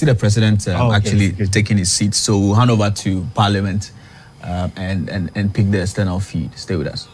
see the president actually taking his seat, so we'll hand over to Parliament and pick the external feed. Stay with us.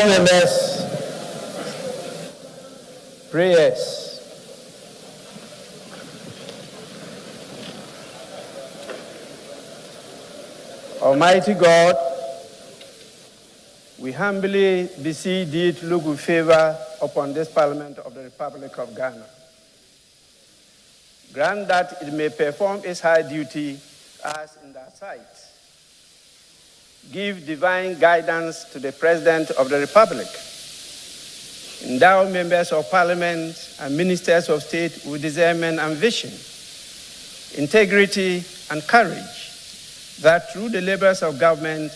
Members, prayers. Almighty God, we humbly beseech thee to look with favor upon this Parliament of the Republic of Ghana. Grant that it may perform its high duty as in thy sight. Give divine guidance to the President of the Republic. Endow members of Parliament and ministers of state with discernment and vision, integrity and courage, that through the labors of government,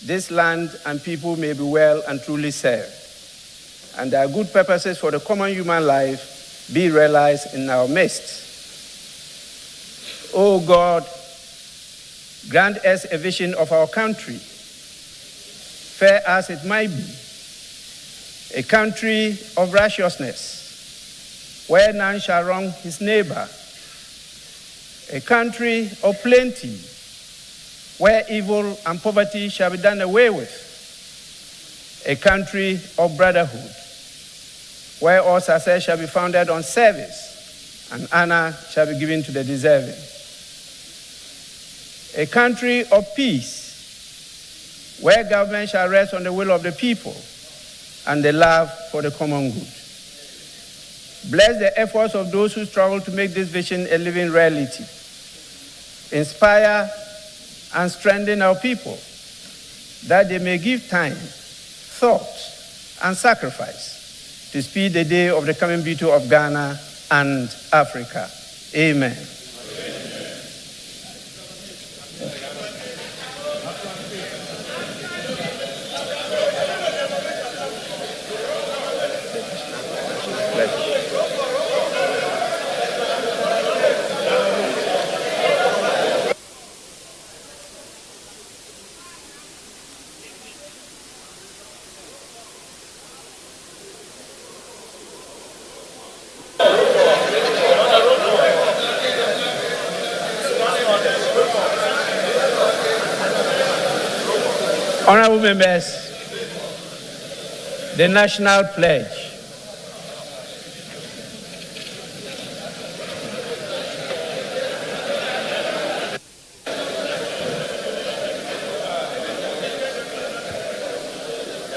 this land and people may be well and truly served, and their good purposes for the common human life be realized in our midst. O God, grant us a vision of our country, fair as it might be, a country of righteousness, where none shall wrong his neighbor, a country of plenty, where evil and poverty shall be done away with, a country of brotherhood, where all success shall be founded on service and honor shall be given to the deserving, a country of peace, where government shall rest on the will of the people and the love for the common good. Bless the efforts of those who struggle to make this vision a living reality. Inspire and strengthen our people, that they may give time, thought, and sacrifice to speed the day of the coming beauty of Ghana and Africa. Amen. Honorable members, the National Pledge.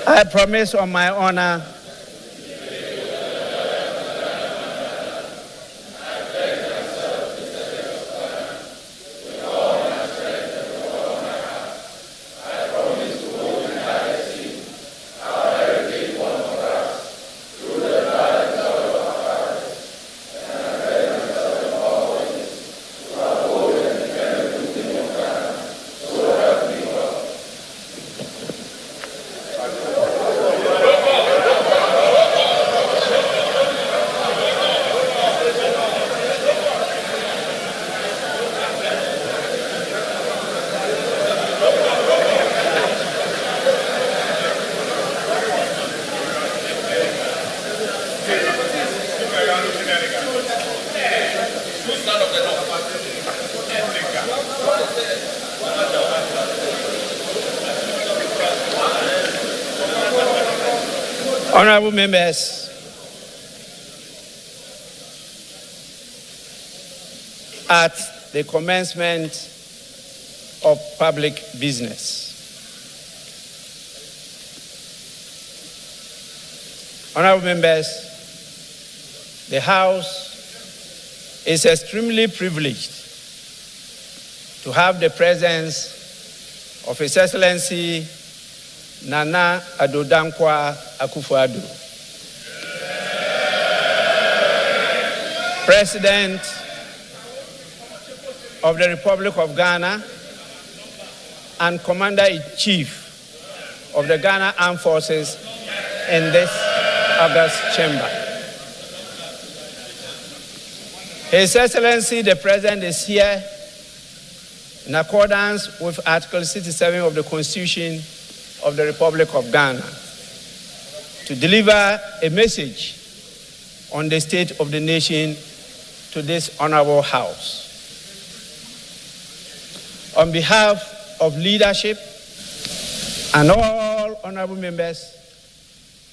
I promise on my honor Honorable members, at the commencement of public business, honorable members, the House is extremely privileged to have the presence of His Excellency Nana Addo Dankwa Akufo-Addo, President of the Republic of Ghana and Commander-in-Chief of the Ghana Armed Forces in this August chamber. His Excellency the President is here in accordance with Article 67 of the Constitution of the Republic of Ghana to deliver a message on the state of the nation to this honorable House. On behalf of leadership and all honorable members,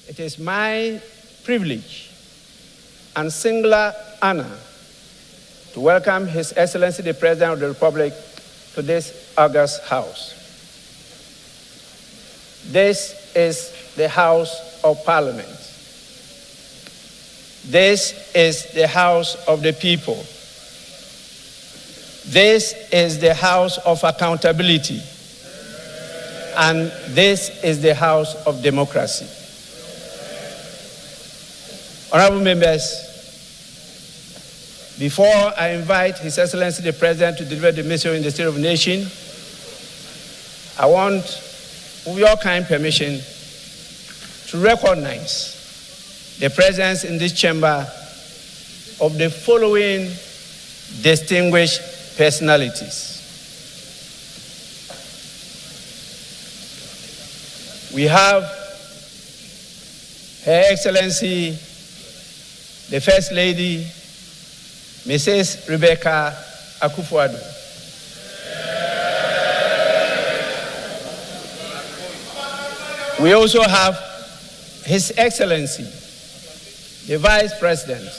it is my privilege and singular honor to welcome His Excellency the President of the Republic to this august House. This is the House of Parliament. This is the House of the people. This is the House of accountability. And this is the House of democracy. Honorable members, before I invite His Excellency the President to deliver the message in the State of the Nation, I want, with your kind permission, to recognize the presence in this chamber of the following distinguished personalities. We have Her Excellency, the First Lady, Mrs. Rebecca Akufo-Addo. We also have His Excellency, the Vice President,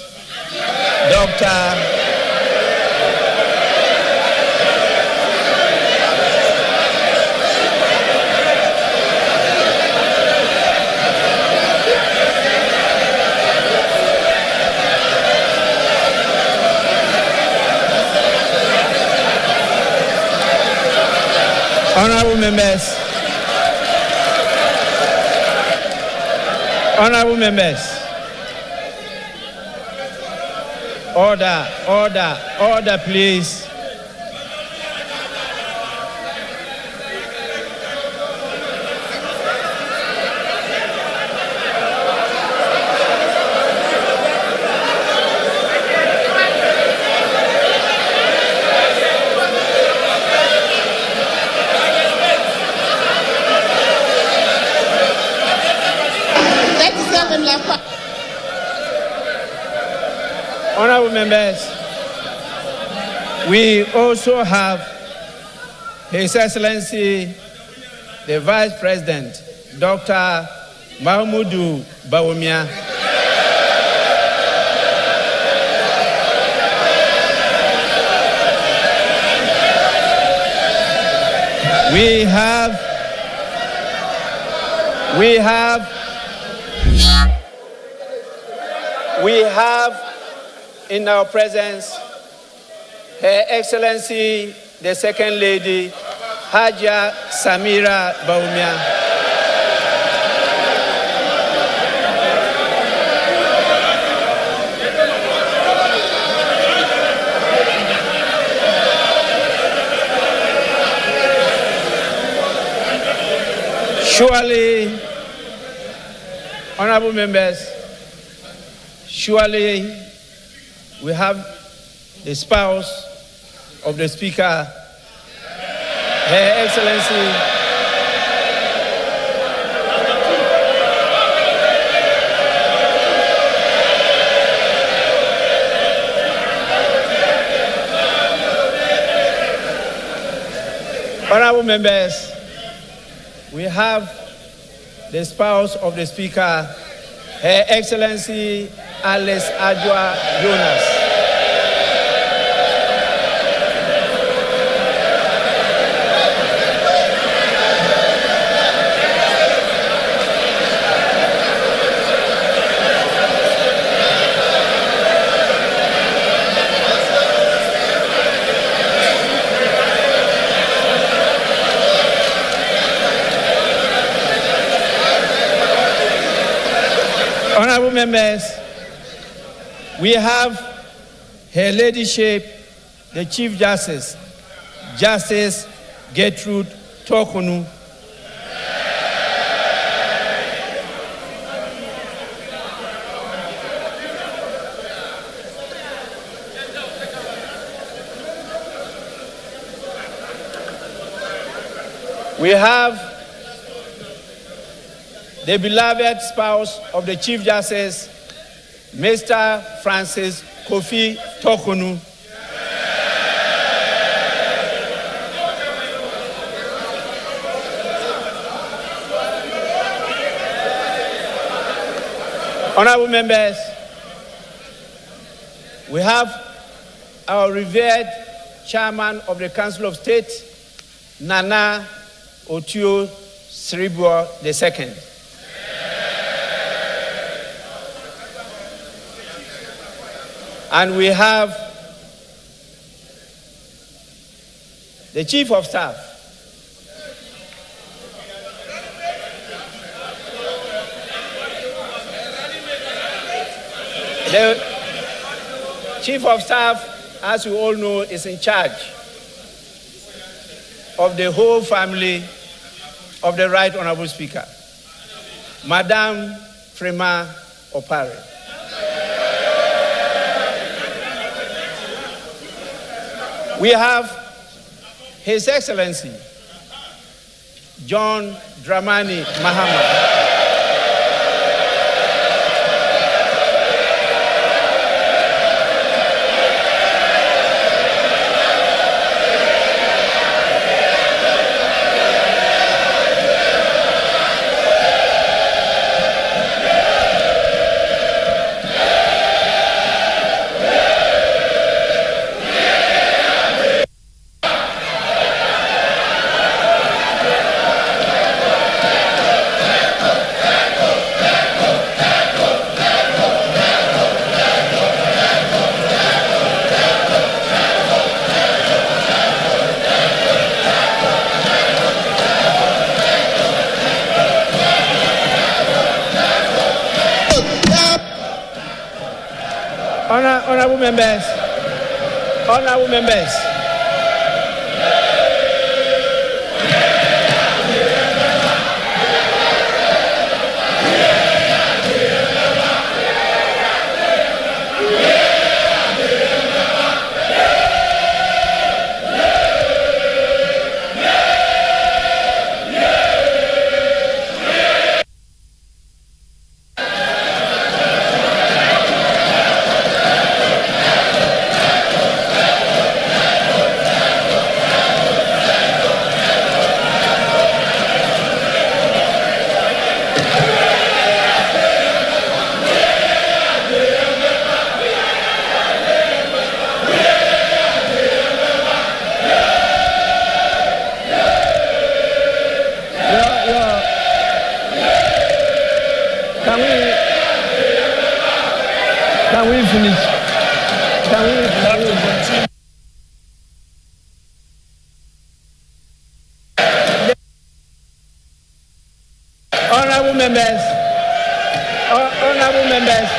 Dr. Honorable members, order, please. Honorable members, we also have His Excellency the Vice President, Dr. Mahmoudou Bawumia. We have in our presence Her Excellency, the Second Lady, Haja Samira Bawumia. Surely, honorable members, surely we have the spouse of the Speaker, Her Excellency, honorable members, we have the spouse of the Speaker, Her Excellency Alice Adjoa Jonas. Honorable members, we have Her Ladyship, the Chief Justice, Justice Gertrude Tokunu. We have the beloved spouse of the Chief Justice, Mr. Francis Kofi Tokunu. Honorable members, we have our revered Chairman of the Council of State, Nana Otio Sribo II. And we have the Chief of Staff, the Chief of Staff, as you all know, is in charge of the whole family of the Right Honorable Speaker, Madame Frema Opare. We have His Excellency John Dramani Mahama. Honorable members, Can we finish? Can we continue? Honorable members, honorable members.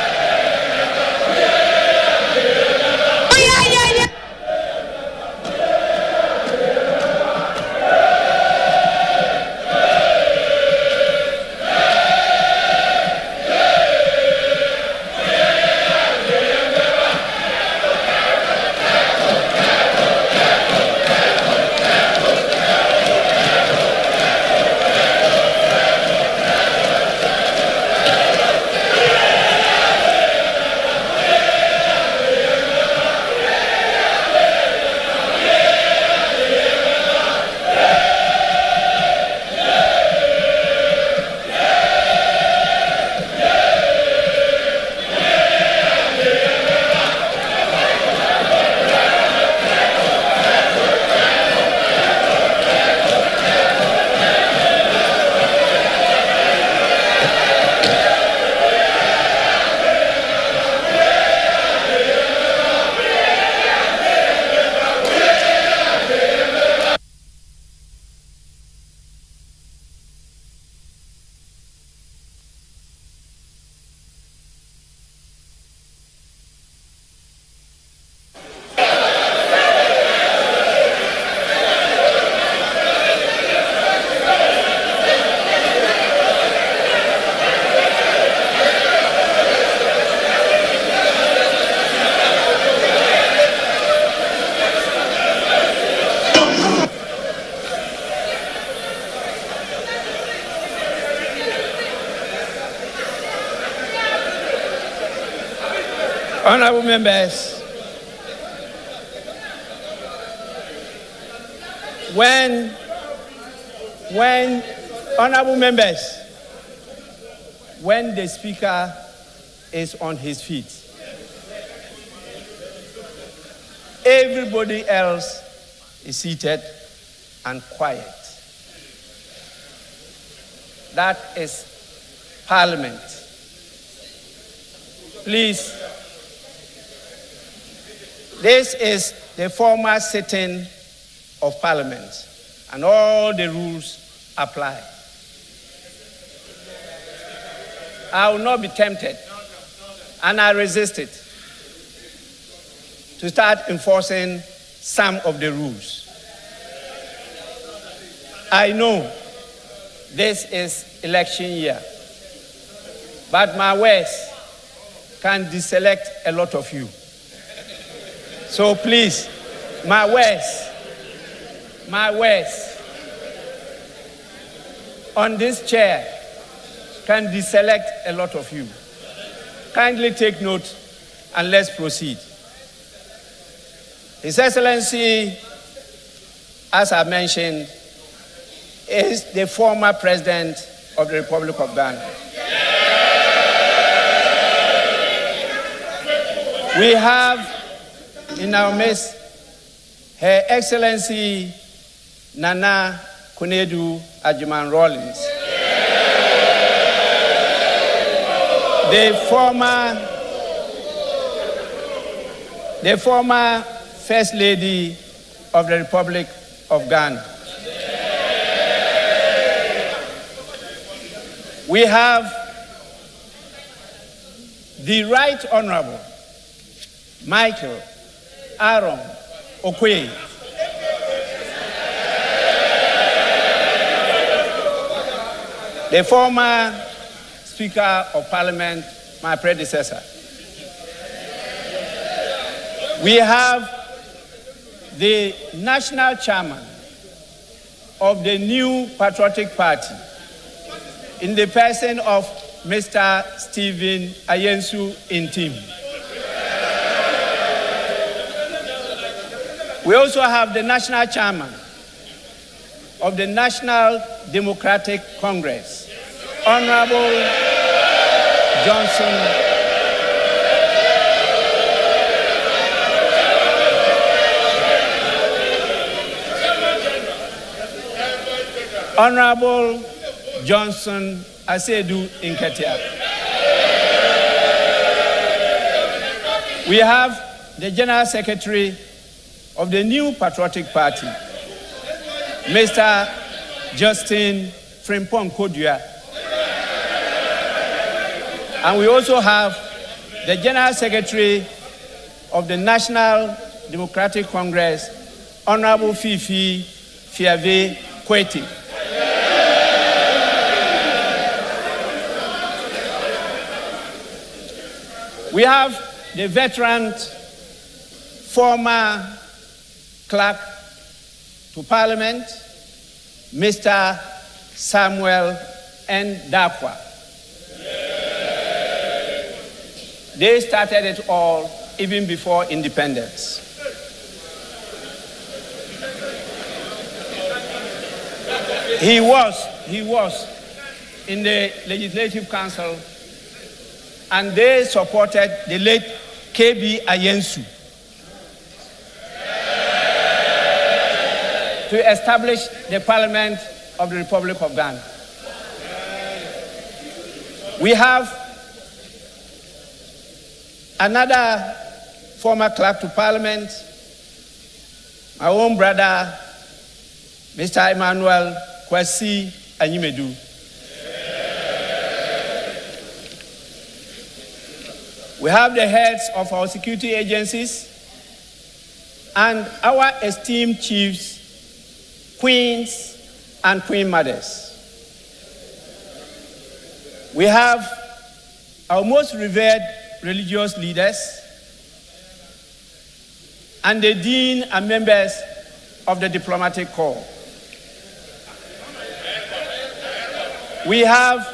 Honorable members, when honorable members, when the speaker is on his feet, everybody else is seated and quiet. That is Parliament. Please. This is the formal sitting of Parliament, and all the rules apply. I will not be tempted, and I resist it, to start enforcing some of the rules. I know this is election year, but my words can deselect a lot of you. So please, my words on this chair can deselect a lot of you. Kindly take note and let's proceed. His Excellency, as I mentioned, is the former President of the Republic of Ghana. We have in our midst Her Excellency Nana Konadu Agyeman-Rawlings, the former First Lady of the Republic of Ghana. We have the Right Honorable Michael Aaron Okoye, the former Speaker of Parliament, my predecessor. We have the National Chairman of the New Patriotic Party, in the person of Mr. Stephen Ayensu Intim. We also have the National Chairman of the National Democratic Congress, Honorable Johnson Honorable Johnson Asedu Inketia. We have the General Secretary of the New Patriotic Party, Mr. Justin Frimpong Kodua. And we also have the General Secretary of the National Democratic Congress, Honorable Fifi Fiave Kweti. We have the veteran former clerk to Parliament, Mr. Samuel N. Dakwa. They started it all even before independence. He was in the Legislative Council, and they supported the late KB Ayensu to establish the Parliament of the Republic of Ghana. We have another former clerk to Parliament, my own brother, Mr. Emmanuel Kwesi Anyimedu. We have the heads of our security agencies and our esteemed chiefs, queens, and queen mothers. We have our most revered religious leaders and the dean and members of the diplomatic corps. We have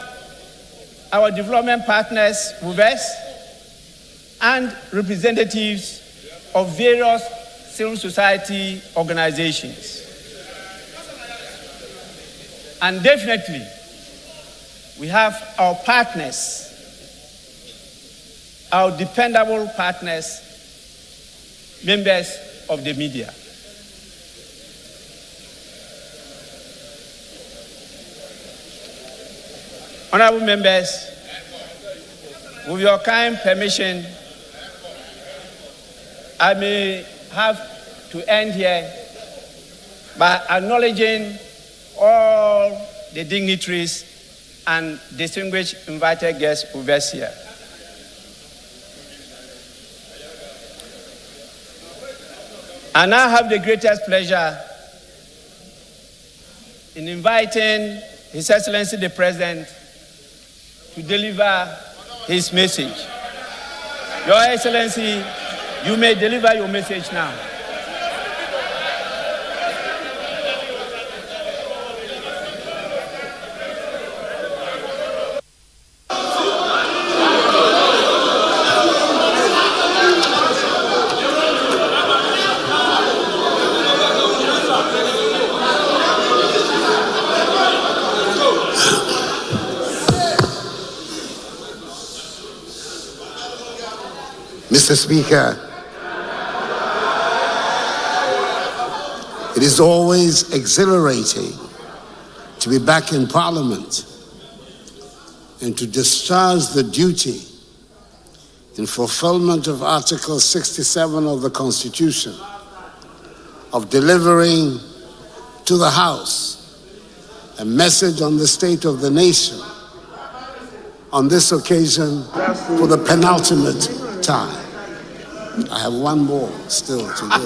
our development partners with us and representatives of various civil society organizations. And definitely, we have our partners, our dependable partners, members of the media. Honorable members, with your kind permission, I may have to end here by acknowledging all the dignitaries and distinguished invited guests with us here. I now have the greatest pleasure in inviting His Excellency the President to deliver his message. Your Excellency, you may deliver your message now. Mr. Speaker, it is always exhilarating to be back in Parliament and to discharge the duty in fulfillment of Article 67 of the Constitution of delivering to the House a message on the state of the nation on this occasion for the penultimate time. I have one more still to do.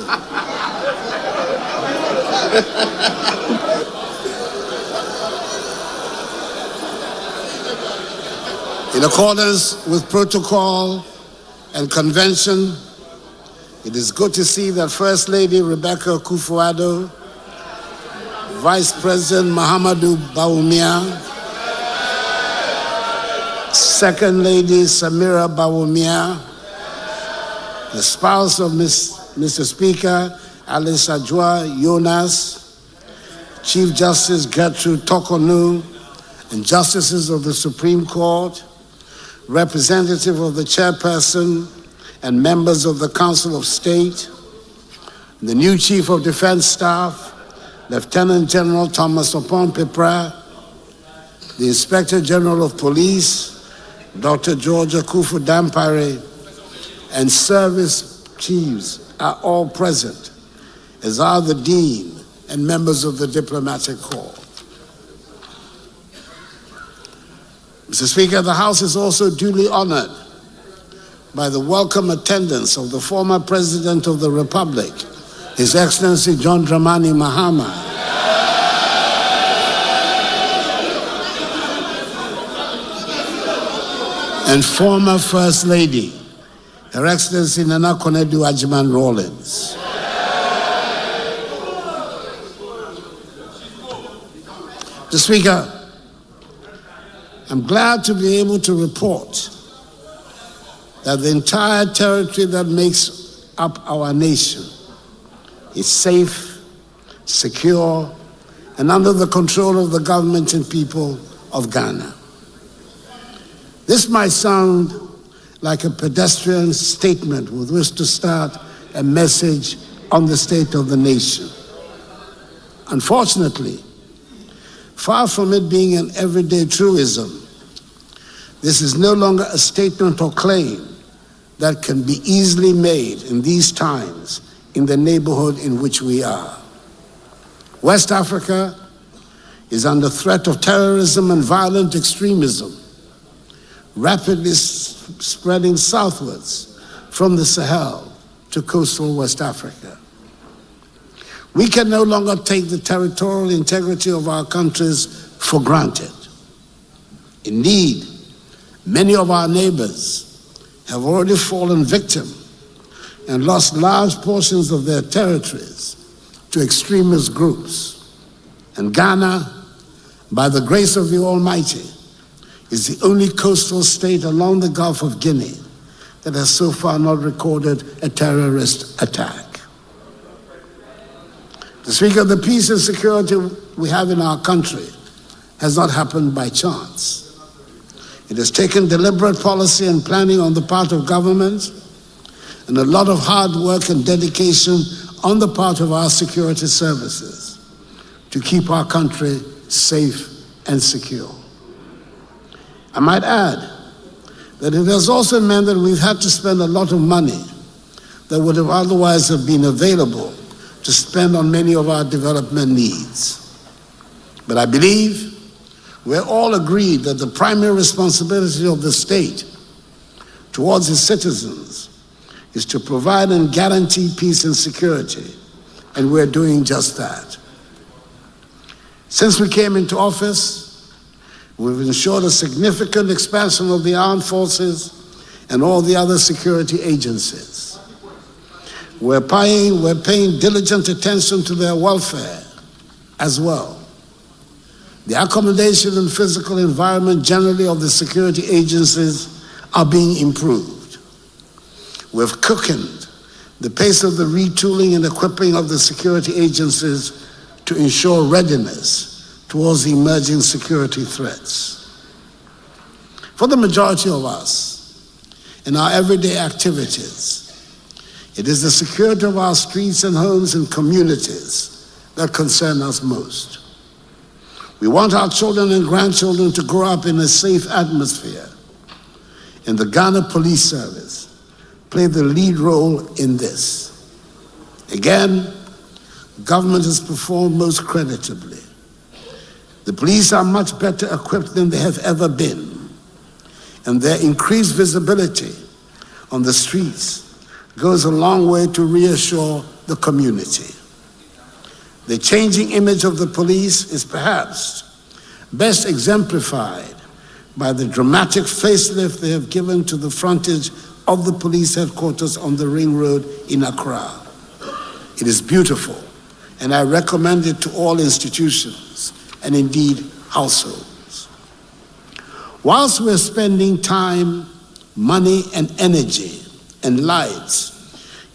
In accordance with protocol and convention, it is good to see that First Lady Rebecca Akufo-Addo, Vice President Mahamudu Bawumia, Second Lady Samira Bawumia, the spouse of Mr. Speaker, Alice Ajua Jonas, Chief Justice Gertrude Tokonu, and Justices of the Supreme Court, representative of the Chairperson and members of the Council of State, the new Chief of Defense Staff, Lieutenant General Thomas Opon-Pepra, the Inspector General of Police, Dr. George Akufo-Dampare, and service chiefs are all present, as are the Dean and members of the Diplomatic Corps. Mr. Speaker, the House is also duly honored by the welcome attendance of the former President of the Republic, His Excellency John Dramani Mahama, and former First Lady, Her Excellency Nana Konadu Agyeman-Rawlings. Mr. Speaker, I'm glad to be able to report that the entire territory that makes up our nation is safe, secure, and under the control of the government and people of Ghana. This might sound like a pedestrian statement with which to start a message on the state of the nation. Unfortunately, far from it being an everyday truism, this is no longer a statement or claim that can be easily made in these times in the neighborhood in which we are. West Africa is under threat of terrorism and violent extremism, rapidly spreading southwards from the Sahel to coastal West Africa. We can no longer take the territorial integrity of our countries for granted. Indeed, many of our neighbors have already fallen victim and lost large portions of their territories to extremist groups. And Ghana, by the grace of the Almighty, is the only coastal state along the Gulf of Guinea that has so far not recorded a terrorist attack. The Speaker, the peace and security we have in our country has not happened by chance. It has taken deliberate policy and planning on the part of government and a lot of hard work and dedication on the part of our security services to keep our country safe and secure. I might add that it has also meant that we've had to spend a lot of money that would have otherwise have been available to spend on many of our development needs. But I believe we're all agreed that the primary responsibility of the state towards its citizens is to provide and guarantee peace and security, and we're doing just that. Since we came into office, we've ensured a significant expansion of the armed forces and all the other security agencies. We're paying diligent attention to their welfare as well. The accommodation and physical environment generally of the security agencies are being improved. We've quickened the pace of the retooling and equipping of the security agencies to ensure readiness towards the emerging security threats. For the majority of us, in our everyday activities, it is the security of our streets and homes and communities that concern us most. We want our children and grandchildren to grow up in a safe atmosphere, and the Ghana Police Service played the lead role in this. Again, government has performed most creditably. The police are much better equipped than they have ever been, and their increased visibility on the streets goes a long way to reassure the community. The changing image of the police is perhaps best exemplified by the dramatic facelift they have given to the frontage of the police headquarters on the Ring Road in Accra. It is beautiful, and I recommend it to all institutions and indeed households. Whilst we're spending time, money, and energy and lives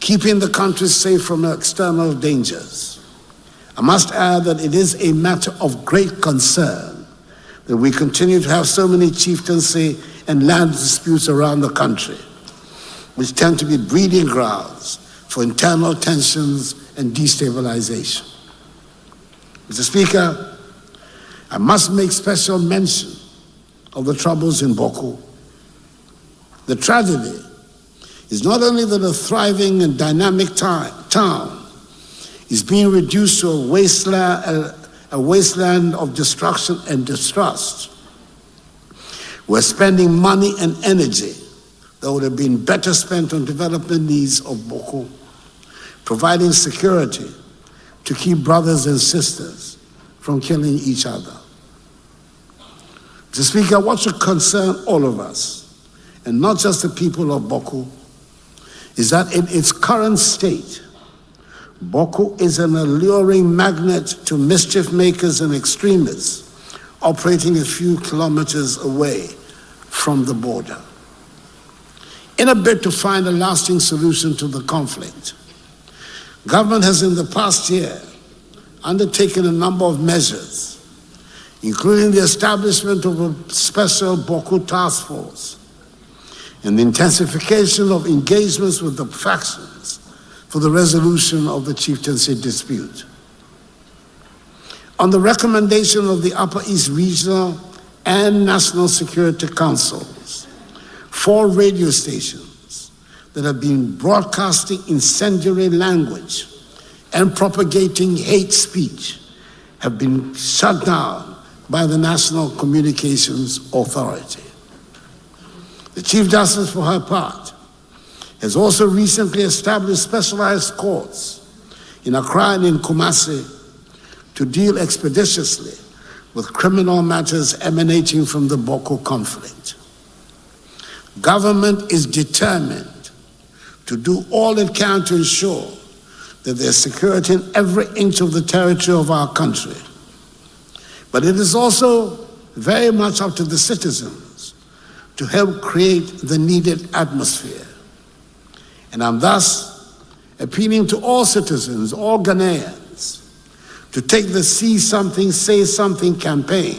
keeping the country safe from external dangers, I must add that it is a matter of great concern that we continue to have so many chieftaincy and land disputes around the country, which tend to be breeding grounds for internal tensions and destabilization. Mr. Speaker, I must make special mention of the troubles in Bawku. The tragedy is not only that a thriving and dynamic town is being reduced to a wasteland of destruction and distrust. We're spending money and energy that would have been better spent on development needs of Bawku, providing security to keep brothers and sisters from killing each other. Mr. Speaker, what should concern all of us, and not just the people of Bawku, is that in its current state, Bawku is an alluring magnet to mischief makers and extremists operating a few kilometers away from the border. In a bid to find a lasting solution to the conflict, government has in the past year undertaken a number of measures, including the establishment of a special Bawku task force and the intensification of engagements with the factions for the resolution of the chieftaincy dispute. On the recommendation of the Upper East Regional and National Security Councils, 4 radio stations that have been broadcasting incendiary language and propagating hate speech have been shut down by the National Communications Authority. The Chief Justice, for her part, has also recently established specialized courts in Accra and in Kumasi to deal expeditiously with criminal matters emanating from the Bawku conflict. Government is determined to do all it can to ensure that there's security in every inch of the territory of our country. But it is also very much up to the citizens to help create the needed atmosphere. And I'm thus appealing to all citizens, all Ghanaians, to take the See Something, Say Something campaign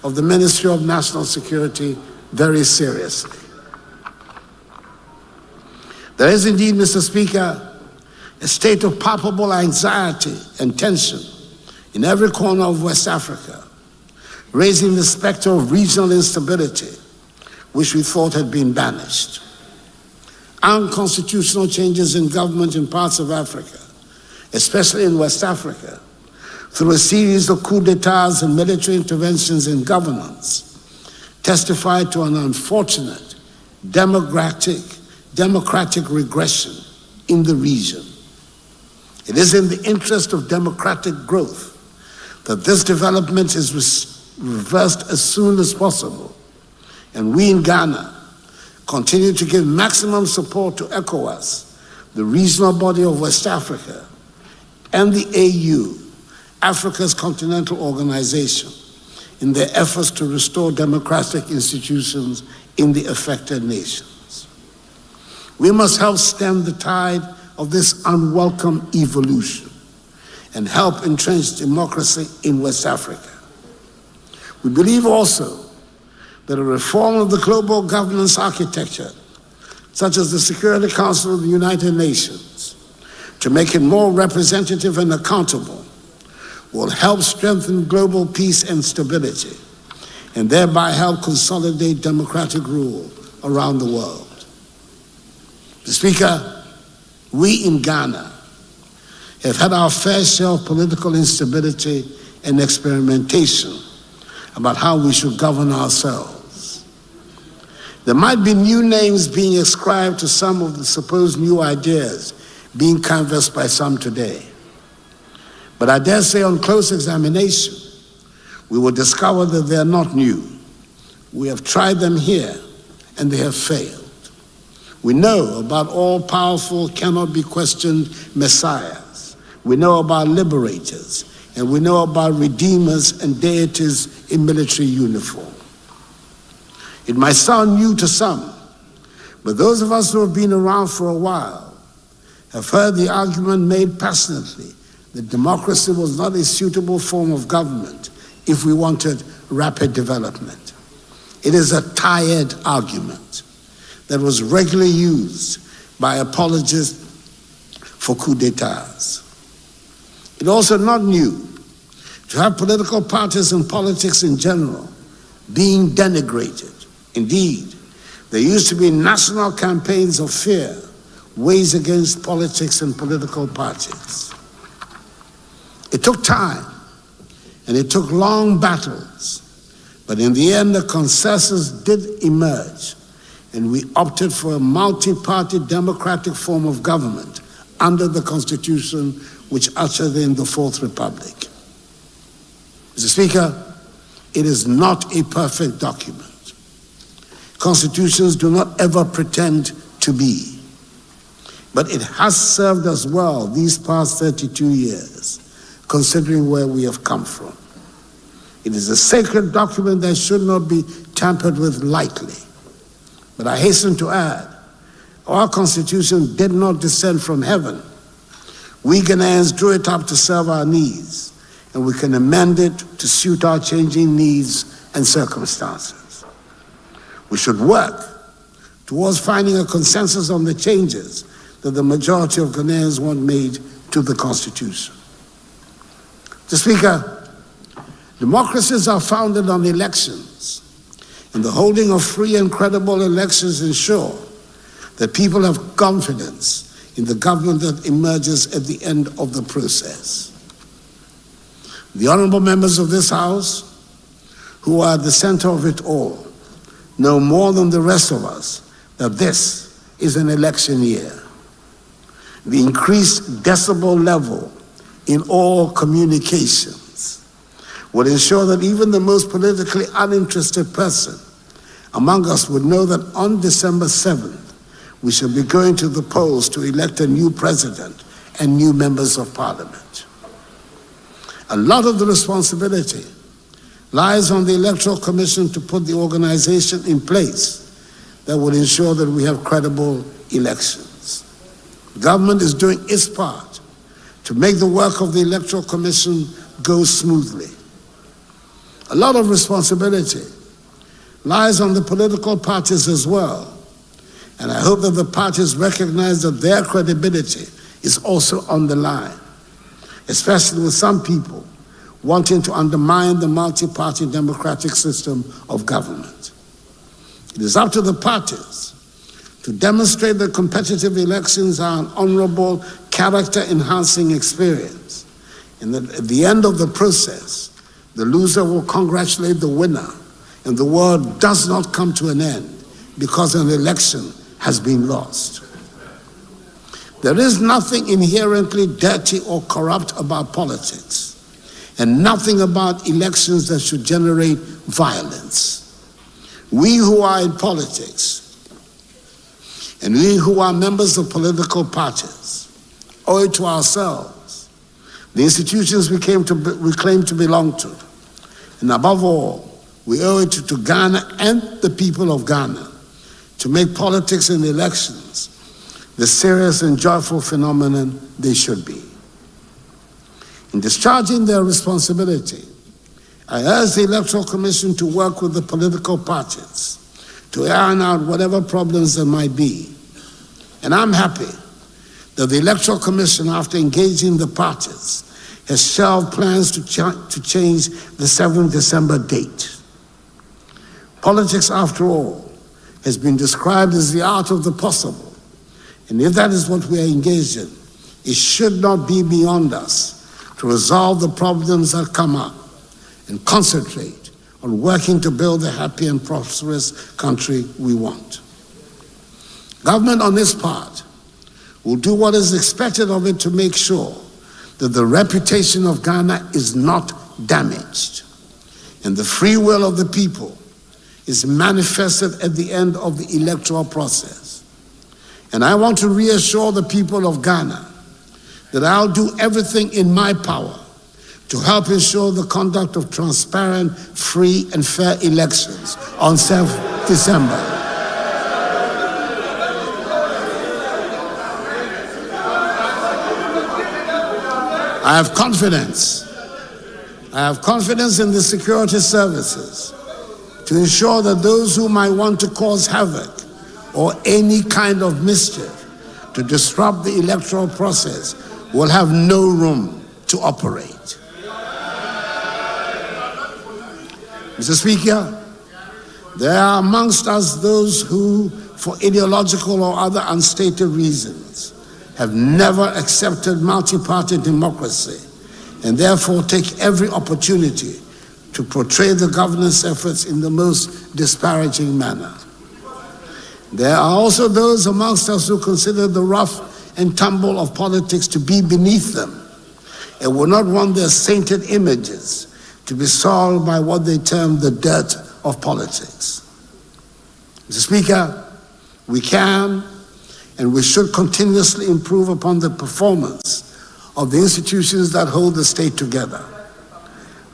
of the Ministry of National Security very seriously. There is indeed, Mr. Speaker, a state of palpable anxiety and tension in every corner of West Africa, raising the specter of regional instability, which we thought had been banished. Unconstitutional changes in government in parts of Africa, especially in West Africa, through a series of coups d'etats and military interventions in governance, testified to an unfortunate democratic regression in the region. It is in the interest of democratic growth that this development is reversed as soon as possible, and we in Ghana continue to give maximum support to ECOWAS, the regional body of West Africa, and the AU, Africa's continental organization, in their efforts to restore democratic institutions in the affected nations. We must help stem the tide of this unwelcome evolution and help entrench democracy in West Africa. We believe also that a reform of the global governance architecture, such as the Security Council of the United Nations, to make it more representative and accountable, will help strengthen global peace and stability, and thereby help consolidate democratic rule around the world. Mr. Speaker, we in Ghana have had our fair share of political instability and experimentation about how we should govern ourselves. There might be new names being ascribed to some of the supposed new ideas being canvassed by some today. But I dare say on close examination, we will discover that they are not new. We have tried them here and they have failed. We know about all-powerful, cannot-be-questioned messiahs. We know about liberators, and we know about redeemers and deities in military uniform. It might sound new to some, but those of us who have been around for a while have heard the argument made passionately that democracy was not a suitable form of government if we wanted rapid development. It is a tired argument that was regularly used by apologists for coups d'etats. It also not new to have political parties and politics in general being denigrated. Indeed, There used to be national campaigns of fear waged against politics and political parties. It took time and it took long battles, but in the end a consensus did emerge, and we opted for a multi-party democratic form of government under the Constitution which ushered in the Fourth Republic. Mr. Speaker, it is not a perfect document. Constitutions do not ever pretend to be. But it has served us well these past 32 years, considering where we have come from. It is a sacred document that should not be tampered with lightly. But I hasten to add, our Constitution did not descend from heaven. We Ghanaians drew it up to serve our needs, and we can amend it to suit our changing needs and circumstances. We should work towards finding a consensus on the changes that the majority of Ghanaians want made to the Constitution. Mr. Speaker, democracies are founded on elections, and the holding of free and credible elections ensure that people have confidence in the government that emerges at the end of the process. The honorable members of this House, who are at the center of it all, know more than the rest of us that this is an election year. The increased decibel level in all communications would ensure that even the most politically uninterested person among us would know that on December 7th, we shall be going to the polls to elect a new president and new members of parliament. A lot of the responsibility lies on the Electoral Commission to put the organization in place that would ensure that we have credible elections. The government is doing its part to make the work of the Electoral Commission go smoothly. A lot of responsibility lies on the political parties as well, and I hope that the parties recognize that their credibility is also on the line, especially with some people wanting to undermine the multi-party democratic system of government. It is up to the parties to demonstrate that competitive elections are an honorable, character-enhancing experience, and that at the end of the process, the loser will congratulate the winner, and the world does not come to an end because an election has been lost. There is nothing inherently dirty or corrupt about politics, and nothing about elections that should generate violence. We who are in politics, and we who are members of political parties, owe it to ourselves, the institutions we claim to belong to, and above all, we owe it to Ghana and the people of Ghana to make politics and elections the serious and joyful phenomenon they should be. In discharging their responsibility, I urge the Electoral Commission to work with the political parties to iron out whatever problems there might be. And I'm happy that the Electoral Commission, after engaging the parties, has shelved plans to change the 7th December date. Politics, after all, has been described as the art of the possible. And if that is what we are engaged in, it should not be beyond us to resolve the problems that come up and concentrate on working to build the happy and prosperous country we want. Government on its part will do what is expected of it to make sure that the reputation of Ghana is not damaged and the free will of the people is manifested at the end of the electoral process. And I want to reassure the people of Ghana that I'll do everything in my power to help ensure the conduct of transparent, free, and fair elections on 7th December. I have confidence in the security services to ensure that those who might want to cause havoc or any kind of mischief to disrupt the electoral process will have no room to operate. Mr. Speaker, There are amongst us those who, for ideological or other unstated reasons, have never accepted multi-party democracy and therefore take every opportunity to portray the governance efforts in the most disparaging manner. There are also those amongst us who consider the rough and tumble of politics to be beneath them and will not want their sainted images to be soiled by what they term the dirt of politics. Mr. Speaker, we can and we should continuously improve upon the performance of the institutions that hold the state together.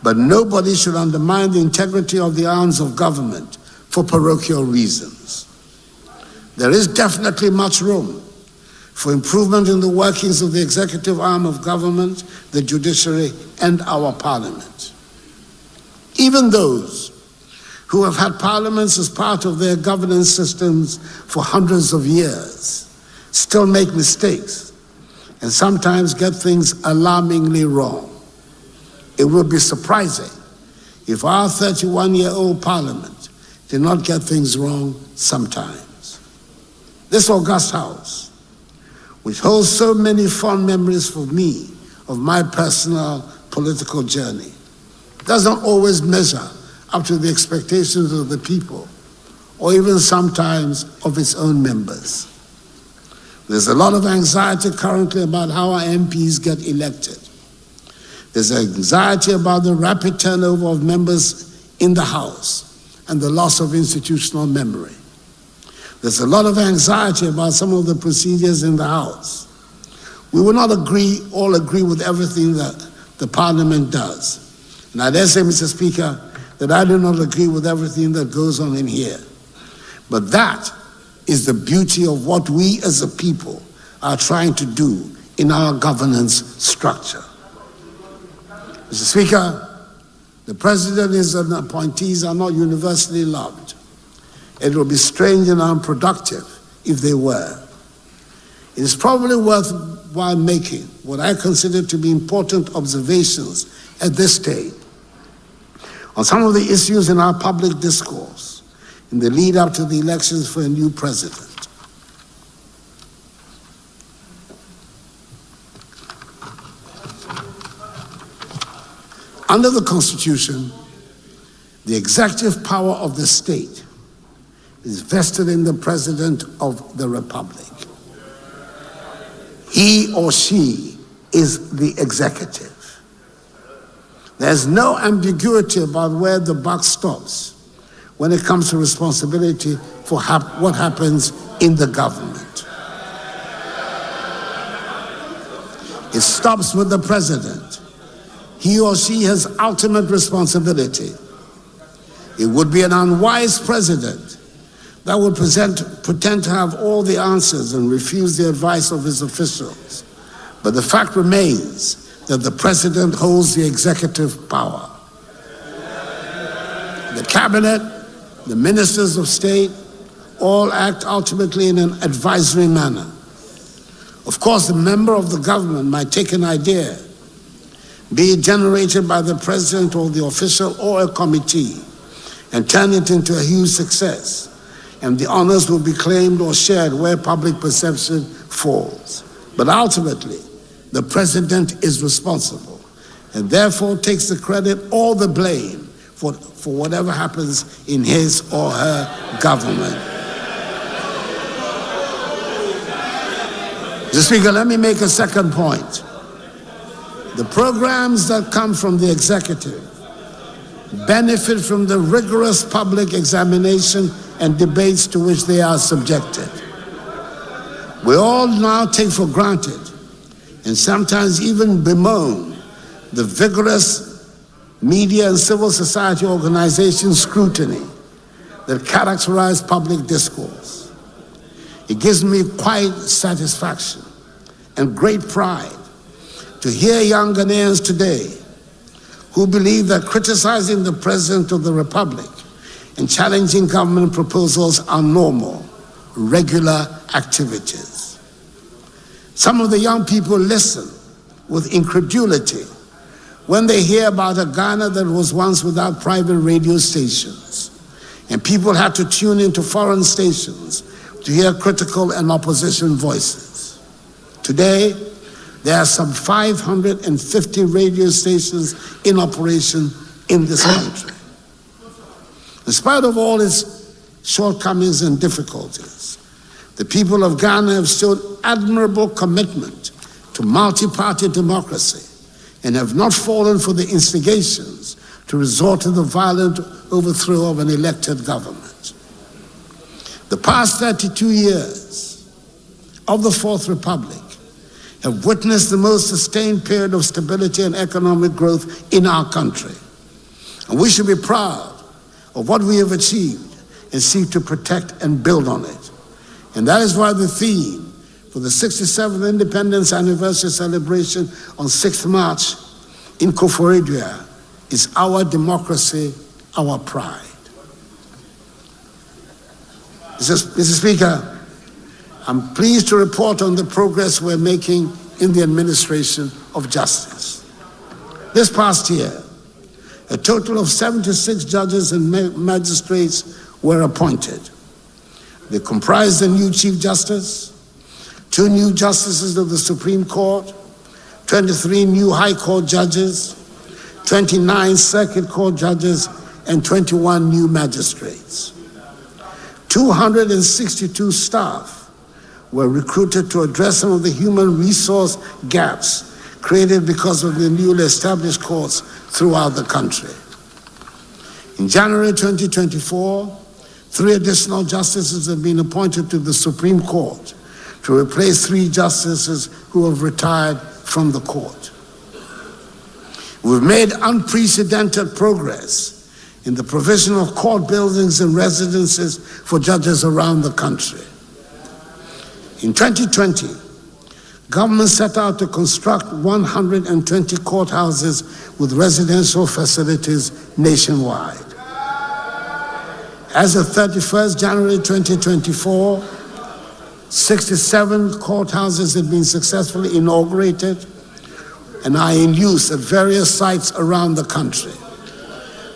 But nobody should undermine the integrity of the arms of government for parochial reasons. There is definitely much room for improvement in the workings of the executive arm of government, the judiciary, and our parliament. Even those who have had parliaments as part of their governance systems for hundreds of years still make mistakes and sometimes get things alarmingly wrong. It would be surprising if our 31-year-old parliament did not get things wrong sometimes. This august house, which holds so many fond memories for me of my personal political journey, doesn't always measure up to the expectations of the people, or even sometimes of its own members. There's a lot of anxiety currently about how our MPs get elected. There's anxiety about the rapid turnover of members in the House and the loss of institutional memory. There's a lot of anxiety about some of the procedures in the House. We will not all agree with everything that the Parliament does. And I dare say, Mr. Speaker, that I do not agree with everything that goes on in here. But that is the beauty of what we as a people are trying to do in our governance structure. Mr. Speaker, the President and his appointees are not universally loved. It would be strange and unproductive if they were. It is probably worthwhile making what I consider to be important observations at this stage on some of the issues in our public discourse in the lead up to the elections for a new president. Under the Constitution, the executive power of the state is vested in the President of the Republic. He or she is the executive. There's no ambiguity about where the buck stops when it comes to responsibility for what happens in the government. It stops with the President. He or she has ultimate responsibility. It would be an unwise president that would pretend to have all the answers and refuse the advice of his officials. But the fact remains that the president holds the executive power. The cabinet, the ministers of state, all act ultimately in an advisory manner. Of course, the member of the government might take an idea, be it generated by the president or the official or a committee, and turn it into a huge success, and the honors will be claimed or shared where public perception falls. But ultimately, the president is responsible and therefore takes the credit or the blame for whatever happens in his or her government. Mr. Speaker, let me make a second point. The programs that come from the executive benefit from the rigorous public examination and debates to which they are subjected. We all now take for granted and sometimes even bemoan the vigorous media and civil society organization scrutiny that characterize public discourse. It gives me quite satisfaction and great pride to hear young Ghanaians today who believe that criticizing the President of the Republic and challenging government proposals are normal, regular activities. Some of the young people listen with incredulity when they hear about a Ghana that was once without private radio stations, and people had to tune into foreign stations to hear critical and opposition voices. Today, there are some 550 radio stations in operation in this country. In spite of all its shortcomings and difficulties, the people of Ghana have shown admirable commitment to multi-party democracy and have not fallen for the instigations to resort to the violent overthrow of an elected government. The past 32 years of the Fourth Republic have witnessed the most sustained period of stability and economic growth in our country. And we should be proud of what we have achieved and seek to protect and build on it. And that is why the theme for the 67th Independence Anniversary celebration on 6th March in Akufo-Addo is Our Democracy, Our Pride. Mr. Speaker, I'm pleased to report on the progress we're making in the administration of justice. This past year, a total of 76 judges and magistrates were appointed. They comprise the new Chief Justice, 2 new Justices of the Supreme Court, 23 new High Court judges, 29 Circuit Court judges, and 21 new magistrates. 262 staff were recruited to address some of the human resource gaps created because of the newly established courts throughout the country. In January 2024, 3 additional justices have been appointed to the Supreme Court to replace 3 justices who have retired from the court. We've made unprecedented progress in the provision of court buildings and residences for judges around the country. In 2020, government set out to construct 120 courthouses with residential facilities nationwide. As of 31st January 2024, 67 courthouses have been successfully inaugurated and are in use at various sites around the country.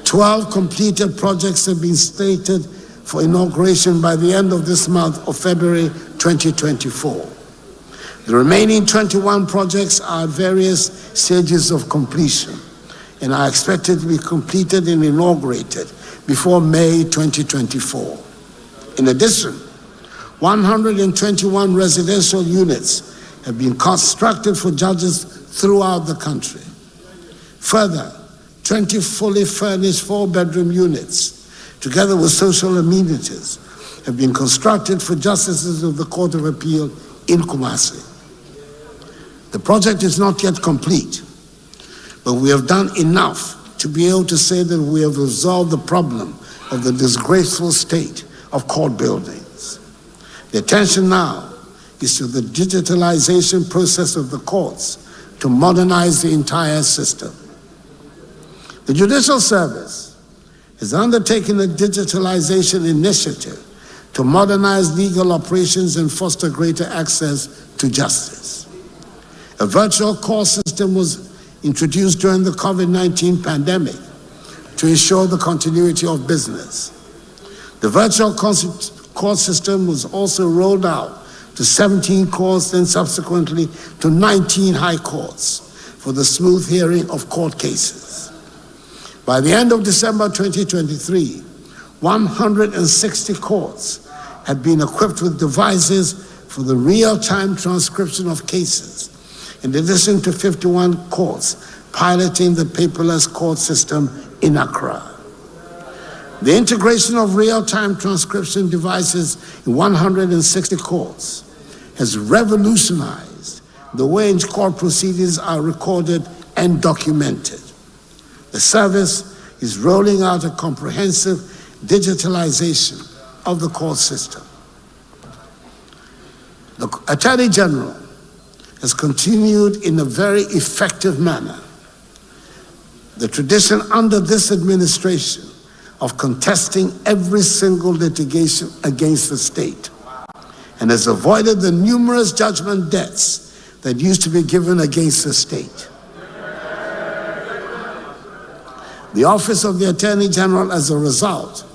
12 completed projects have been slated for inauguration by the end of this month of February 2024. The remaining 21 projects are at various stages of completion and are expected to be completed and inaugurated before May 2024. In addition, 121 residential units have been constructed for judges throughout the country. Further, 20 fully furnished 4-bedroom units, together with social amenities, have been constructed for justices of the Court of Appeal in Kumasi. The project is not yet complete, but we have done enough to be able to say that we have resolved the problem of the disgraceful state of court buildings. The attention now is to the digitalization process of the courts to modernize the entire system. The Judicial Service has undertaken a digitalization initiative to modernize legal operations and foster greater access to justice. A virtual court system was introduced during the COVID-19 pandemic to ensure the continuity of business. The virtual court system was also rolled out to 17 courts and subsequently to 19 high courts for the smooth hearing of court cases. By the end of December 2023, 160 courts had been equipped with devices for the real-time transcription of cases, in addition to 51 courts piloting the paperless court system in Accra. The integration of real-time transcription devices in 160 courts has revolutionized the way in court proceedings are recorded and documented. The service is rolling out a comprehensive digitalization of the court system. The Attorney General has continued in a very effective manner the tradition under this administration of contesting every single litigation against the state, and has avoided the numerous judgment debts that used to be given against the state. The Office of the Attorney General, as a result,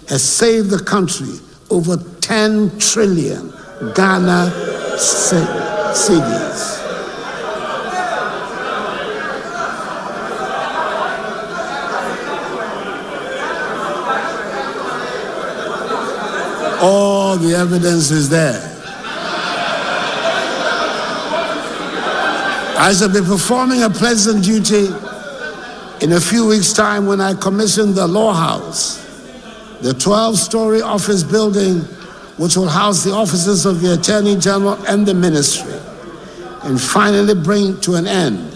has saved the country over 10 trillion Ghana cedis. All the evidence is there. I shall be performing a pleasant duty in a few weeks' time when I commission the Law House, the 12-story office building which will house the offices of the Attorney General and the Ministry, and finally bring to an end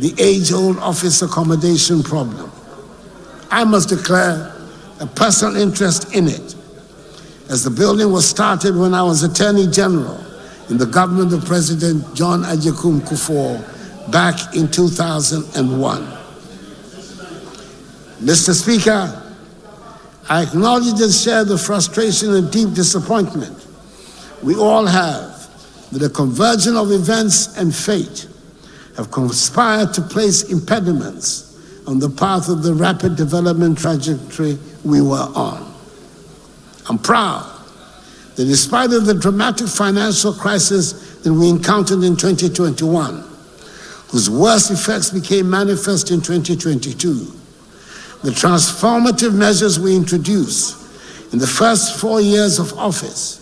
the age-old office accommodation problem. I must declare a personal interest in it, as the building was started when I was Attorney General in the government of President John Agyekum Kufuor back in 2001. Mr. Speaker, I acknowledge and share the frustration and deep disappointment we all have that the convergence of events and fate have conspired to place impediments on the path of the rapid development trajectory we were on. I'm proud that despite of the dramatic financial crisis that we encountered in 2021, whose worst effects became manifest in 2022, the transformative measures we introduced in the first 4 years of office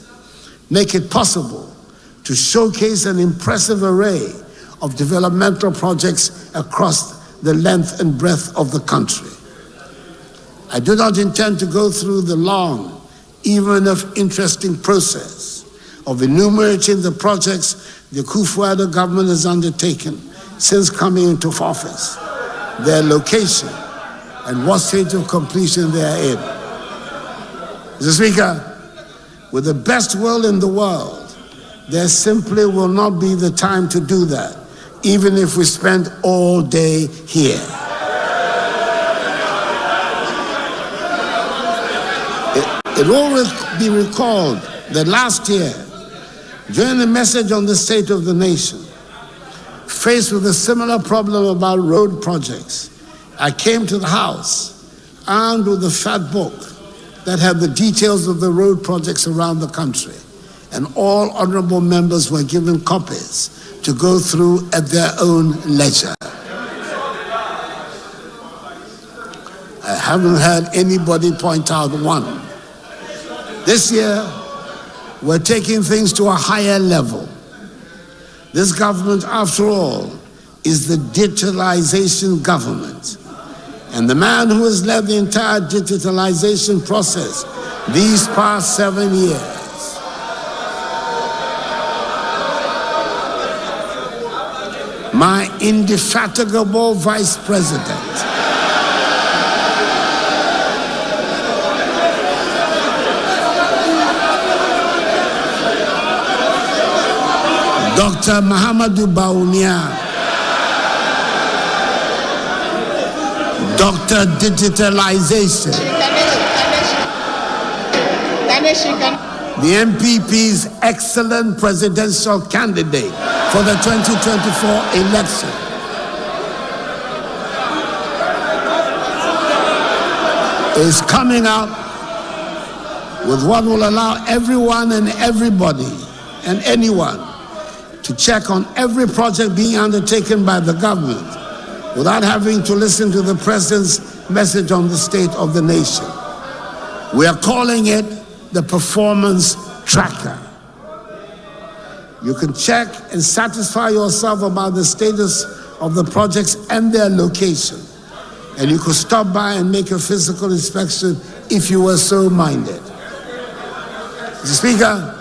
make it possible to showcase an impressive array of developmental projects across the length and breadth of the country. I do not intend to go through the long, even if interesting process of enumerating the projects the Akufo-Addo government has undertaken since coming into office, their location, and what stage of completion they are in. Mr. Speaker, with the best will in the world, there simply will not be the time to do that, even if we spend all day here. It will be recalled that last year, during the message on the state of the nation, faced with a similar problem about road projects, I came to the House armed with a fat book that had the details of the road projects around the country, and all honorable members were given copies to go through at their own leisure. I haven't had anybody point out one. This year, we're taking things to a higher level. This government, after all, is the digitalization government. And the man who has led the entire digitalization process these past 7 years my indefatigable Vice President, Dr. Mahamudu Bawumia, Dr. Digitalization, the MPP's excellent presidential candidate for the 2024 election, is coming out with what will allow everyone and everybody and anyone to check on every project being undertaken by the government without having to listen to the President's message on the state of the nation. We are calling it the Performance Tracker. You can check and satisfy yourself about the status of the projects and their location. And you could stop by and make a physical inspection if you were so minded. Mr. Speaker,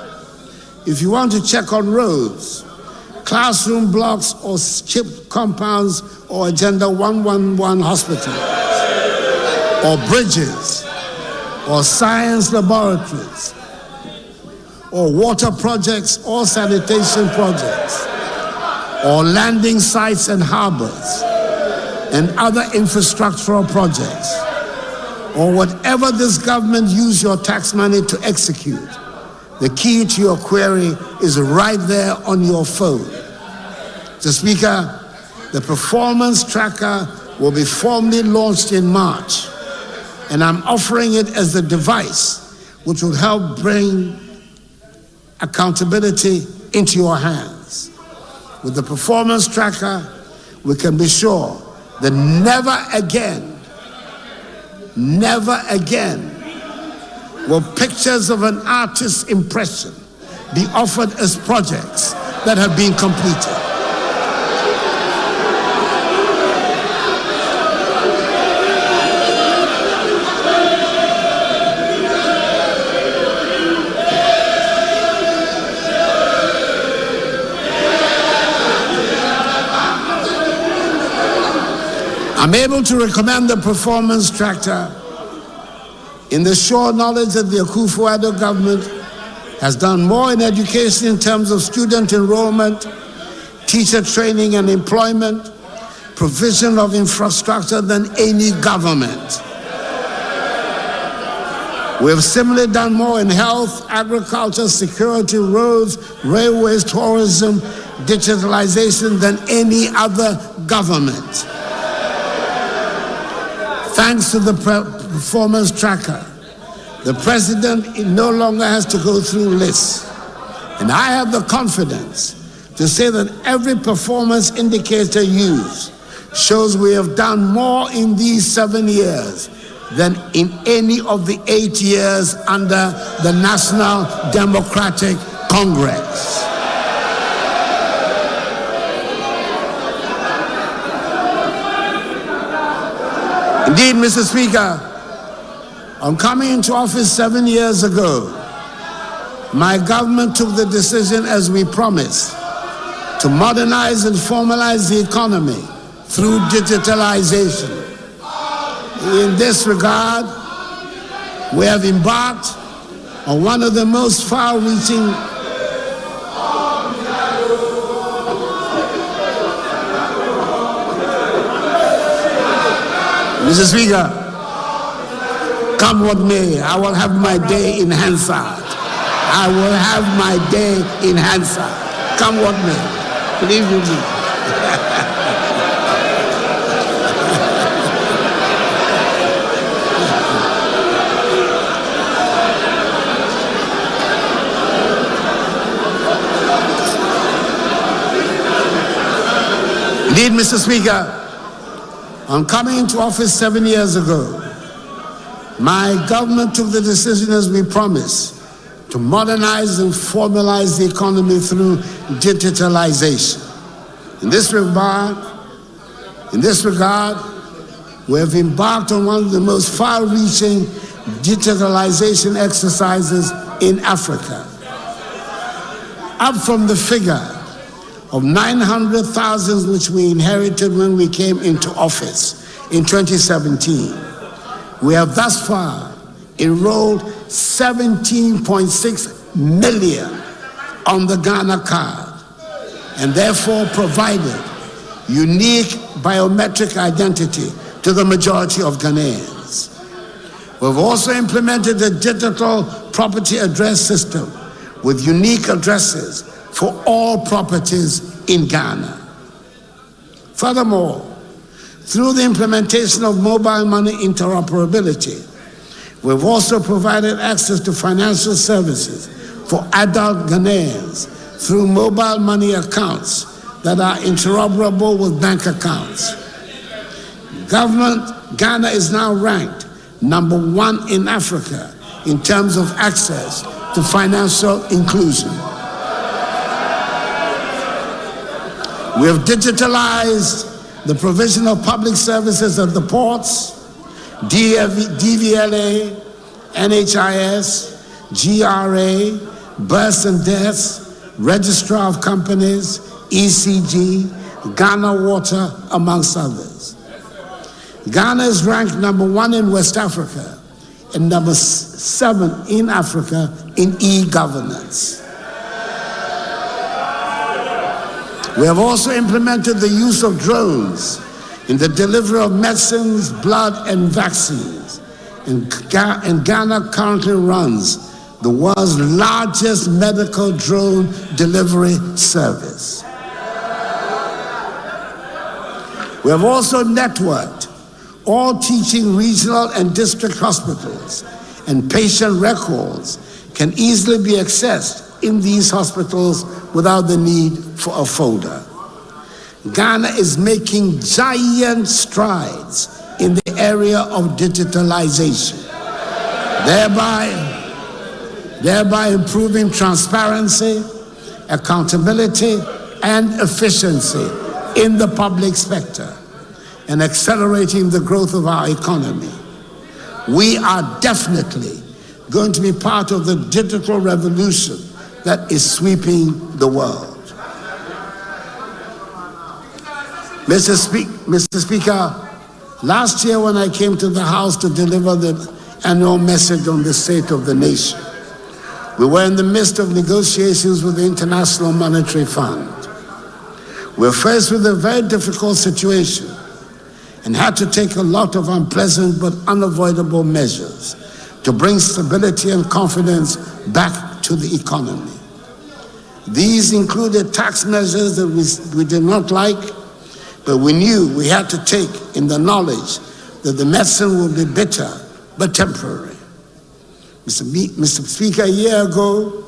if you want to check on roads, classroom blocks or chip compounds or Agenda 111 hospitals, or bridges, or science laboratories, or water projects or sanitation projects, or landing sites and harbors, and other infrastructural projects, or whatever this government use your tax money to execute, the key to your query is right there on your phone. Mr. Speaker, the Performance Tracker will be formally launched in March and I'm offering it as the device which will help bring accountability into your hands. With the performance tracker, we can be sure that never again will pictures of an artist's impression be offered as projects that have been completed. I'm able to recommend the performance tracker in the sure knowledge that the Akufo-Addo government has done more in education in terms of student enrollment, teacher training and employment, provision of infrastructure than any government. We have similarly done more in health, agriculture, security, roads, railways, tourism, digitalization than any other government. Thanks to the performance tracker, the president no longer has to go through lists. And I have the confidence to say that every performance indicator used shows we have done more in these 7 years than in any of the 8 years under the National Democratic Congress. Indeed, Mr. Speaker, on coming into office 7 years ago, my government took the decision, as we promised, to modernize and formalize the economy through digitalization. In this regard, we have embarked on one of the most far-reaching Mr. Speaker, come what may, I will have my day in Hansard. I will have my day in Hansard. Come what may. Believe you me. Indeed, Mr. Speaker, on coming into office 7 years ago, my government took the decision, as we promised, to modernize and formalize the economy through digitalization. In this regard, we have embarked on one of the most far-reaching digitalization exercises in Africa. Up from the figure of 900,000 which we inherited when we came into office in 2017, we have thus far enrolled 17.6 million on the Ghana card, and therefore provided unique biometric identity to the majority of Ghanaians. We've also implemented a digital property address system with unique addresses for all properties in Ghana. Furthermore, through the implementation of mobile money interoperability, we've also provided access to financial services for adult Ghanaians through mobile money accounts that are interoperable with bank accounts. Ghana is now ranked #1 in Africa in terms of access to financial inclusion. We have digitalized the provision of public services at the ports, DVLA, NHIS, GRA, births and deaths, Registrar of Companies, ECG, Ghana Water, amongst others. Ghana is ranked #1 in West Africa and #7 in Africa in e-governance. We have also implemented the use of drones in the delivery of medicines, blood, and vaccines. And Ghana currently runs the world's largest medical drone delivery service. We have also networked All teaching, regional and district hospitals and patient records can easily be accessed in these hospitals without the need for a folder. Ghana is making giant strides in the area of digitalization, thereby improving transparency, accountability, and efficiency in the public sector and accelerating the growth of our economy. We are definitely going to be part of the digital revolution that is sweeping the world. Mr. Speaker, last year when I came to the House to deliver the annual message on the state of the nation, we were in the midst of negotiations with the International Monetary Fund. We were faced with a very difficult situation and had to take a lot of unpleasant but unavoidable measures to bring stability and confidence back to the economy. These included tax measures that we did not like, but we knew we had to take in the knowledge that the medicine will be bitter but temporary. Mr. Speaker, a year ago,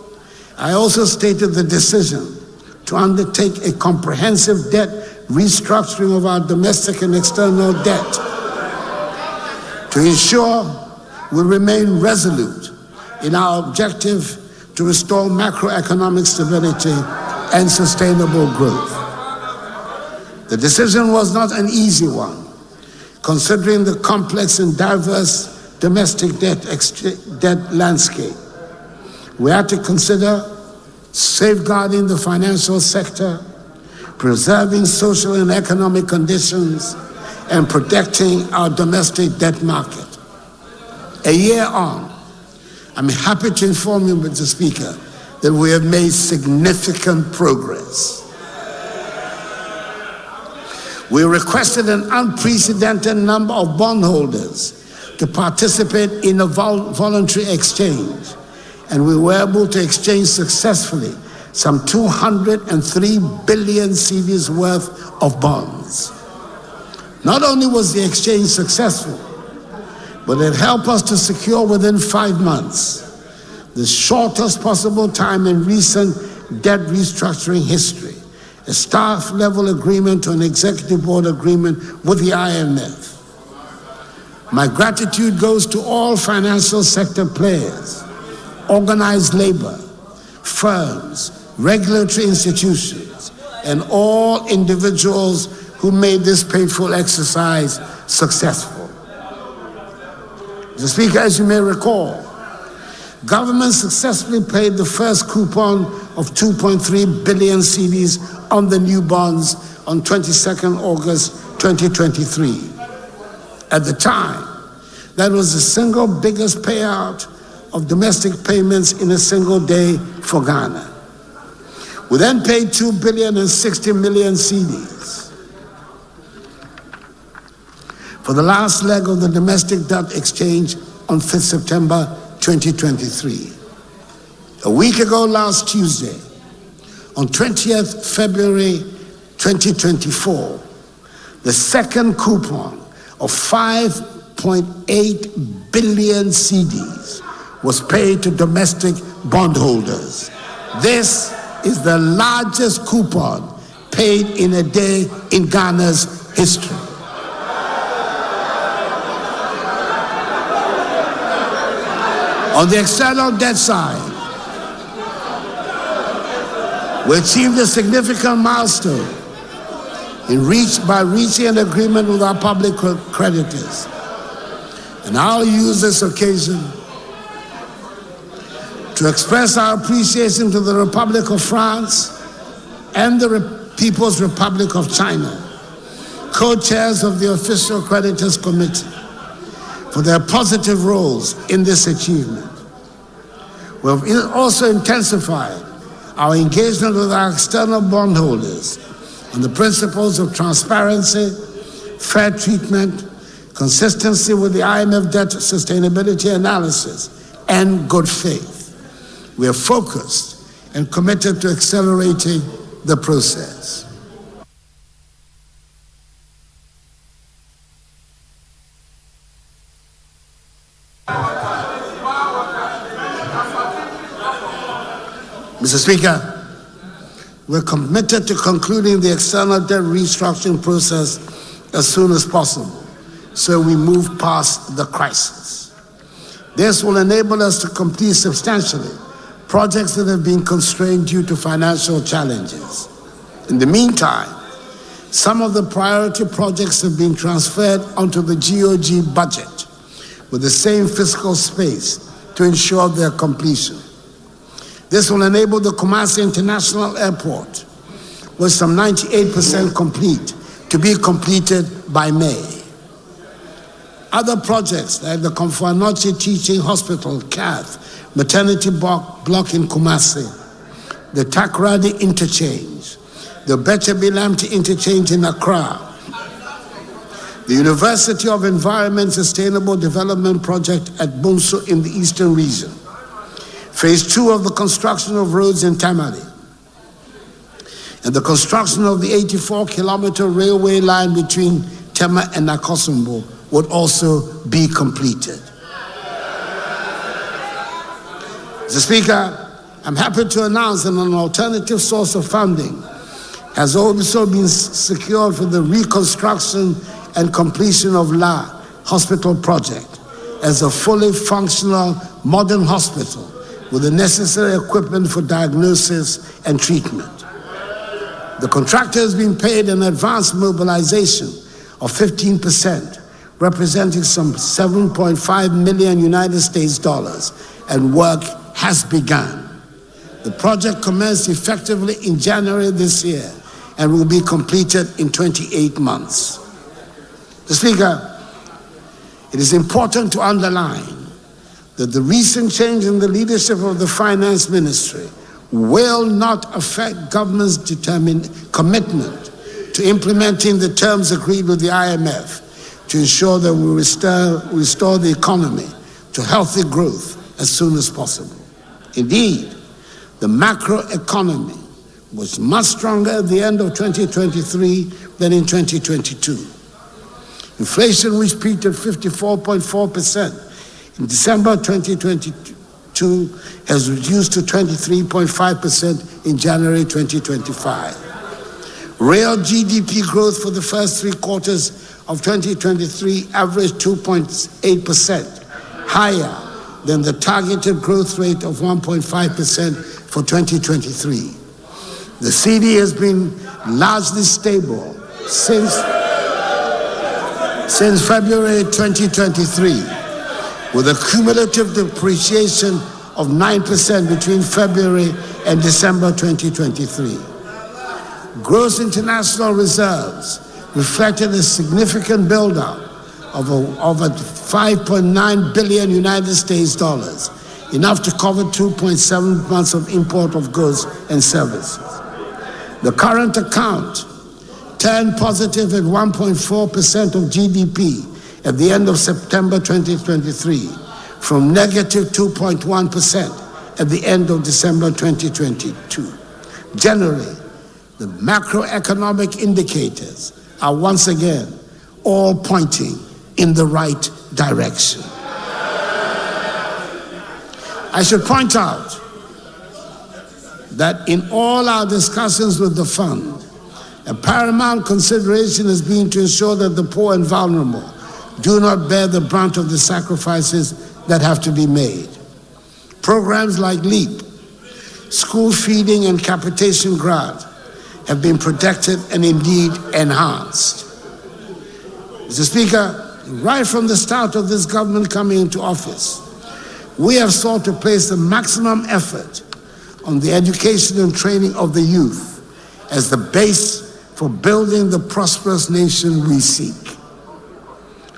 I also stated the decision to undertake a comprehensive debt restructuring of our domestic and external debt to ensure we remain resolute in our objective to restore macroeconomic stability and sustainable growth. The decision was not an easy one, considering the complex and diverse domestic debt landscape. We had to consider safeguarding the financial sector, preserving social and economic conditions, and protecting our domestic debt market. A year on, I'm happy to inform you, Mr. Speaker, that we have made significant progress. We requested an unprecedented number of bondholders to participate in a voluntary exchange, and we were able to exchange successfully some 203 billion cedis worth of bonds. Not only was the exchange successful, but it helped us to secure within 5 months the shortest possible time in recent debt restructuring history, a staff-level agreement to an executive board agreement with the IMF. My gratitude goes to all financial sector players, organized labor, firms, regulatory institutions, and all individuals who made this painful exercise successful. Mr. Speaker, as you may recall, government successfully paid the first coupon of 2.3 billion cedis on the new bonds on 22nd August 2023. At the time, that was the single biggest payout of domestic payments in a single day for Ghana. We then paid 2 billion and 60 million cedis for the last leg of the domestic debt exchange on 5th September 2023. A week ago last Tuesday, on 20th February 2024, the second coupon of 5.8 billion cedis was paid to domestic bondholders. This is the largest coupon paid in a day in Ghana's history. On the external debt side, we achieved a significant milestone by reaching an agreement with our public creditors. And I'll use this occasion to express our appreciation to the Republic of France and the People's Republic of China, co-chairs of the Official Creditors Committee, for their positive roles in this achievement. We have also intensified our engagement with our external bondholders on the principles of transparency, fair treatment, consistency with the IMF debt sustainability analysis, and good faith. We are focused and committed to accelerating the process. Mr. Speaker, we're committed to concluding the external debt restructuring process as soon as possible, so we move past the crisis. This will enable us to complete substantially projects that have been constrained due to financial challenges. In the meantime, some of the priority projects have been transferred onto the GOG budget with the same fiscal space to ensure their completion. This will enable the Kumasi International Airport, with some 98% complete, to be completed by May. Other projects like the Akufo-Addo Teaching Hospital, CAF, maternity block in Kumasi, the Takoradi Interchange, the Beche-Bilamti Interchange in Accra, the University of Environment Sustainable Development Project at Bunso in the Eastern Region, Phase 2 of the construction of roads in Tamale, and the construction of the 84-kilometer railway line between Tema and Nakosumbo would also be completed. Mr. Speaker, I'm happy to announce that an alternative source of funding has also been secured for the reconstruction and completion of La Hospital project as a fully functional modern hospital with the necessary equipment for diagnosis and treatment. The contractor has been paid an advance mobilization of 15%, representing some 7.5 million United States dollars, and work has begun. The project commenced effectively in January this year and will be completed in 28 months. Mr. Speaker, it is important to underline that the recent change in the leadership of the Finance Ministry will not affect government's determined commitment to implementing the terms agreed with the IMF to ensure that we restore the economy to healthy growth as soon as possible. Indeed, the macro economy was much stronger at the end of 2023 than in 2022. Inflation, which peaked at 54.4% in December 2022, has reduced to 23.5% in January 2025. Real GDP growth for the first 3 quarters of 2023 averaged 2.8%, higher than the targeted growth rate of 1.5% for 2023. The CD has been largely stable since February 2023, with a cumulative depreciation of 9% between February and December 2023. Gross international reserves reflected a significant buildup of over 5.9 billion United States dollars, enough to cover 2.7 months of import of goods and services. The current account turned positive at 1.4% of GDP at the end of September 2023, from negative 2.1% at the end of December 2022. Generally, the macroeconomic indicators are once again all pointing in the right direction. I should point out that in all our discussions with the fund, a paramount consideration has been to ensure that the poor and vulnerable do not bear the brunt of the sacrifices that have to be made. Programs like LEAP, school feeding and capitation grant have been protected and indeed enhanced. Mr. Speaker, right from the start of this government coming into office, we have sought to place the maximum effort on the education and training of the youth as the base for building the prosperous nation we seek.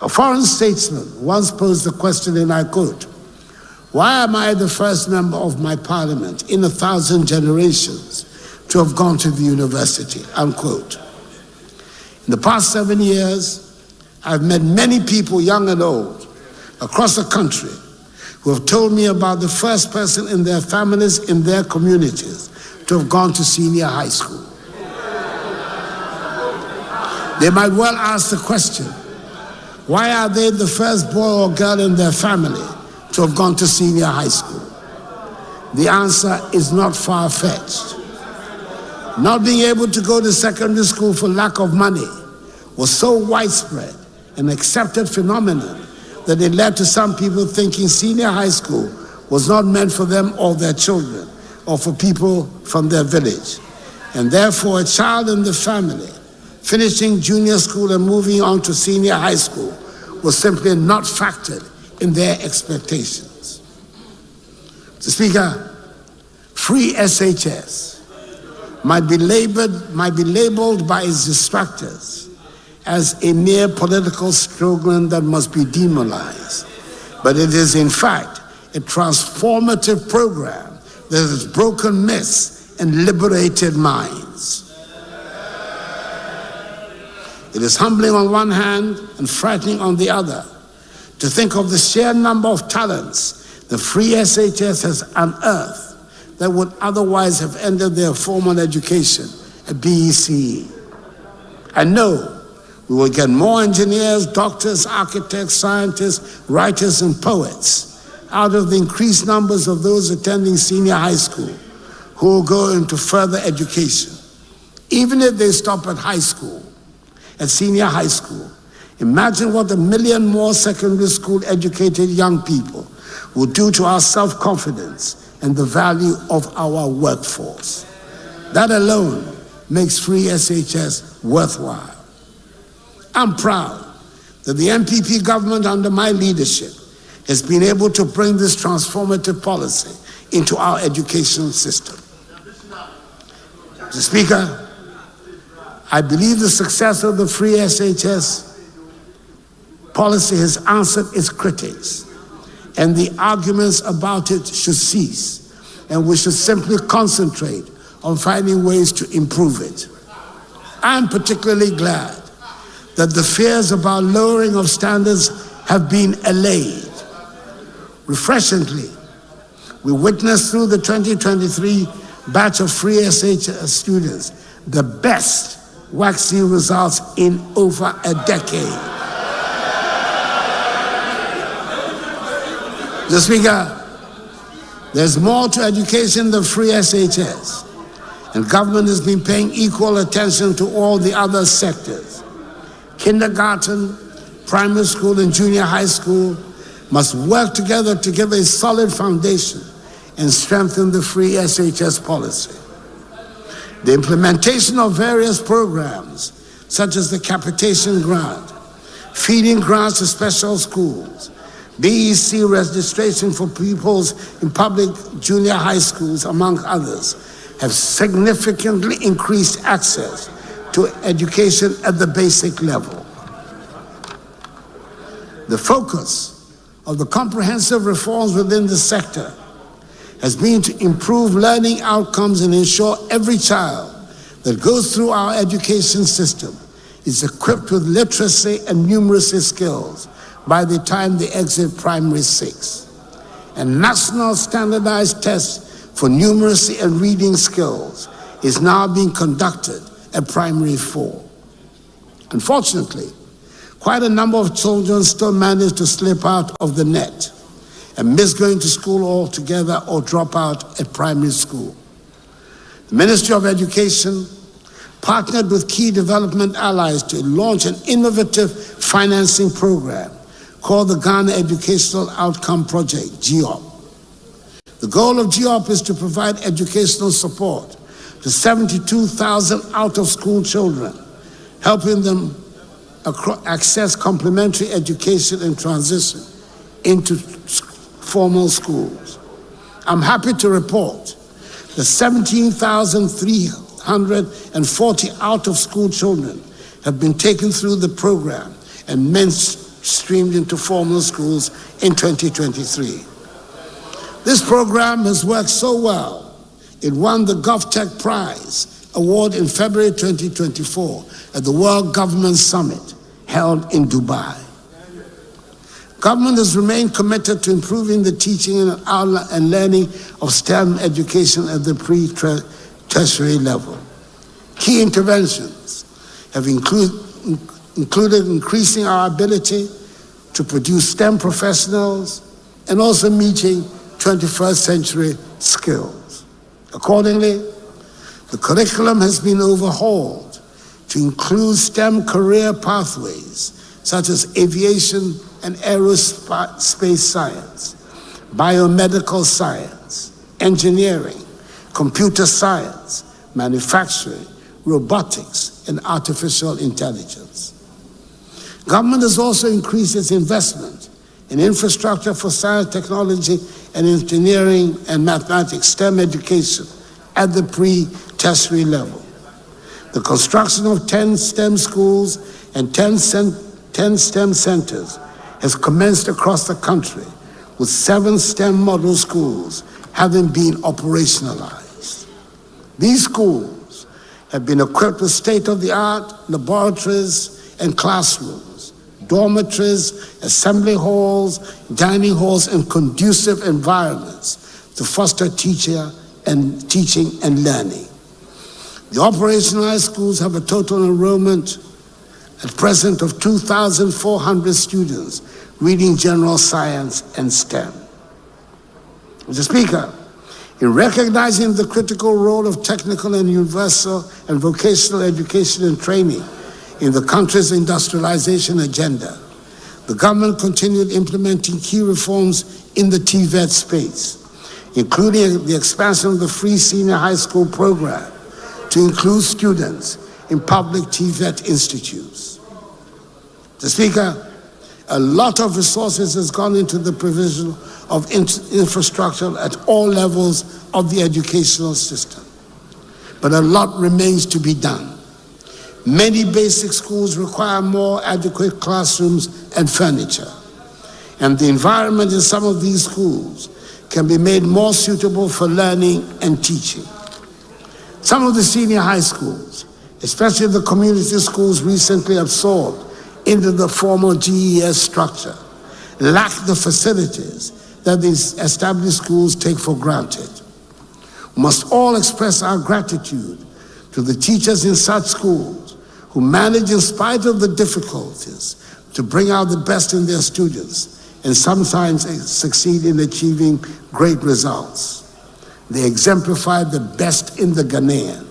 A foreign statesman once posed the question, and I quote, "Why am I the first member of my parliament in 1,000 generations to have gone to the university?" Unquote. In the past 7 years, I've met many people, young and old, across the country who have told me about the first person in their families, in their communities, to have gone to senior high school. They might well ask the question, why are they the first boy or girl in their family to have gone to senior high school? The answer is not far-fetched. Not being able to go to secondary school for lack of money was so widespread and accepted phenomenon that it led to some people thinking senior high school was not meant for them or their children or for people from their village. And therefore, a child in the family finishing junior school and moving on to senior high school was simply not factored in their expectations. Mr. Speaker, free SHS might be labeled by its distractors as a mere political slogan that must be demonized. But it is in fact a transformative program that has broken myths and liberated minds. It is humbling on one hand and frightening on the other to think of the sheer number of talents the free SHS has unearthed that would otherwise have ended their formal education at BECE. I know we will get more engineers, doctors, architects, scientists, writers, and poets out of the increased numbers of those attending senior high school who will go into further education. Even if they stop at high school, at senior high school, imagine what 1 million more secondary school educated young people will do to our self-confidence and the value of our workforce. That alone makes free SHS worthwhile. I'm proud that the MPP government under my leadership has been able to bring this transformative policy into our education system. Mr. Speaker, I believe the success of the free SHS policy has answered its critics, and the arguments about it should cease, and we should simply concentrate on finding ways to improve it. I'm particularly glad that the fears about lowering of standards have been allayed. Refreshingly, we witnessed through the 2023 batch of free SHS students the best waxy results in over a decade. Mr. Speaker, there's more to education than free SHS, and government has been paying equal attention to all the other sectors. Kindergarten, primary school, and junior high school must work together to give a solid foundation and strengthen the free SHS policy. The implementation of various programs, such as the capitation grant, feeding grants to special schools, BEC registration for pupils in public junior high schools, among others, have significantly increased access to education at the basic level. The focus of the comprehensive reforms within the sector has been to improve learning outcomes and ensure every child that goes through our education system is equipped with literacy and numeracy skills by the time they exit primary 6. A national standardized test for numeracy and reading skills is now being conducted at primary 4. Unfortunately, quite a number of children still manage to slip out of the net and miss going to school altogether or drop out at primary school. The Ministry of Education partnered with key development allies to launch an innovative financing program called the Ghana Educational Outcome Project, GEOP. The goal of GEOP is to provide educational support to 72,000 out-of-school children, helping them access complementary education and transition into formal schools. I'm happy to report that 17,340 out-of-school children have been taken through the program and mainstreamed into formal schools in 2023. This program has worked so well, it won the GovTech Prize Award in February 2024 at the World Government Summit held in Dubai. Government has remained committed to improving the teaching and learning of STEM education at the pre-tertiary level. Key interventions have included increasing our ability to produce STEM professionals and also meeting 21st century skills. Accordingly, the curriculum has been overhauled to include STEM career pathways such as aviation and aerospace science, biomedical science, engineering, computer science, manufacturing, robotics, and artificial intelligence. Government has also increased its investment in infrastructure for science, technology, and engineering and mathematics, STEM education at the pre-tertiary level. The construction of 10 STEM schools and 10 STEM centers has commenced across the country, with 7 STEM model schools having been operationalized. These schools have been equipped with state-of-the-art laboratories and classrooms, dormitories, assembly halls, dining halls, and conducive environments to foster teaching and learning. The operationalized schools have a total enrollment at present of 2,400 students reading general science and STEM. Mr. Speaker, in recognizing the critical role of technical and universal and vocational education and training in the country's industrialization agenda, the government continued implementing key reforms in the TVET space, including the expansion of the free senior high school program to include students in public TVET institutes. Mr. Speaker, a lot of resources has gone into the provision of infrastructure at all levels of the educational system, but a lot remains to be done. Many basic schools require more adequate classrooms and furniture, and the environment in some of these schools can be made more suitable for learning and teaching. Some of the senior high schools, especially the community schools recently absorbed into the former GES structure, lack the facilities that these established schools take for granted. We must all express our gratitude to the teachers in such schools who manage, in spite of the difficulties, to bring out the best in their students and sometimes succeed in achieving great results. They exemplify the best in the Ghanaian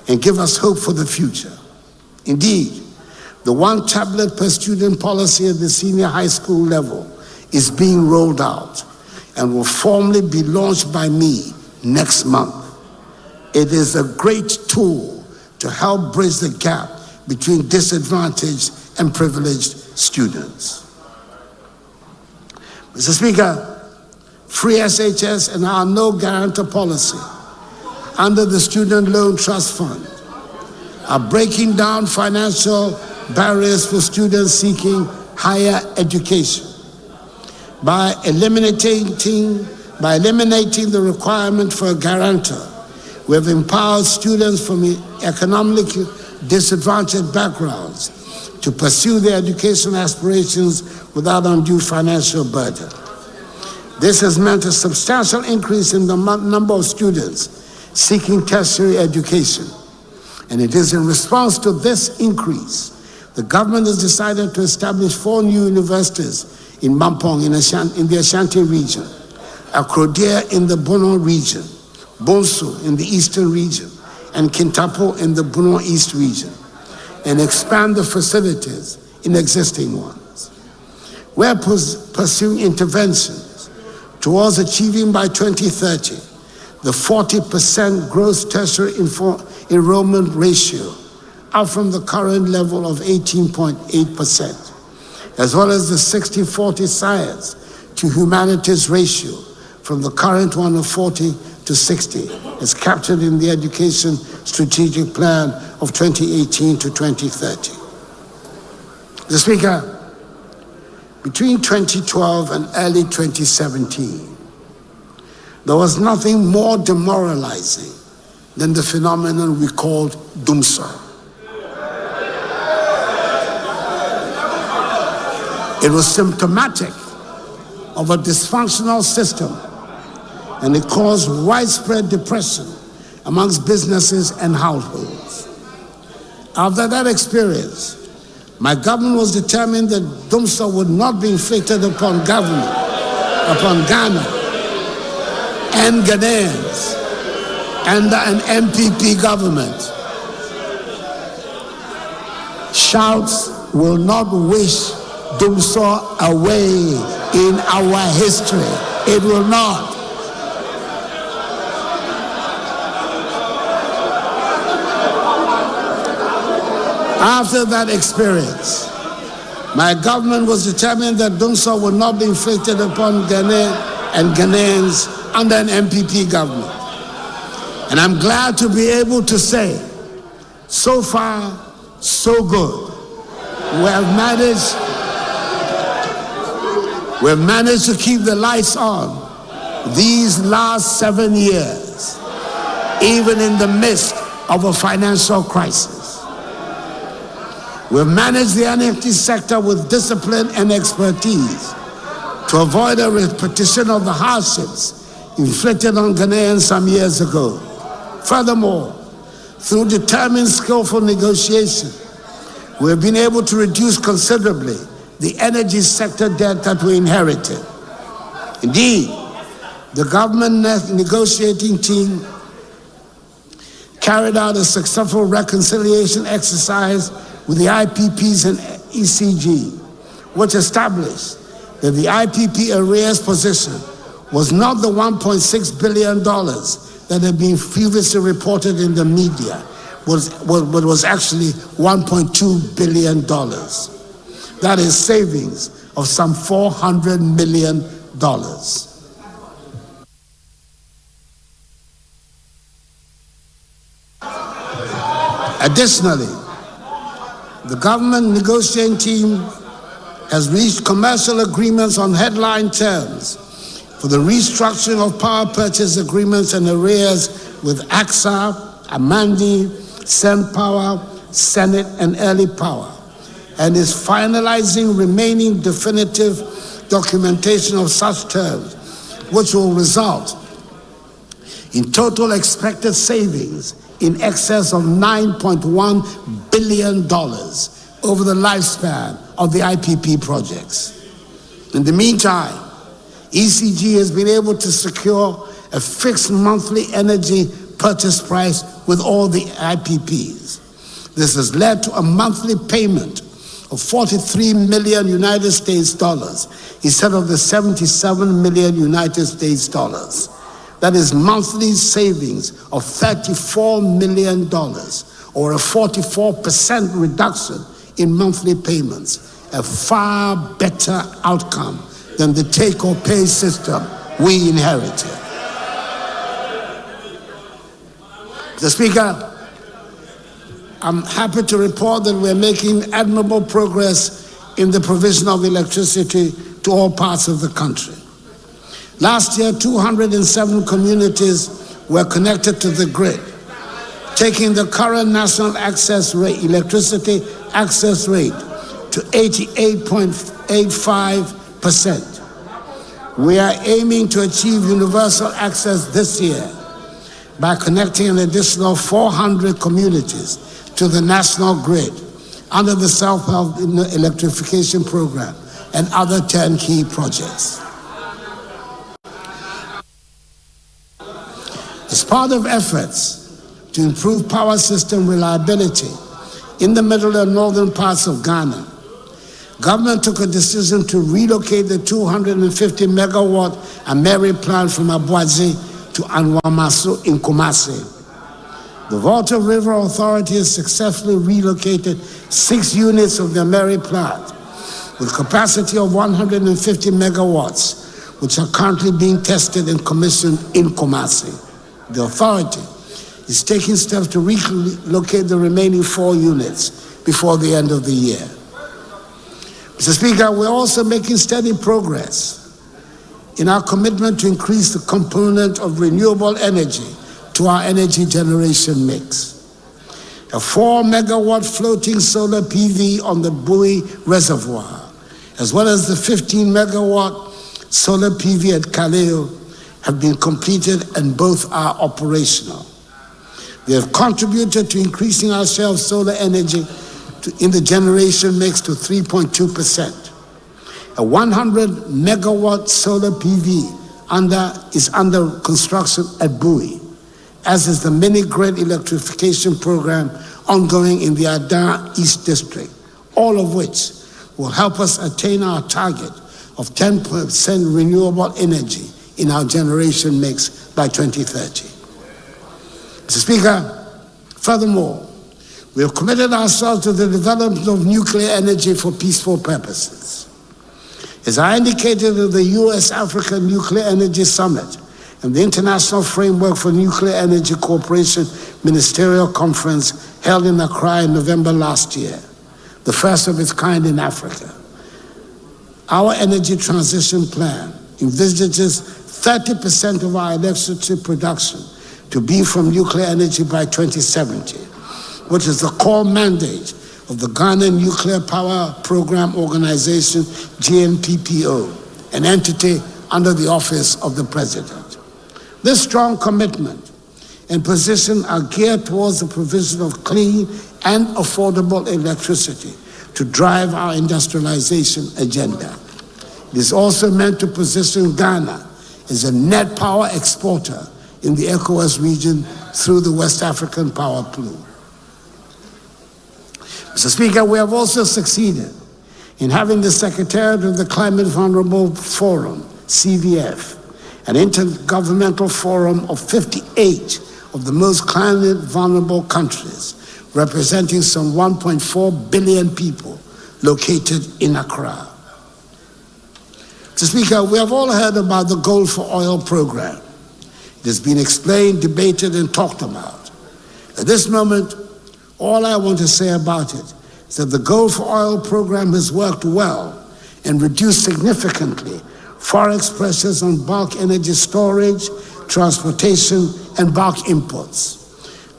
and give us hope for the future. Indeed, the one tablet per student policy at the senior high school level is being rolled out and will formally be launched by me next month. It is a great tool to help bridge the gap between disadvantaged and privileged students. Mr. Speaker, free SHS and our no guarantor policy under the Student Loan Trust Fund are breaking down financial barriers for students seeking higher education. By eliminating the requirement for a guarantor, we have empowered students from economically disadvantaged backgrounds to pursue their educational aspirations without undue financial burden. This has meant a substantial increase in the number of students seeking tertiary education. And it is in response to this increase, the government has decided to establish 4 new universities in Mampong in the Ashanti region, Akrodia in the Bono region, Bonsu in the eastern region, and Kintapo in the Bono East region, and expand the facilities in existing ones. We're pursuing interventions towards achieving by 2030 the 40% gross tertiary enrollment ratio, up from the current level of 18.8%, as well as the 60-40 science to humanities ratio from the current one of 40 to 60, as captured in the Education Strategic Plan of 2018 to 2030. Mr. Speaker, between 2012 and early 2017, there was nothing more demoralizing than the phenomenon we called Dumsor. It was symptomatic of a dysfunctional system, and it caused widespread depression amongst businesses and households. After that experience, my government was determined that Dumsor would not be inflicted upon Ghana and Ghanaians under an MPP government. Shouts will not wish Dumso away in our history. It will not. After that experience, my government was determined that Dumso would not be inflicted upon Ghana and Ghanaians under an MPP government. And I'm glad to be able to say, so far, so good. We've managed to keep the lights on these last 7 years, even in the midst of a financial crisis. We've managed the energy sector with discipline and expertise to avoid a repetition of the hardships inflicted on Ghanaians some years ago. Furthermore, through determined, skillful negotiation, we have been able to reduce considerably the energy sector debt that we inherited. Indeed, the government negotiating team carried out a successful reconciliation exercise with the IPPs and ECG, which established that the IPP arrears position was not the $1.6 billion that had been previously reported in the media, but was actually $1.2 billion. That is savings of some $400 million. Additionally, the government negotiating team has reached commercial agreements on headline terms for the restructuring of power purchase agreements and arrears with AXA, Amandi, SenPower, Senate, and Early Power, and is finalizing remaining definitive documentation of such terms, which will result in total expected savings in excess of $9.1 billion over the lifespan of the IPP projects. In the meantime, ECG has been able to secure a fixed monthly energy purchase price with all the IPPs. This has led to a monthly payment of 43 million United States dollars instead of the 77 million United States dollars. That is monthly savings of $34 million, or a 44% reduction in monthly payments, a far better outcome than the take-or-pay system we inherited. Mr. Speaker, I'm happy to report that we're making admirable progress in the provision of electricity to all parts of the country. Last year, 207 communities were connected to the grid, taking the current national access rate, electricity access rate, to 88.85%. We are aiming to achieve universal access this year by connecting an additional 400 communities to the national grid under the Self-Help Electrification Program and other turnkey projects. As part of efforts to improve power system reliability in the middle and northern parts of Ghana, government took a decision to relocate the 250 megawatt Ameri plant from Abuazi to Anwamaso in Kumasi. The Volta River Authority has successfully relocated 6 units of the Ameri plant with capacity of 150 megawatts, which are currently being tested and commissioned in Kumasi. The authority is taking steps to relocate the remaining 4 units before the end of the year. Mr. Speaker, we're also making steady progress in our commitment to increase the component of renewable energy to our energy generation mix. A 4 megawatt floating solar PV on the Bui Reservoir, as well as the 15 megawatt solar PV at Kaleo, have been completed and both are operational. They have contributed to increasing our share of solar energy in the generation mix to 3.2%. A 100 megawatt solar PV is under construction at Bui, as is the mini-grid electrification program ongoing in the Adan East District, all of which will help us attain our target of 10% renewable energy in our generation mix by 2030. Mr. Speaker, furthermore, we have committed ourselves to the development of nuclear energy for peaceful purposes. As I indicated at the U.S.-Africa Nuclear Energy Summit and the International Framework for Nuclear Energy Cooperation Ministerial Conference held in Accra in November last year, the first of its kind in Africa, our energy transition plan envisages 30% of our electricity production to be from nuclear energy by 2070, which is the core mandate of the Ghana Nuclear Power Program Organization, GNPPO, an entity under the office of the President. This strong commitment and position are geared towards the provision of clean and affordable electricity to drive our industrialization agenda. It is also meant to position Ghana as a net power exporter in the ECOWAS region through the West African Power Pool. Mr. Speaker, we have also succeeded in having the Secretariat of the Climate Vulnerable Forum, CVF, an intergovernmental forum of 58 of the most climate vulnerable countries, representing some 1.4 billion people located in Accra. Mr. Speaker, we have all heard about the Gold for Oil program. It has been explained, debated, and talked about. At this moment, all I want to say about it is that the Gold for Oil program has worked well and reduced significantly forex pressures on bulk energy storage, transportation, and bulk imports.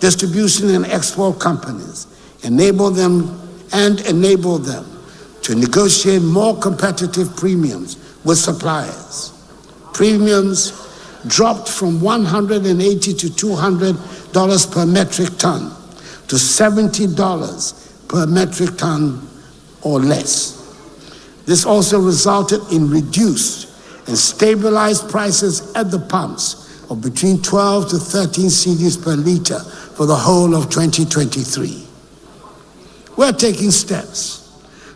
Distribution and export companies enable them to negotiate more competitive premiums with suppliers. Premiums dropped from $180 to $200 per metric ton to $70 per metric ton or less. This also resulted in reduced and stabilized prices at the pumps of between 12 to 13 cedis per liter for the whole of 2023. We're taking steps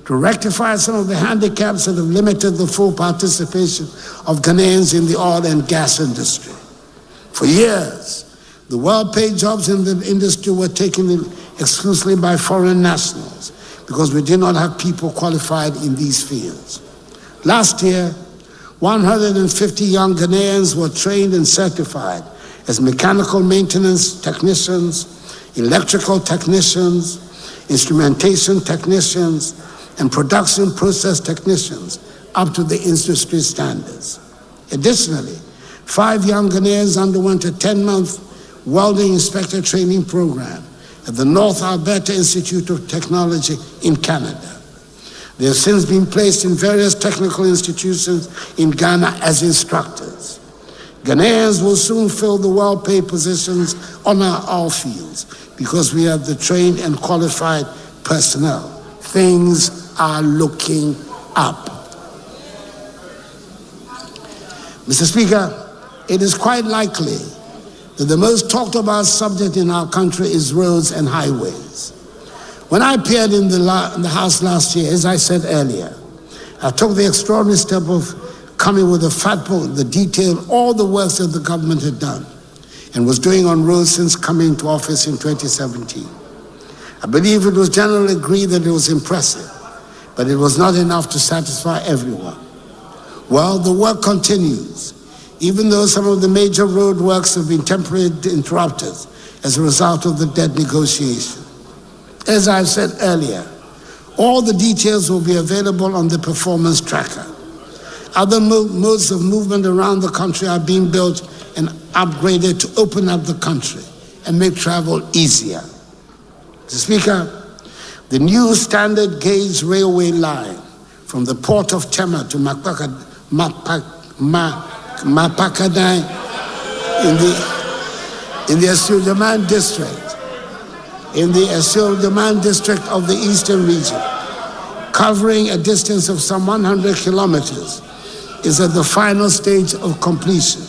to rectify some of the handicaps that have limited the full participation of Ghanaians in the oil and gas industry. For years, the well-paid jobs in the industry were taken exclusively by foreign nationals because we did not have people qualified in these fields. Last year, 150 young Ghanaians were trained and certified as mechanical maintenance technicians, electrical technicians, instrumentation technicians, and production process technicians up to the industry standards. Additionally, 5 young Ghanaians underwent a 10-month welding inspector training program at the North Alberta Institute of Technology in Canada. They have since been placed in various technical institutions in Ghana as instructors. Ghanaians will soon fill the well-paid positions on our oil fields because we have the trained and qualified personnel. Things are looking up. Mr. Speaker, it is quite likely that the most talked about subject in our country is roads and highways. When I appeared in the House last year, as I said earlier, I took the extraordinary step of coming with a fat book that detailed all the works that the government had done and was doing on roads since coming to office in 2017. I believe it was generally agreed that it was impressive, but it was not enough to satisfy everyone. Well, the work continues, even though some of the major road works have been temporarily interrupted as a result of the debt negotiation. As I've said earlier, all the details will be available on the performance tracker. Other modes of movement around the country are being built and upgraded to open up the country and make travel easier. Mr. Speaker, the new standard gauge railway line from the port of Tema to Mapakadai in the Adjournment district, of the Eastern region, covering a distance of some 100 kilometers, is at the final stage of completion.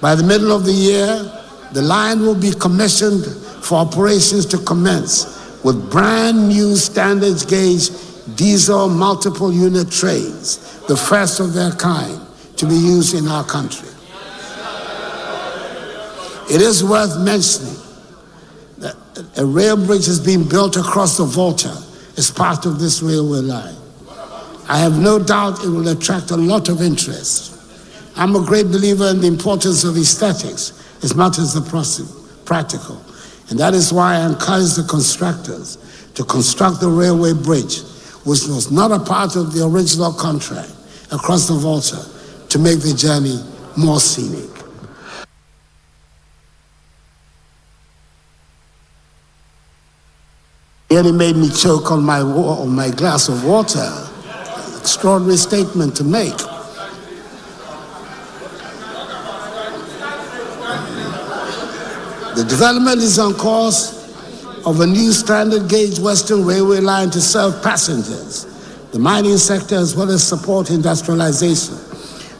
By the middle of the year, the line will be commissioned for operations to commence with brand new standard gauge diesel multiple unit trains, the first of their kind to be used in our country. It is worth mentioning that a rail bridge is being built across the Volta as part of this railway line. I have no doubt it will attract a lot of interest. I'm a great believer in the importance of aesthetics as much as the practical. And that is why I encourage the constructors to construct the railway bridge, which was not a part of the original contract, across the Volta to make the journey more scenic. Nearly made me choke on my glass of water. Extraordinary statement to make. The development is on course of a new standard gauge Western Railway line to serve passengers, the mining sector, as well as support industrialization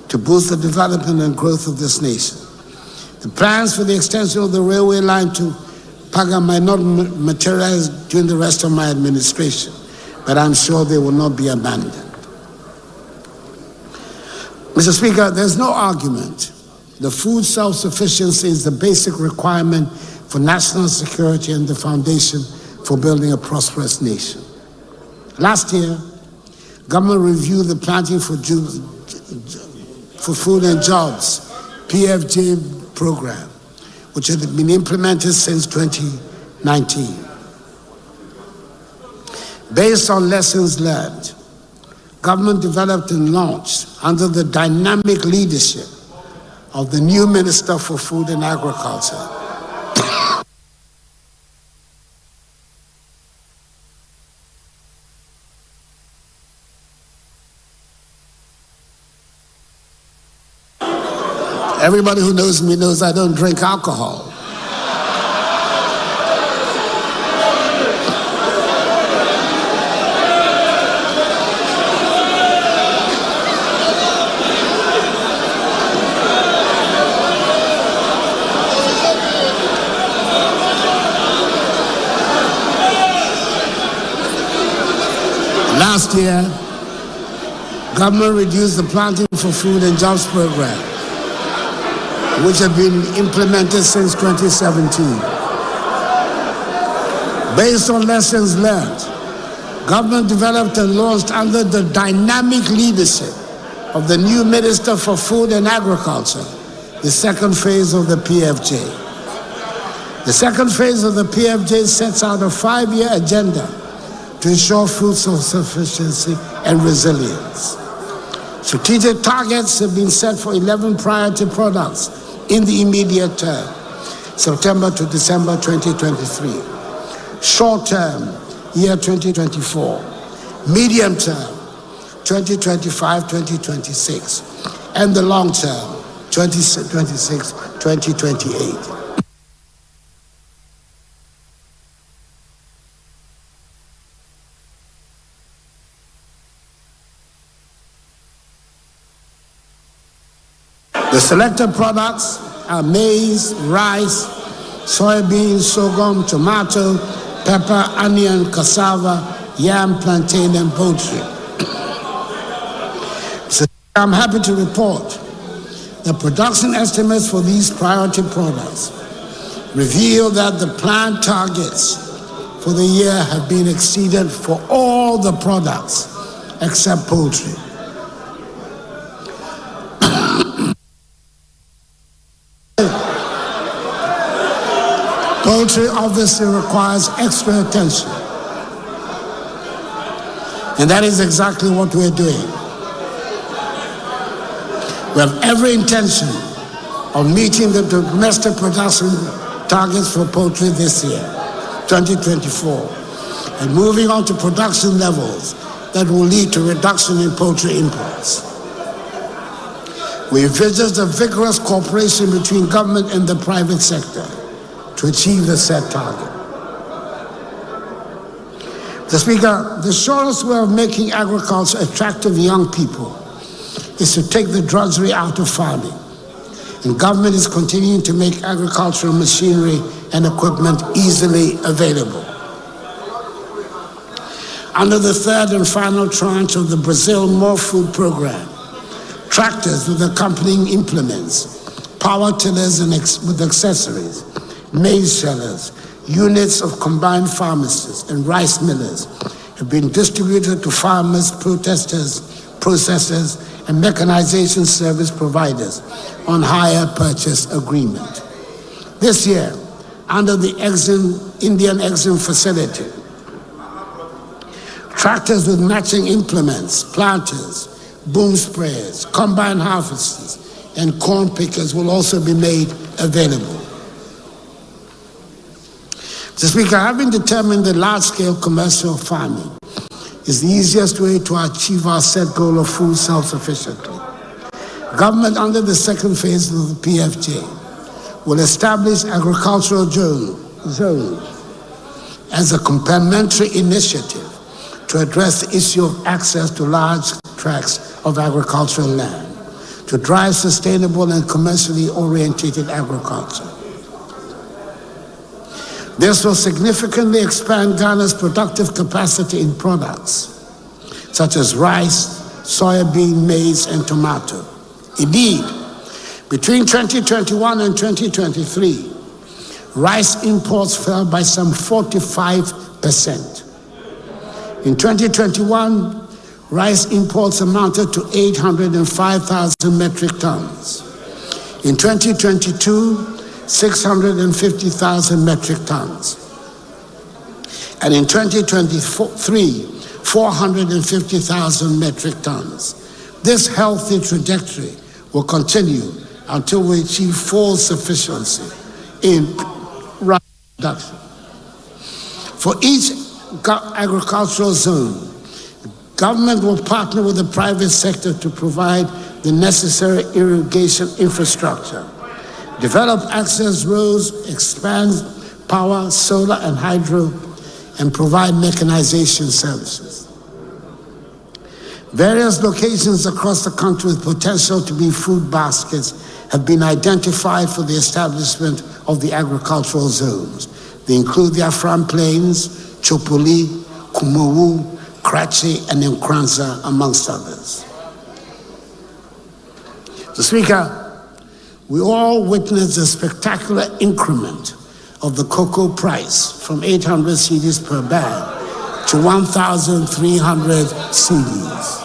to boost the development and growth of this nation. The plans for the extension of the railway line to Paga might not materialize during the rest of my administration, but I'm sure they will not be abandoned. Mr. Speaker, there's no argument. The food self-sufficiency is the basic requirement for national security and the foundation for building a prosperous nation. Last year, government reviewed the Planting for Food and Jobs, PFJ program, which had been implemented since 2019. Based on lessons learned, government developed and launched under the dynamic leadership of the new Minister for Food and Agriculture, everybody who knows me knows I don't drink alcohol. Last year, government reduced the Planting for Food and Jobs program, which had been implemented since 2017. Based on lessons learned, government developed and launched under the dynamic leadership of the new Minister for Food and Agriculture, the second phase of the PFJ. The second phase of the PFJ sets out a 5-year agenda to ensure food self-sufficiency and resilience. Strategic targets have been set for 11 priority products in the immediate term, September to December 2023. Short term, year 2024. Medium term, 2025-2026. And the long term, 2026-2028. The selected products are maize, rice, soybeans, sorghum, tomato, pepper, onion, cassava, yam, plantain, and poultry. So I'm happy to report the production estimates for these priority products reveal that the planned targets for the year have been exceeded for all the products except poultry. Poultry obviously requires extra attention. And that is exactly what we're doing. We have every intention of meeting the domestic production targets for poultry this year, 2024, and moving on to production levels that will lead to reduction in poultry imports. We envisage a vigorous cooperation between government and the private sector to achieve the set target. Mr. Speaker, the surest way of making agriculture attractive to young people is to take the drudgery out of farming. And government is continuing to make agricultural machinery and equipment easily available. Under the third and final tranche of the Brazil More Food Program, tractors with accompanying implements, power tillers with accessories, maize shellers, units of combined pharmacists and rice millers have been distributed to farmers, protesters, processors, and mechanization service providers on hire purchase agreement. This year, under the Indian Exim facility, tractors with matching implements, planters, boom sprayers, combine harvesters, and corn pickers will also be made available. Mr. Speaker, having determined that large-scale commercial farming is the easiest way to achieve our set goal of food self-sufficiency, government under the second phase of the PFJ will establish agricultural zones as a complementary initiative to address the issue of access to large tracts of agricultural land, to drive sustainable and commercially oriented agriculture. This will significantly expand Ghana's productive capacity in products such as rice, soybean, maize, and tomato. Indeed, between 2021 and 2023, rice imports fell by some 45%. In 2021, rice imports amounted to 805,000 metric tons. In 2022, 650,000 metric tons. And in 2023, 450,000 metric tons. This healthy trajectory will continue until we achieve full sufficiency in rice production. For each agricultural zone, government will partner with the private sector to provide the necessary irrigation infrastructure, develop access roads, expand power, solar and hydro, and provide mechanization services. Various locations across the country with potential to be food baskets have been identified for the establishment of the agricultural zones. They include the Afram Plains, Chopoli, Kumowu, Kratchi, and Nkranza, amongst others. Mr. Speaker, we all witnessed a spectacular increment of the cocoa price from 800 cedis per bag to 1,300 cedis.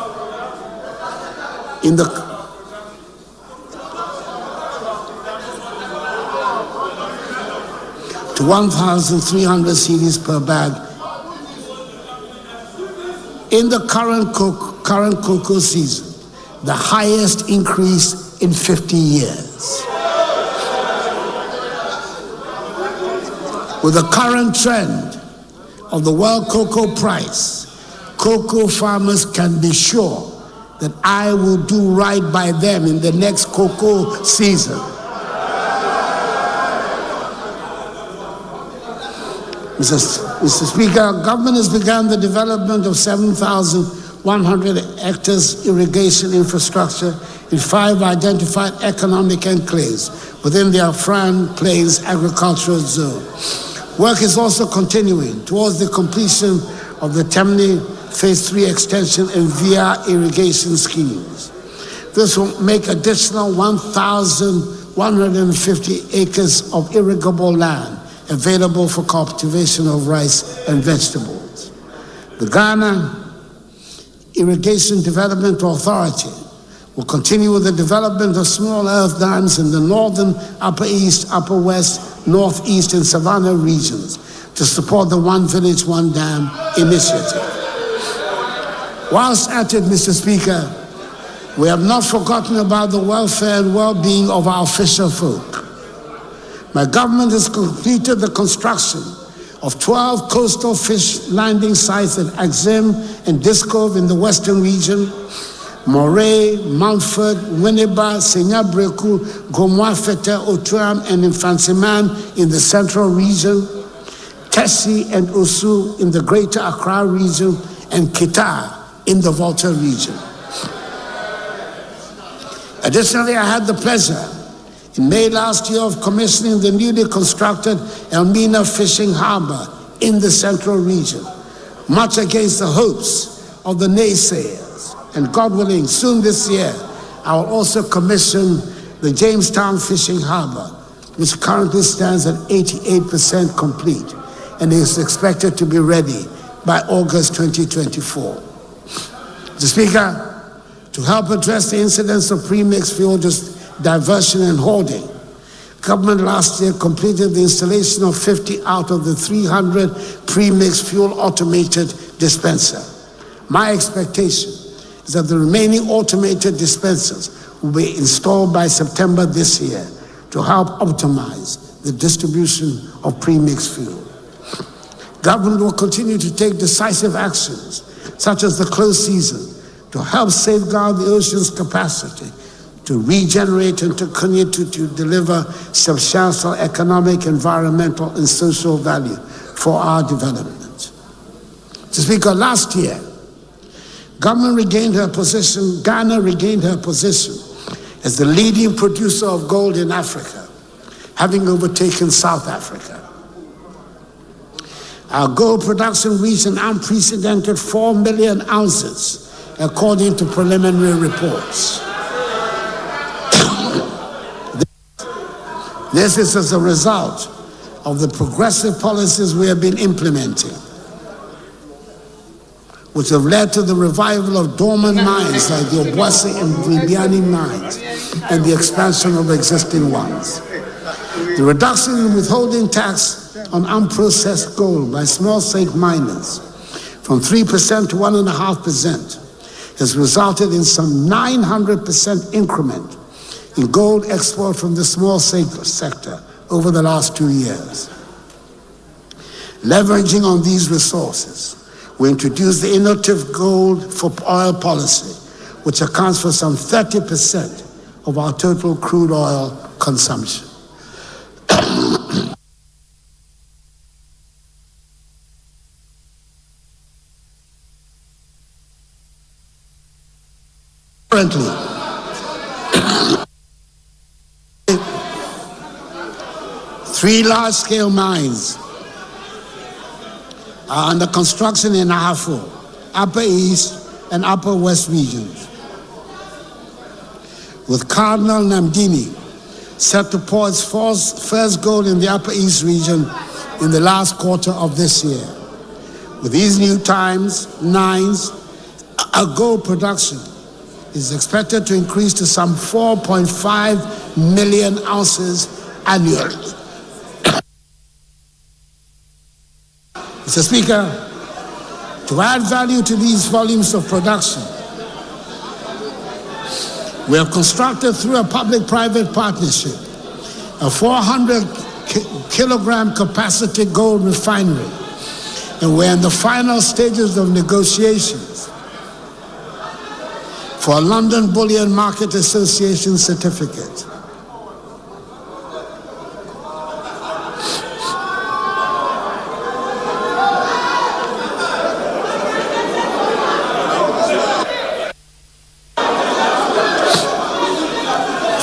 To 1,300 cedis per bag in the current cocoa season, the highest increase in 50 years. With the current trend of the world cocoa price, cocoa farmers can be sure that I will do right by them in the next cocoa season. Mr. Speaker, government has begun the development of 7,100 hectares irrigation infrastructure in 5 identified economic enclaves within the Afram Plains agricultural zone. Work is also continuing towards the completion of the Temne Phase 3 extension and via irrigation schemes. This will make additional 1,150 acres of irrigable land available for cultivation of rice and vegetables. The Ghana Irrigation Development Authority will continue with the development of small earth dams in the northern, upper east, upper west, northeast, and savannah regions to support the One Village, One Dam initiative. Whilst at it, Mr. Speaker, we have not forgotten about the welfare and well-being of our fisher folk. My government has completed the construction of 12 coastal fish landing sites at Axim and Discove in the western region, Moray, Mountford, Winneba, Senyabreku, Gomwafete, Otuam, and Infansiman in the central region, Tessie and Osu in the greater Accra region, and Kita in the Volta region. Additionally, I had the pleasure in May last year of commissioning the newly constructed Elmina Fishing Harbor in the Central Region, much against the hopes of the naysayers. And God willing, soon this year, I will also commission the Jamestown Fishing Harbor, which currently stands at 88% complete and is expected to be ready by August 2024. Mr. Speaker, to help address the incidence of premixed fuel diversion and hoarding, government last year completed the installation of 50 out of the 300 premixed fuel automated dispenser. My expectation is that the remaining automated dispensers will be installed by September this year to help optimize the distribution of premixed fuel. Government will continue to take decisive actions, such as the close season, to help safeguard the ocean's capacity to regenerate and to continue to deliver substantial economic, environmental, and social value for our development. Mr. Speaker, last year, Ghana regained her position as the leading producer of gold in Africa, having overtaken South Africa. Our gold production reached an unprecedented 4 million ounces, according to preliminary reports. This is as a result of the progressive policies we have been implementing, which have led to the revival of dormant mines like the Obuasi and Bibiani mines and the expansion of existing ones. The reduction in withholding tax on unprocessed gold by small-scale miners from 3% to 1.5% has resulted in some 900% increment in gold export from the small sector over the last 2 years. Leveraging on these resources, we introduced the innovative gold for oil policy, which accounts for some 30% of our total crude oil consumption. Currently, 3 large-scale mines are under construction in Ahafo, Upper East and Upper West regions, with Cardinal Namdini set to pour its first gold in the Upper East region in the last quarter of this year. With these new nines, our gold production is expected to increase to some 4.5 million ounces annually. Mr. Speaker, to add value to these volumes of production, we have constructed through a public-private partnership a 400-kilogram capacity gold refinery, and we're in the final stages of negotiations for a London Bullion Market Association certificate.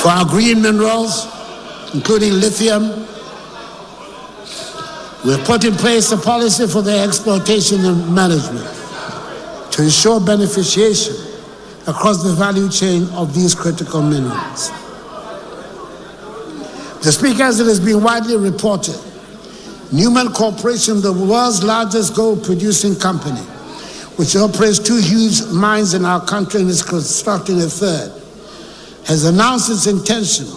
For our green minerals, including lithium, we have put in place a policy for their exploitation and management to ensure beneficiation across the value chain of these critical minerals. The Speaker, as it has been widely reported, Newman Corporation, the world's largest gold producing company, which operates 2 huge mines in our country and is constructing a third, has announced its intention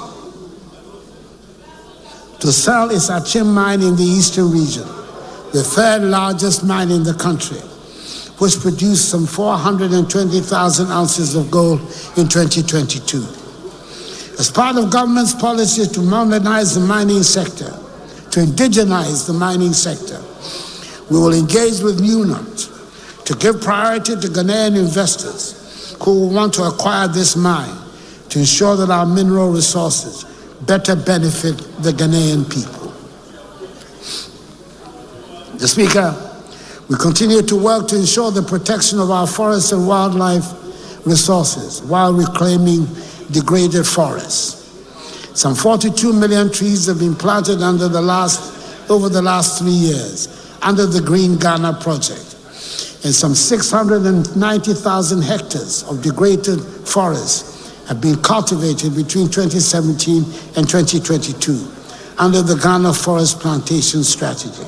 to sell its Achim mine in the eastern region, the 3rd largest mine in the country, which produced some 420,000 ounces of gold in 2022. As part of government's policy to modernize the mining sector, to indigenize the mining sector, we will engage with Newmont to give priority to Ghanaian investors who will want to acquire this mine, to ensure that our mineral resources better benefit the Ghanaian people. The Speaker, we continue to work to ensure the protection of our forests and wildlife resources while reclaiming degraded forests. Some 42 million trees have been planted over the last 3 years under the Green Ghana project, and some 690,000 hectares of degraded forests have been cultivated between 2017 and 2022 under the Ghana Forest Plantation Strategy.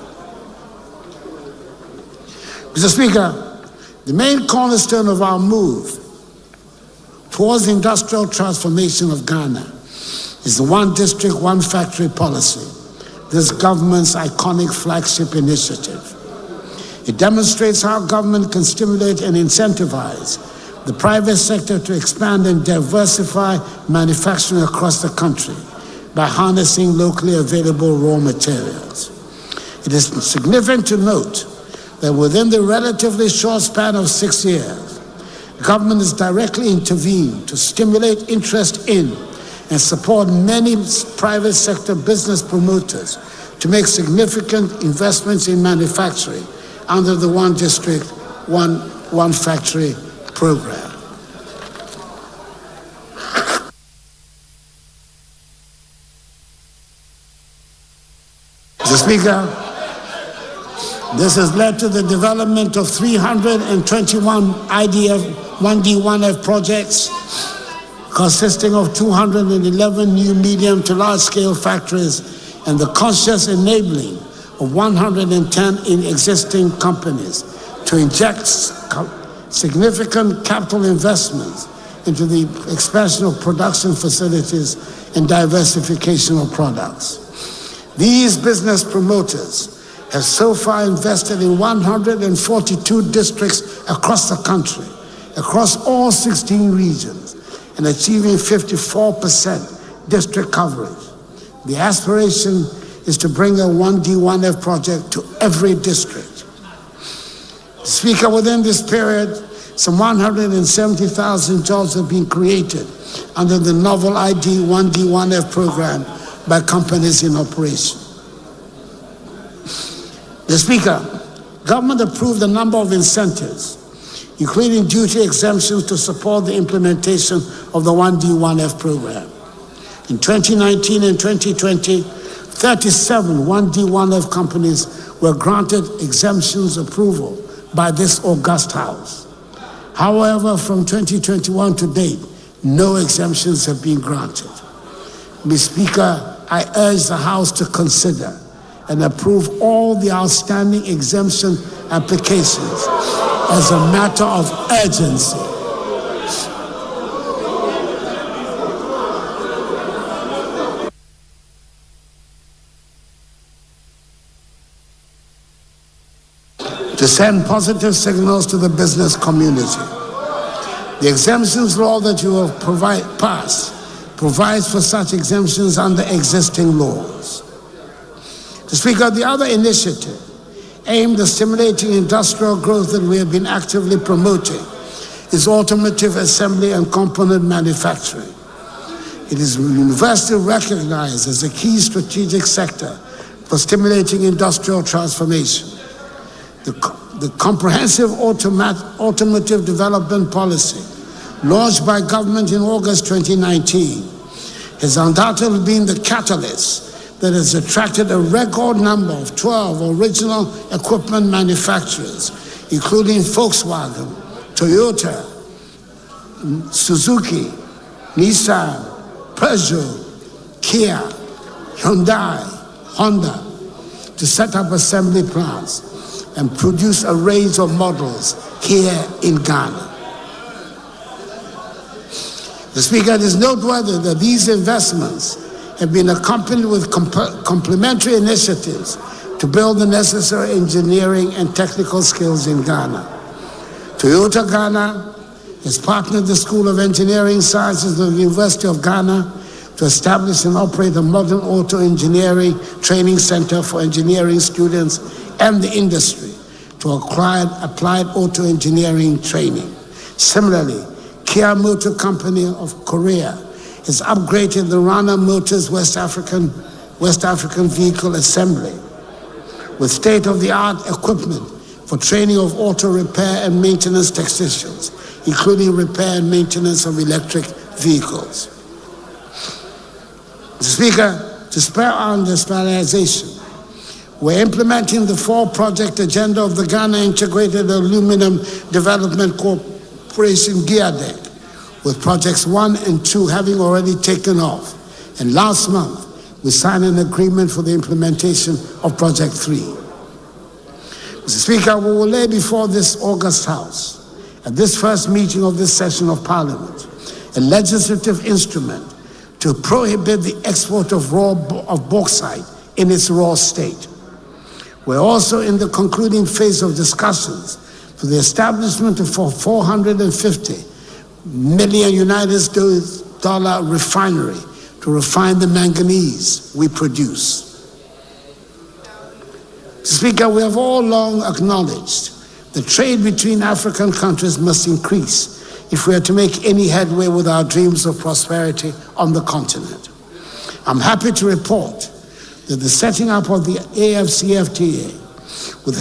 Mr. Speaker, the main cornerstone of our move towards the industrial transformation of Ghana is the One District, One Factory policy, this government's iconic flagship initiative. It demonstrates how government can stimulate and incentivize the private sector to expand and diversify manufacturing across the country by harnessing locally available raw materials. It is significant to note that within the relatively short span of 6 years, government has directly intervened to stimulate interest in and support many private sector business promoters to make significant investments in manufacturing under the One District, One Factory program. Mr. Speaker, this has led to the development of 321 IDF 1D1F projects consisting of 211 new medium to large-scale factories and the conscious enabling of 110 in existing companies to inject significant capital investments into the expansion of production facilities and diversification of products. These business promoters have so far invested in 142 districts across the country, across all 16 regions, and achieving 54% district coverage. The aspiration is to bring a 1D1F project to every district. Speaker, within this period, some 170,000 jobs have been created under the novel ID 1D1F program by companies in operation. The Speaker, government approved a number of incentives, including duty exemptions to support the implementation of the 1D1F program. In 2019 and 2020, 37 1D1F companies were granted exemptions approval by this august House. However, from 2021 to date, no exemptions have been granted. Mr. Speaker, I urge the House to consider and approve all the outstanding exemption applications as a matter of urgency. To send positive signals to the business community. The exemptions law that you have passed provides for such exemptions under existing laws. The Speaker, the other initiative aimed at stimulating industrial growth that we have been actively promoting is automotive assembly and component manufacturing. It is universally recognized as a key strategic sector for stimulating industrial transformation. The comprehensive automotive development policy launched by government in August 2019 has undoubtedly been the catalyst that has attracted a record number of 12 original equipment manufacturers, including Volkswagen, Toyota, Suzuki, Nissan, Peugeot, Kia, Hyundai, Honda, to set up assembly plants and produce a range of models here in Ghana. The Speaker, it is noteworthy that these investments have been accompanied with complementary initiatives to build the necessary engineering and technical skills in Ghana. Toyota Ghana has partnered the School of Engineering Sciences of the University of Ghana to establish and operate a modern auto engineering training center for engineering students and the industry to acquire applied auto engineering training. Similarly, Kia Motor Company of Korea has upgraded the Rana Motors West African vehicle assembly with state-of-the-art equipment for training of auto repair and maintenance technicians, including repair and maintenance of electric vehicles. Mr. Speaker, to spur on industrialization, we're implementing the 4-project agenda of the Ghana Integrated Aluminum Development Corporation GIADEC, with projects 1 and 2 having already taken off. And last month, we signed an agreement for the implementation of Project 3. Mr. Speaker, we will lay before this August House, at this first meeting of this session of Parliament, a legislative instrument to prohibit the export of bauxite in its raw state. We're also in the concluding phase of discussions for the establishment of a $450 million US refinery to refine the manganese we produce. Mr. Speaker, we have all long acknowledged the trade between African countries must increase if we are to make any headway with our dreams of prosperity on the continent. I'm happy to report that the setting up of the AFCFTA with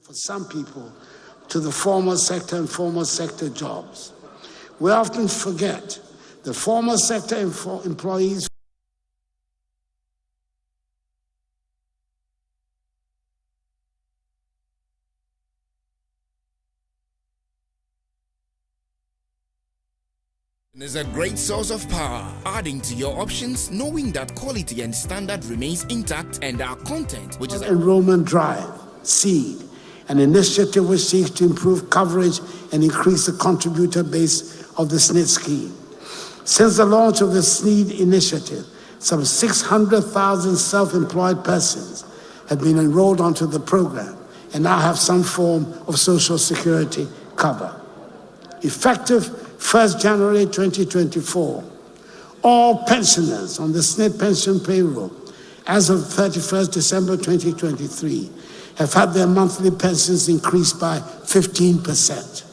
for some people to the formal sector and formal sector jobs. We often forget the formal sector employees is a great source of power, adding to your options, knowing that quality and standard remains intact, and our content, which is enrollment drive, SEED, an initiative which seeks to improve coverage and increase the contributor base of the SNID scheme. Since the launch of the SNID initiative, some 600,000 self-employed persons have been enrolled onto the program and now have some form of social security cover. Effective 1st January 2024, all pensioners on the SNID pension payroll as of 31st December 2023 have had their monthly pensions increased by 15%.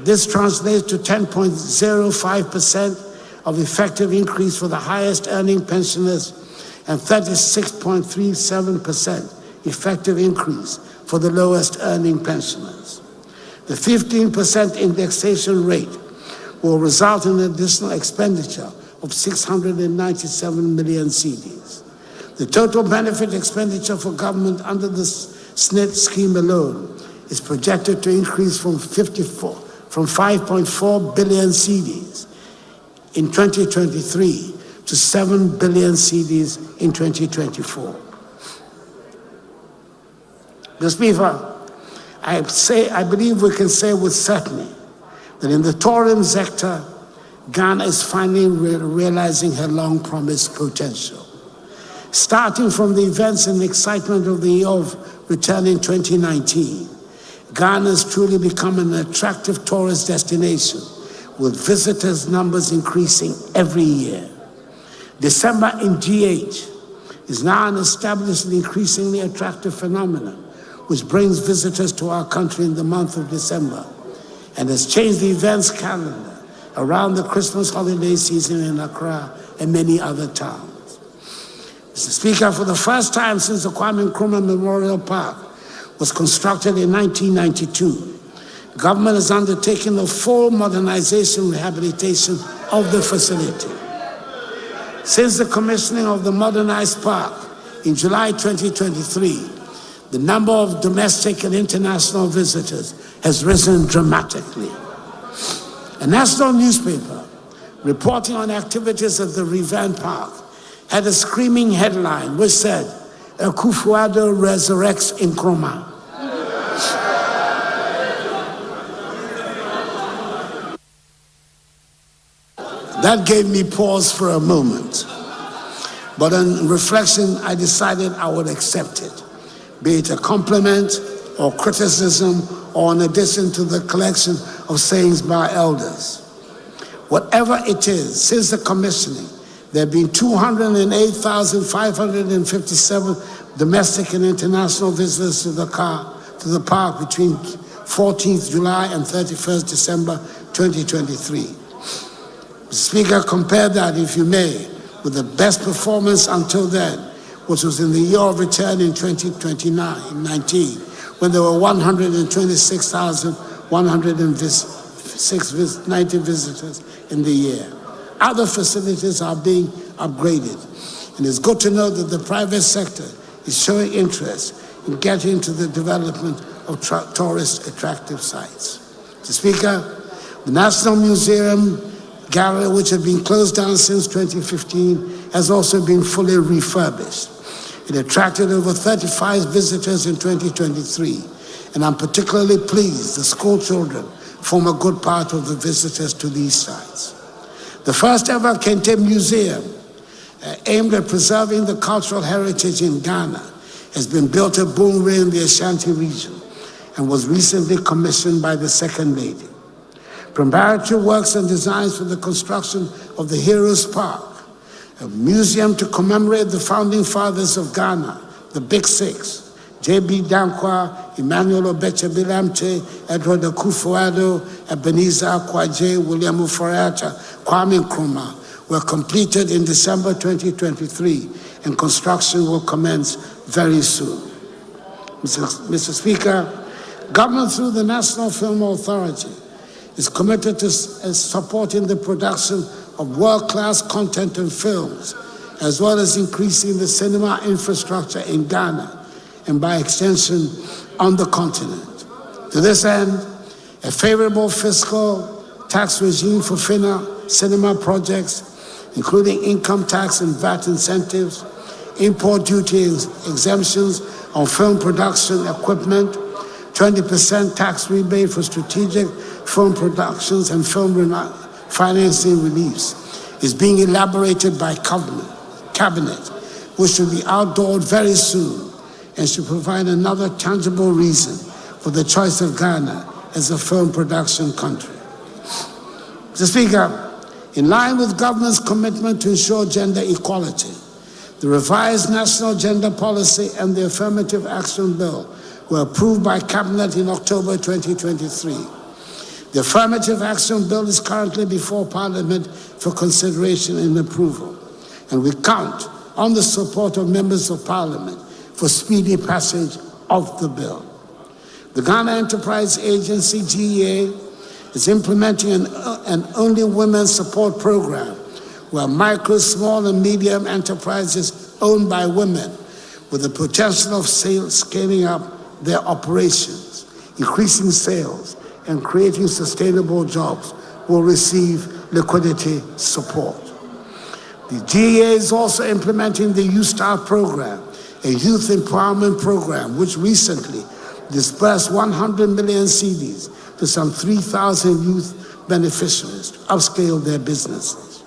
This translates to 10.05% of effective increase for the highest earning pensioners and 36.37% effective increase for the lowest earning pensioners. The 15% indexation rate will result in an additional expenditure of 697 million cedis. The total benefit expenditure for government under the SNID scheme alone is projected to increase from 5.4 billion cedis in 2023 to 7 billion cedis in 2024. Mr. Speaker, I believe we can say with certainty that in the tourism sector, Ghana is finally realizing her long-promised potential. Starting from the events and excitement of the year of returning 2019, Ghana has truly become an attractive tourist destination, with visitors' numbers increasing every year. December in GH is now an established and increasingly attractive phenomenon, which brings visitors to our country in the month of December and has changed the events calendar around the Christmas holiday season in Accra and many other towns. Mr. Speaker, for the first time since the Kwame Nkrumah Memorial Park was constructed in 1992, government has undertaken a full modernization rehabilitation of the facility. Since the commissioning of the modernized park in July 2023, the number of domestic and international visitors has risen dramatically. A national newspaper reporting on activities at the revamped park had a screaming headline which said, Akufo-Addo resurrects Nkrumah. That gave me pause for a moment. But on reflection, I decided I would accept it, be it a compliment or criticism or an addition to the collection of sayings by elders. Whatever it is, since the commissioning, there have been 208,557 domestic and international visitors to the park between 14th July and 31st December 2023. Mr. Speaker, compare that, if you may, with the best performance until then, which was in the year of return in 2019, when there were 126,190 visitors in the year. Other facilities are being upgraded, and it's good to know that the private sector is showing interest in getting into the development of tourist attractive sites. Mr. Speaker, the National Museum Gallery, which had been closed down since 2015, has also been fully refurbished. It attracted over 35 visitors in 2023, and I'm particularly pleased the school children form a good part of the visitors to these sites. The first ever Kente Museum, aimed at preserving the cultural heritage in Ghana, has been built at Bungwe in the Ashanti region and was recently commissioned by the Second Lady. Preparatory works and designs for the construction of the Heroes Park, a museum to commemorate the founding fathers of Ghana, the Big Six, J.B. Dankwa, Emmanuel Obeche Bilamte, Edward Akufo-Addo, Ebenezer Akwaje, William Uforiacha, Kwame Nkrumah, were completed in December 2023, and construction will commence very soon. Mr. Speaker, government through the National Film Authority is committed to supporting the production of world-class content and films, as well as increasing the cinema infrastructure in Ghana and by extension on the continent. To this end, a favorable fiscal tax regime for cinema projects, including income tax and VAT incentives, import duty exemptions on film production equipment, 20% tax rebate for strategic film productions and film financing reliefs, is being elaborated by cabinet, which should be outdoored very soon and should provide another tangible reason for the choice of Ghana as a film production country. Mr. Speaker, in line with government's commitment to ensure gender equality, the revised National Gender Policy and the Affirmative Action Bill were approved by Cabinet in October 2023. The Affirmative Action Bill is currently before Parliament for consideration and approval, and we count on the support of members of Parliament for speedy passage of the bill. The Ghana Enterprise Agency, GEA, is implementing an Only Women support program where micro, small, and medium enterprises owned by women with the potential of scaling up their operations, increasing sales, and creating sustainable jobs will receive liquidity support. The GEA is also implementing the U-Star program, a youth empowerment program which recently disbursed 100 million cedis to some 3,000 youth beneficiaries to upscale their businesses.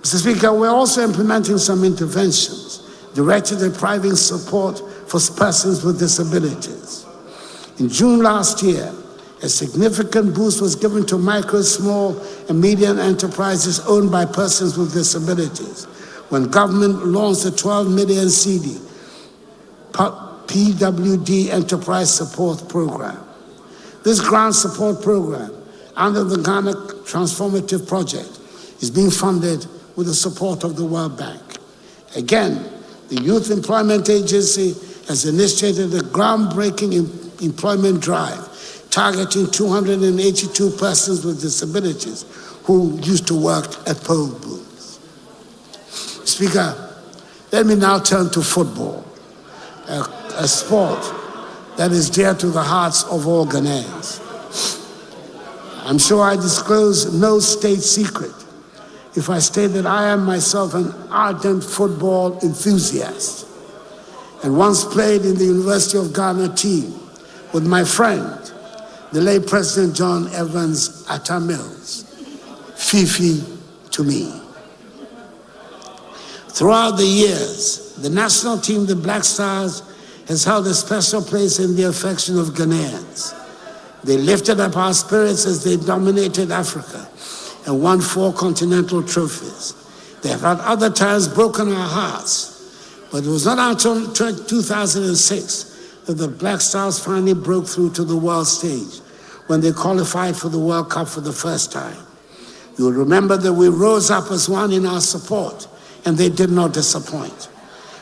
Mr. Speaker, we're also implementing some interventions directed at providing support for persons with disabilities. In June last year, a significant boost was given to micro, small, and medium enterprises owned by persons with disabilities when government launched a 12 million CD PWD Enterprise Support Program. This grant support program under the Ghana Transformative Project is being funded with the support of the World Bank. Again, the Youth Employment Agency has initiated a groundbreaking employment drive targeting 282 persons with disabilities who used to work at poll booths. Speaker, let me now turn to football, a sport that is dear to the hearts of all Ghanaians. I'm sure I disclose no state secret if I state that I am myself an ardent football enthusiast and once played in the University of Ghana team with my friend, the late President John Evans Atta Mills, Fifi to me. Throughout the years, the national team, the Black Stars, has held a special place in the affection of Ghanaians. They lifted up our spirits as they dominated Africa and won 4 continental trophies. They have at other times broken our hearts, but it was not until 2006 that the Black Stars finally broke through to the world stage when they qualified for the World Cup for the first time. You will remember that we rose up as one in our support, and they did not disappoint.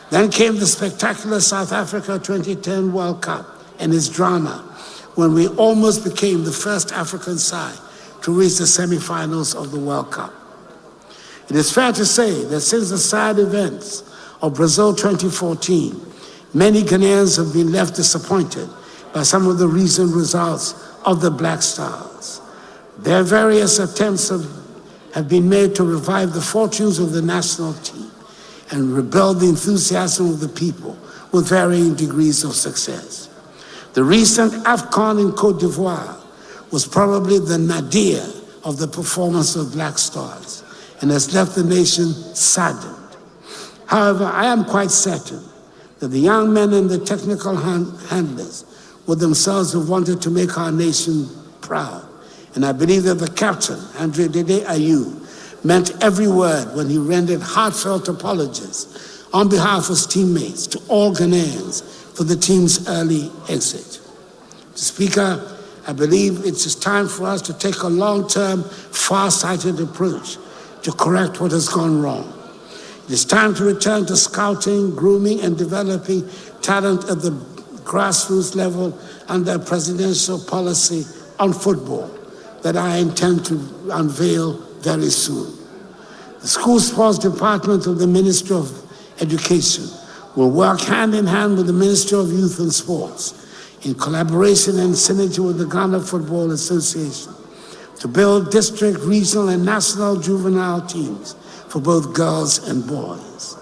Then came the spectacular South Africa 2010 World Cup and its drama, when we almost became the first African side to reach the semifinals of the World Cup. It is fair to say that since the sad events of Brazil 2014, many Ghanaians have been left disappointed by some of the recent results of the Black Stars. Their various attempts have been made to revive the fortunes of the national team and rebuild the enthusiasm of the people with varying degrees of success. The recent AFCON in Cote d'Ivoire was probably the nadir of the performance of Black Stars and has left the nation saddened. However, I am quite certain that the young men and the technical handlers would themselves have wanted to make our nation proud. And I believe that the captain, Andre Dede Ayew, meant every word when he rendered heartfelt apologies on behalf of his teammates to all Ghanaians for the team's early exit. Speaker, I believe it is time for us to take a long-term, far-sighted approach to correct what has gone wrong. It is time to return to scouting, grooming, and developing talent at the grassroots level under a presidential policy on football that I intend to unveil very soon. The School Sports Department of the Ministry of Education will work hand in hand with the Ministry of Youth and Sports in collaboration and synergy with the Ghana Football Association to build district, regional, and national juvenile teams for both girls and boys.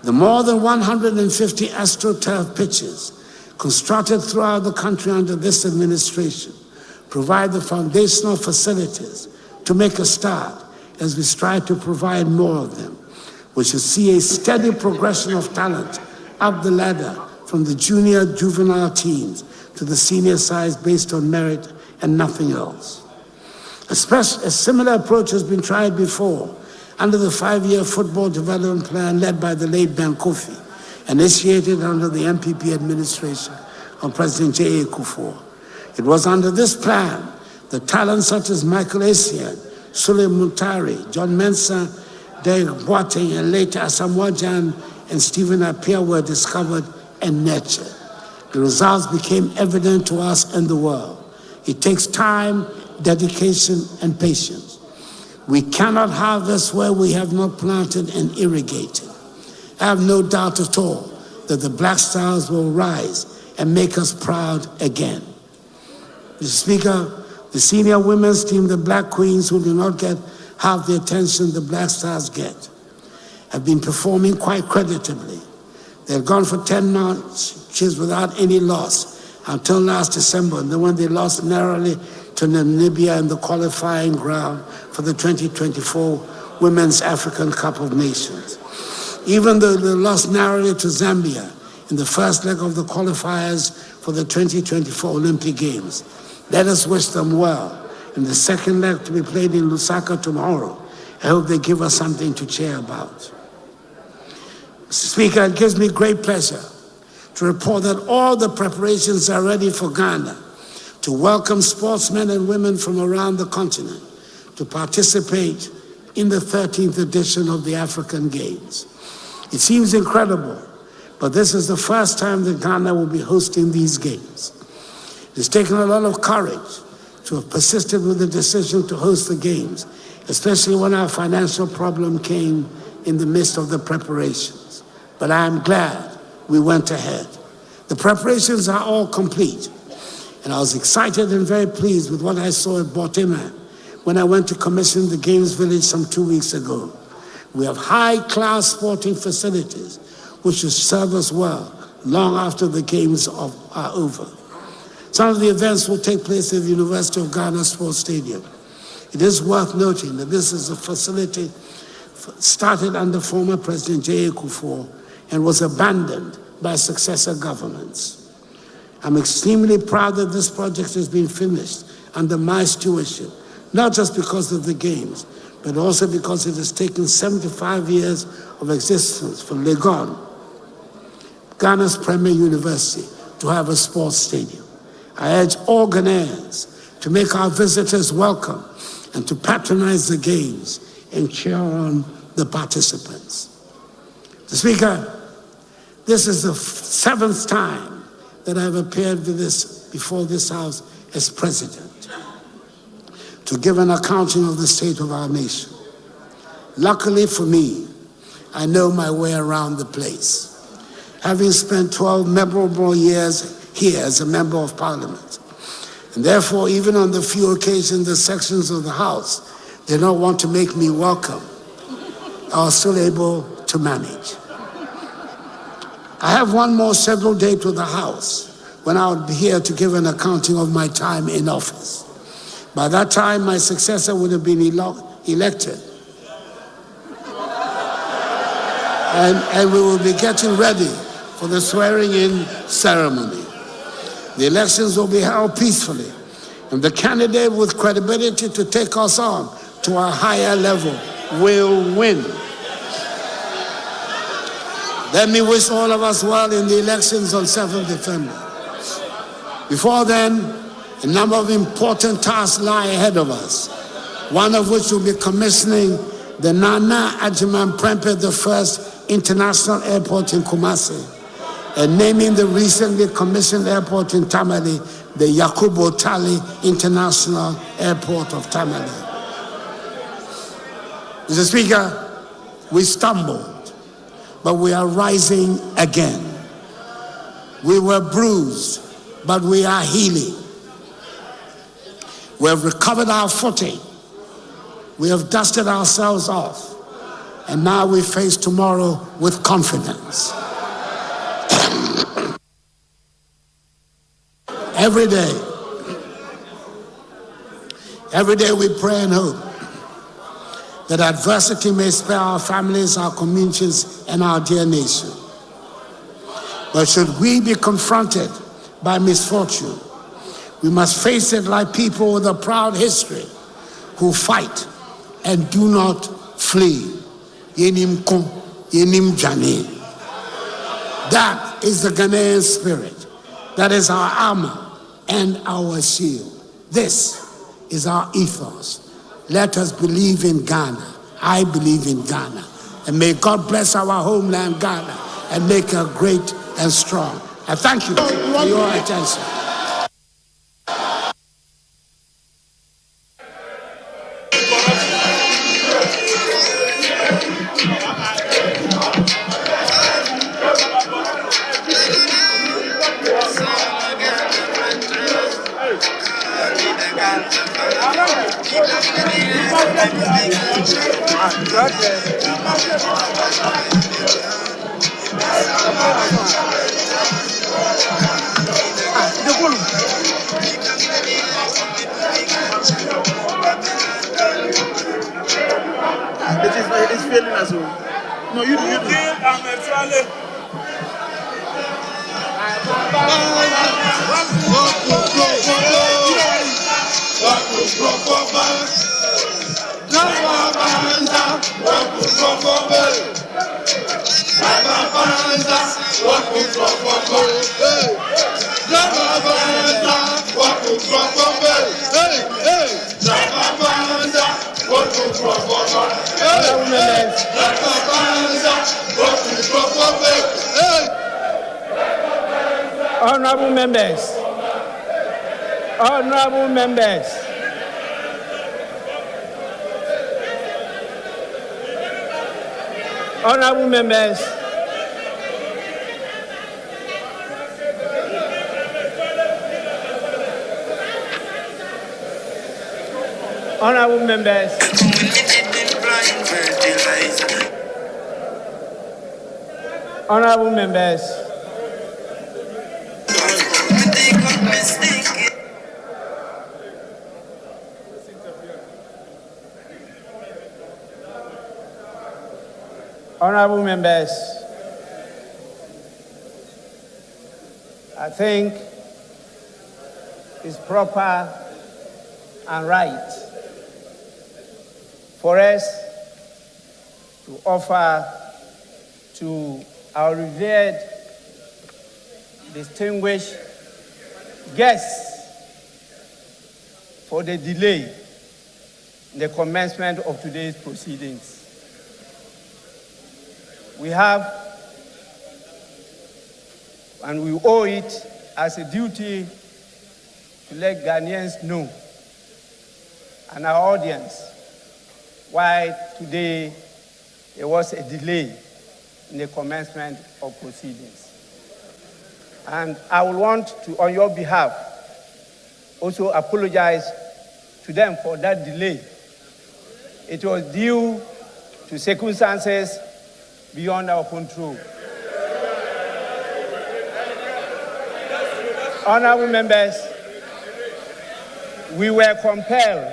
The more than 150 AstroTurf pitches constructed throughout the country under this administration provide the foundational facilities to make a start as we strive to provide more of them. We should see a steady progression of talent up the ladder from the junior juvenile teams to the senior sides based on merit and nothing else. A similar approach has been tried before under the 5-year football development plan led by the late Ben Kofi, initiated under the MPP administration of President J.A. Akufo. It was under this plan that talents such as Michael Essien, Sule Muntari, John Mensah, Derek Boateng, and later Asamoah Gyan and Stephen Appiah were discovered and nurtured. The results became evident to us and the world. It takes time, dedication, and patience. We cannot harvest where we have not planted and irrigated. I have no doubt at all that the Black Stars will rise and make us proud again. Mr. Speaker, the senior women's team, the Black Queens, who do not get half the attention the Black Stars get, have been performing quite creditably. They had gone for 10 matches without any loss until last December, and then when they lost narrowly to Namibia in the qualifying ground for the 2024 Women's African Cup of Nations. Even though they lost narrowly to Zambia in the first leg of the qualifiers for the 2024 Olympic Games, let us wish them well in the second leg to be played in Lusaka tomorrow. I hope they give us something to cheer about. Mr. Speaker, it gives me great pleasure to report that all the preparations are ready for Ghana to welcome sportsmen and women from around the continent to participate in the 13th edition of the African Games. It seems incredible, but this is the first time that Ghana will be hosting these games. It's taken a lot of courage to have persisted with the decision to host the Games, especially when our financial problem came in the midst of the preparations. But I am glad we went ahead. The preparations are all complete, and I was excited and very pleased with what I saw at Botima when I went to commission the Games Village some 2 weeks ago. We have high-class sporting facilities which will serve us well long after the Games are over. Some of the events will take place at the University of Ghana Sports Stadium. It is worth noting that this is a facility started under former President J. Akufo and was abandoned by successor governments. I'm extremely proud that this project has been finished under my stewardship, not just because of the Games, but also because it has taken 75 years of existence for Legon, Ghana's premier university, to have a sports stadium. I urge all Ghanaians to make our visitors welcome and to patronize the Games and cheer on the participants. Mr. Speaker, this is the 7th time that I've appeared before this House as President to give an accounting of the state of our nation. Luckily for me, I know my way around the place, having spent 12 memorable years here as a member of Parliament. And therefore, even on the few occasions the sections of the House did not want to make me welcome, I was still able to manage. I have one more scheduled date with the House when I will be here to give an accounting of my time in office. By that time, my successor would have been elected. And we will be getting ready for the swearing-in ceremony. The elections will be held peacefully, and the candidate with credibility to take us on to a higher level will win. Let me wish all of us well in the elections on 7th December. Before then, a number of important tasks lie ahead of us, one of which will be commissioning the Nana Adjournment the first international airport in Kumasi, and naming the recently commissioned airport in Tamale the Yakubu Tali International Airport of Tamale. Mr. Speaker, we stumbled, but we are rising again. We were bruised, but we are healing. We have recovered our footing. We have dusted ourselves off, and now we face tomorrow with confidence. Every day we pray and hope that adversity may spare our families, our communities, and our dear nation. But should we be confronted by misfortune, we must face it like people with a proud history who fight and do not flee. Yenim kon, yenim jane. That is the Ghanaian spirit. That is our armor and our shield. This is our ethos. Let us believe in Ghana. I believe in Ghana. And may God bless our homeland, Ghana, and make her great and strong. I thank you for your attention. It's failing as well. No, you do. Honorable members, Honorable members, honorable members, honorable members, honorable members, honorable members, I think it's proper and right for us to offer to our revered, distinguished guests for the delay in the commencement of today's proceedings. We have, and we owe it as a duty to let Ghanaians know and our audience why today there was a delay in the commencement of proceedings. And I would want to, on your behalf, also apologize to them for that delay. It was due to circumstances beyond our control. Honorable members, we were compelled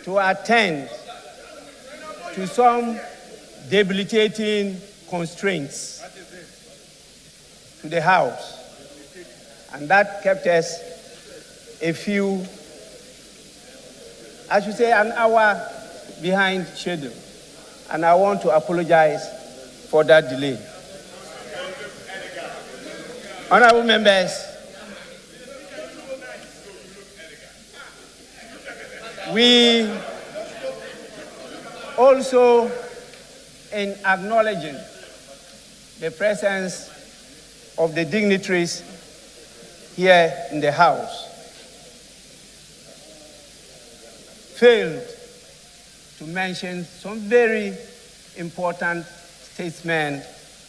to attend to some debilitating constraints to the House, and that kept us an hour behind schedule, and I want to apologize for that delay. Honorable members, we also, in acknowledging the presence of the dignitaries here in the House, failed to mention some very important statesmen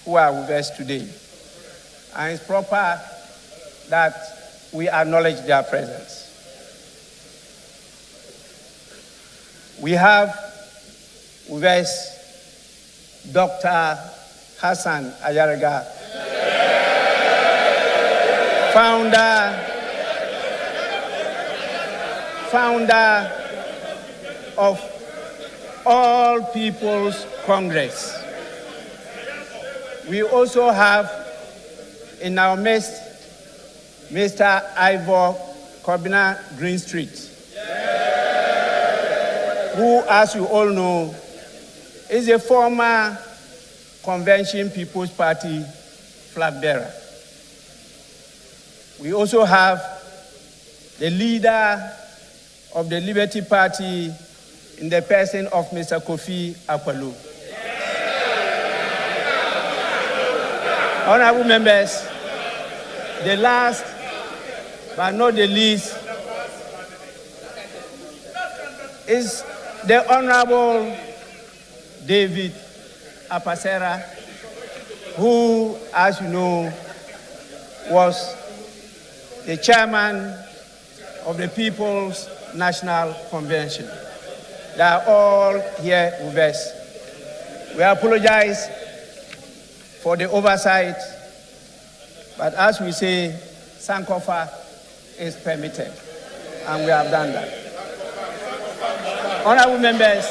who are with us today. And it's proper that we acknowledge their presence. We have with us Dr. Hassan Ayaraga, founder of All People's Congress. We also have in our midst Mr. Ivor Kobina Greenstreet, who, as you all know, is a former Convention People's Party flag bearer. We also have the leader of the Liberty Party in the person of Mr. Kofi Akpaloo. Honorable members, the last but not the least is the Honorable David Apasera, who, as you know, was the chairman of the People's National Convention. They are all here with us. We apologize for the oversight, but as we say, Sankofa is permitted, and we have done that. Honorable members,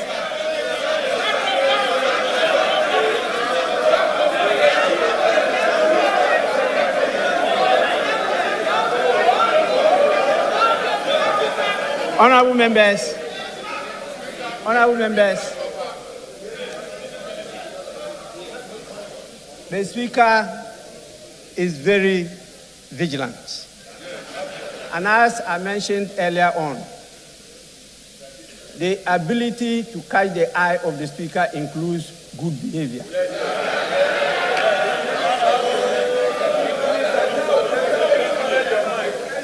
honorable members, the Speaker is very vigilant. And as I mentioned earlier on, the ability to catch the eye of the Speaker includes good behavior.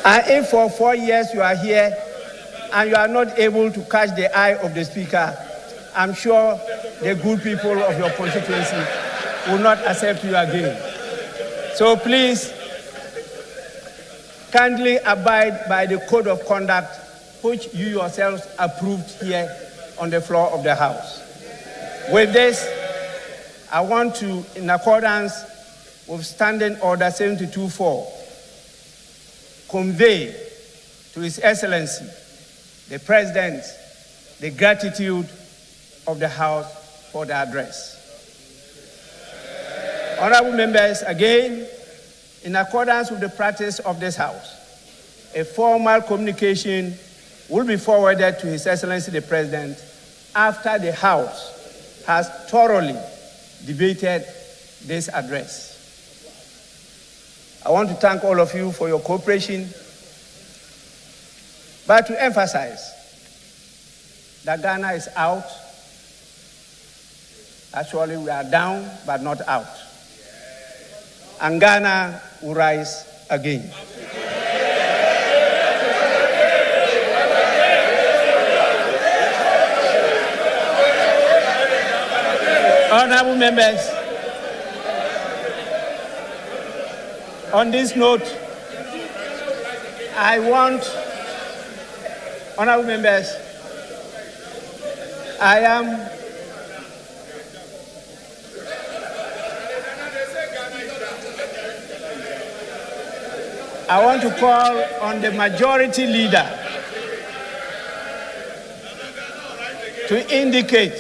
And if for 4 years you are here and you are not able to catch the eye of the Speaker, I'm sure the good people of your constituency will not accept you again. So please, kindly abide by the code of conduct which you yourselves approved here on the floor of the House. With this, I want to, in accordance with Standing Order 72-4, convey to His Excellency, the President, the gratitude of the House for the address. Honorable members, again, in accordance with the practice of this House, a formal communication will be forwarded to His Excellency the President after the House has thoroughly debated this address. I want to thank all of you for your cooperation, but to emphasize that Ghana is out. Actually, we are down, but not out. And Ghana will rise again. Honorable members, on this note, honorable members, I want to call on the majority leader to indicate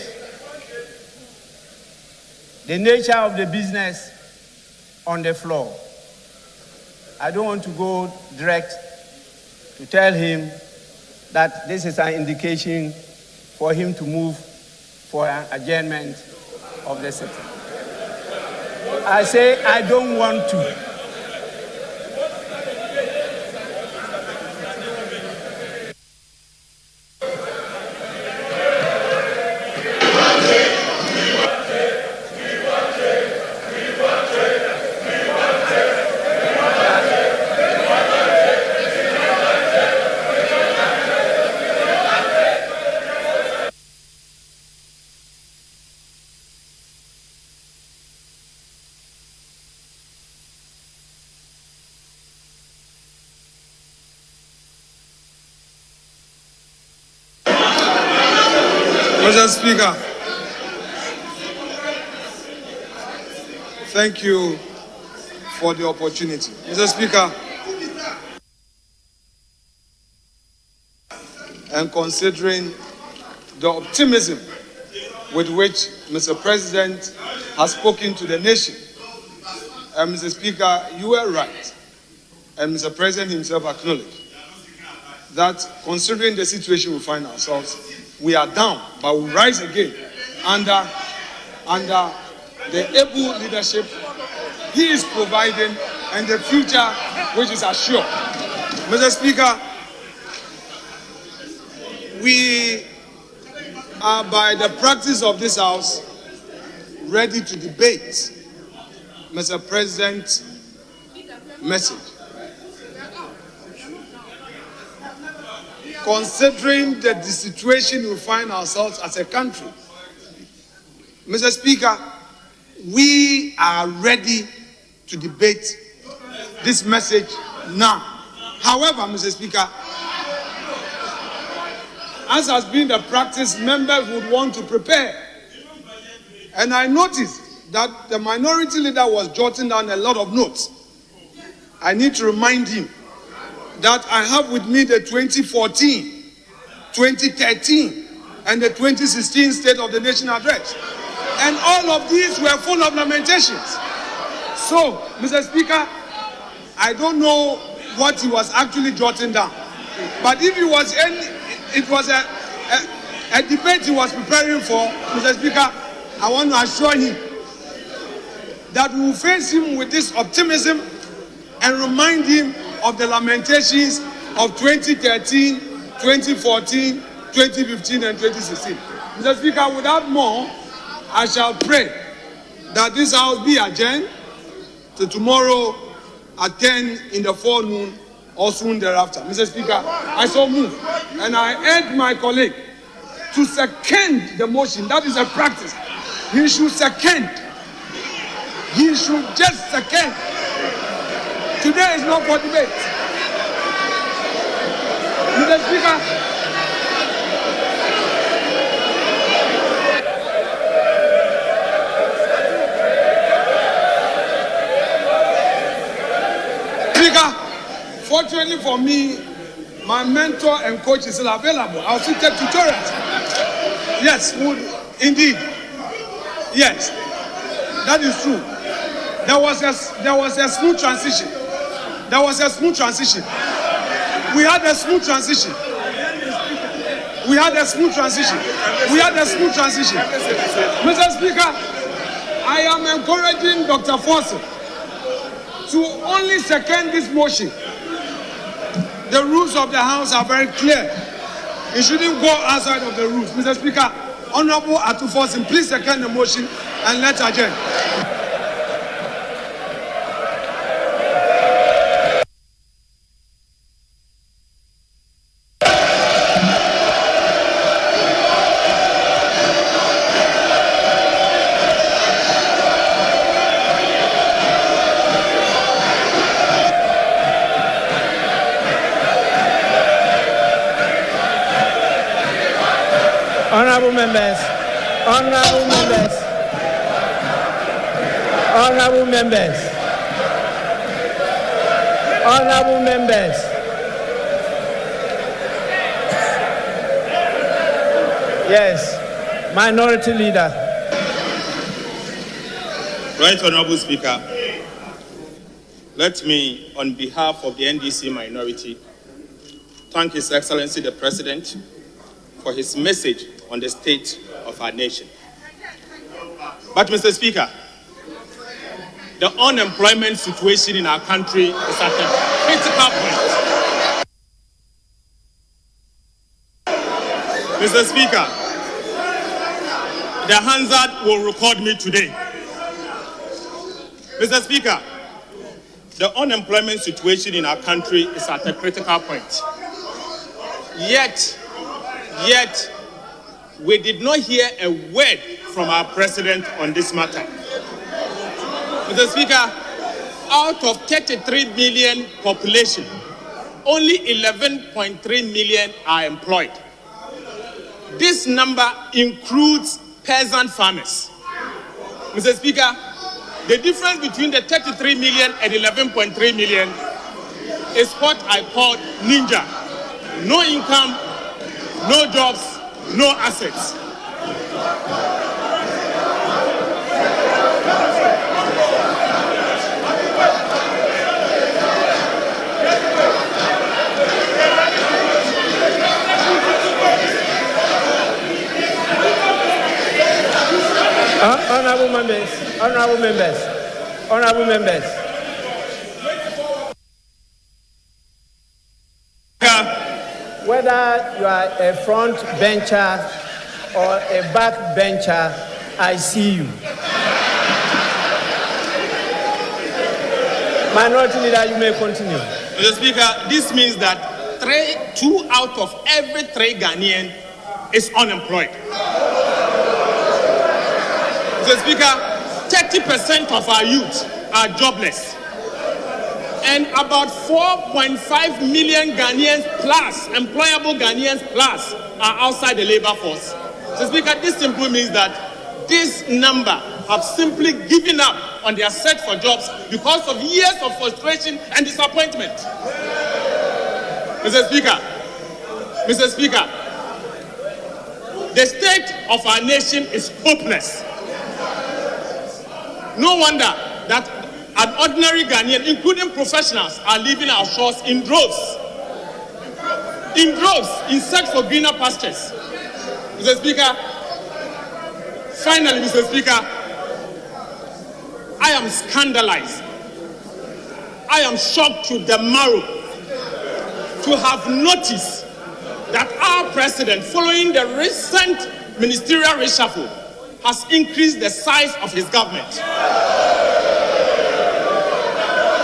the nature of the business on the floor. I don't want to go direct to tell him that this is an indication for him to move for an adjournment of the sitting. I say I don't want to. Mr. Speaker, thank you for the opportunity. Mr. Speaker, and considering the optimism with which Mr. President has spoken to the nation, and Mr. Speaker, you were right, and Mr. President himself acknowledged that considering the situation we find ourselves, we are down, but we rise again under the able leadership he is providing and the future which is assured. Mr. Speaker, we are, by the practice of this House, ready to debate Mr. President's message. Considering the situation we find ourselves as a country, Mr. Speaker, we are ready to debate this message now. However, Mr. Speaker, as has been the practice, members would want to prepare. And I noticed that the minority leader was jotting down a lot of notes. I need to remind him that I have with me the 2014, 2013, and the 2016 State of the Nation Address. And all of these were full of lamentations. So, Mr. Speaker, I don't know what he was actually jotting down. But if it was a debate he was preparing for, Mr. Speaker, I want to assure him that we will face him with this optimism and remind him of the lamentations of 2013, 2014, 2015, and 2016. Mr. Speaker, without more, I shall pray that this House be adjourned to tomorrow at 10 in the forenoon or soon thereafter. Mr. Speaker, I so move, and I urge my colleague to second the motion. That is a practice. He should second. He should just second. Today is not for debate. Mr. Speaker, fortunately for me, my mentor and coach is still available. I'll still take tutorials. Yes, indeed. Yes, that is true. There was a smooth transition. There was a smooth transition. We had a smooth transition. We had a smooth transition. We had a smooth transition. Mr. Speaker, I am encouraging Dr. Foster to only second this motion. The rules of the House are very clear. It shouldn't go outside of the rules. Mr. Speaker, Honorable Akufo-Addo, please second the motion and let's adjourn. Honorable members, honorable members, honorable members, honorable members. Yes, Minority Leader. Right, Honorable Speaker, let me, on behalf of the NDC minority, thank His Excellency the President for his message on the state of our nation. But, Mr. Speaker, the unemployment situation in our country is at a critical point. Mr. Speaker, the Hansard will record me today. Mr. Speaker, the unemployment situation in our country is at a critical point. Yet, we did not hear a word from our president on this matter. Mr. Speaker, out of 33 million population, only 11.3 million are employed. This number includes peasant farmers. Mr. Speaker, the difference between the 33 million and 11.3 million is what I call ninja. No income, no jobs, no assets. Honorable members, honorable members, honorable members. Whether you are a front bencher or a back bencher, I see you. Minority Leader, you may continue. Mr. Speaker, this means that 2 out of every 3 Ghanaian is unemployed. Mr. Speaker, 30% of our youth are jobless. And about 4.5 million Ghanaians plus, employable Ghanaians plus, are outside the labor force. So, Speaker, this simply means that this number have simply given up on their search for jobs because of years of frustration and disappointment. Mr. Speaker, the state of our nation is hopeless. No wonder that an ordinary Ghanaian, including professionals, are leaving our shores in droves, in search for greener pastures. Mr. Speaker, finally, Mr. Speaker, I am scandalized. I am shocked to the marrow to have noticed that our president, following the recent ministerial reshuffle, has increased the size of his government.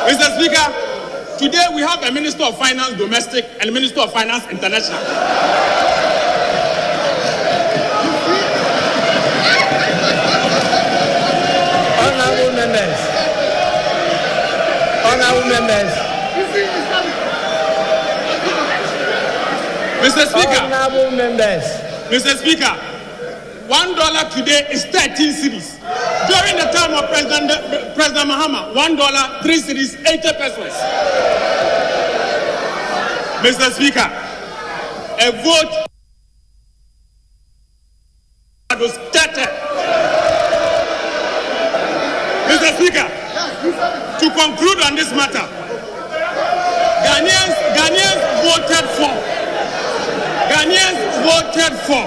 Mr. Speaker, Today we have a Minister of Finance domestic and a Minister of Finance international. Honorable members. Mr. Speaker. Honorable members. Mr. Speaker, $1 today is 13 cedis. During the time of President Mahama, $1, 3 cedis, 80 pesos. Mr. Speaker, a vote was started. Mr. Speaker, to conclude on this matter, Ghanaians voted for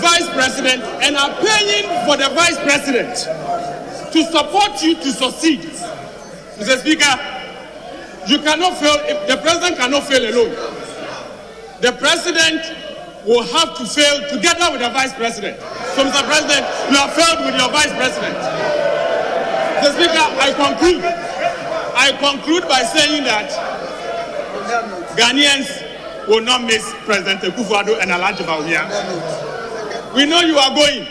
Vice President and are paying for the Vice President to support you to succeed. Mr. Speaker, you cannot fail, the President cannot fail alone. The President will have to fail together with the Vice President. So, Mr. President, you have failed with your Vice President. Mr. Speaker, I conclude by saying that Ghanaians will not miss President Akufo-Addo and Alhaji Bawumia. We know you are going.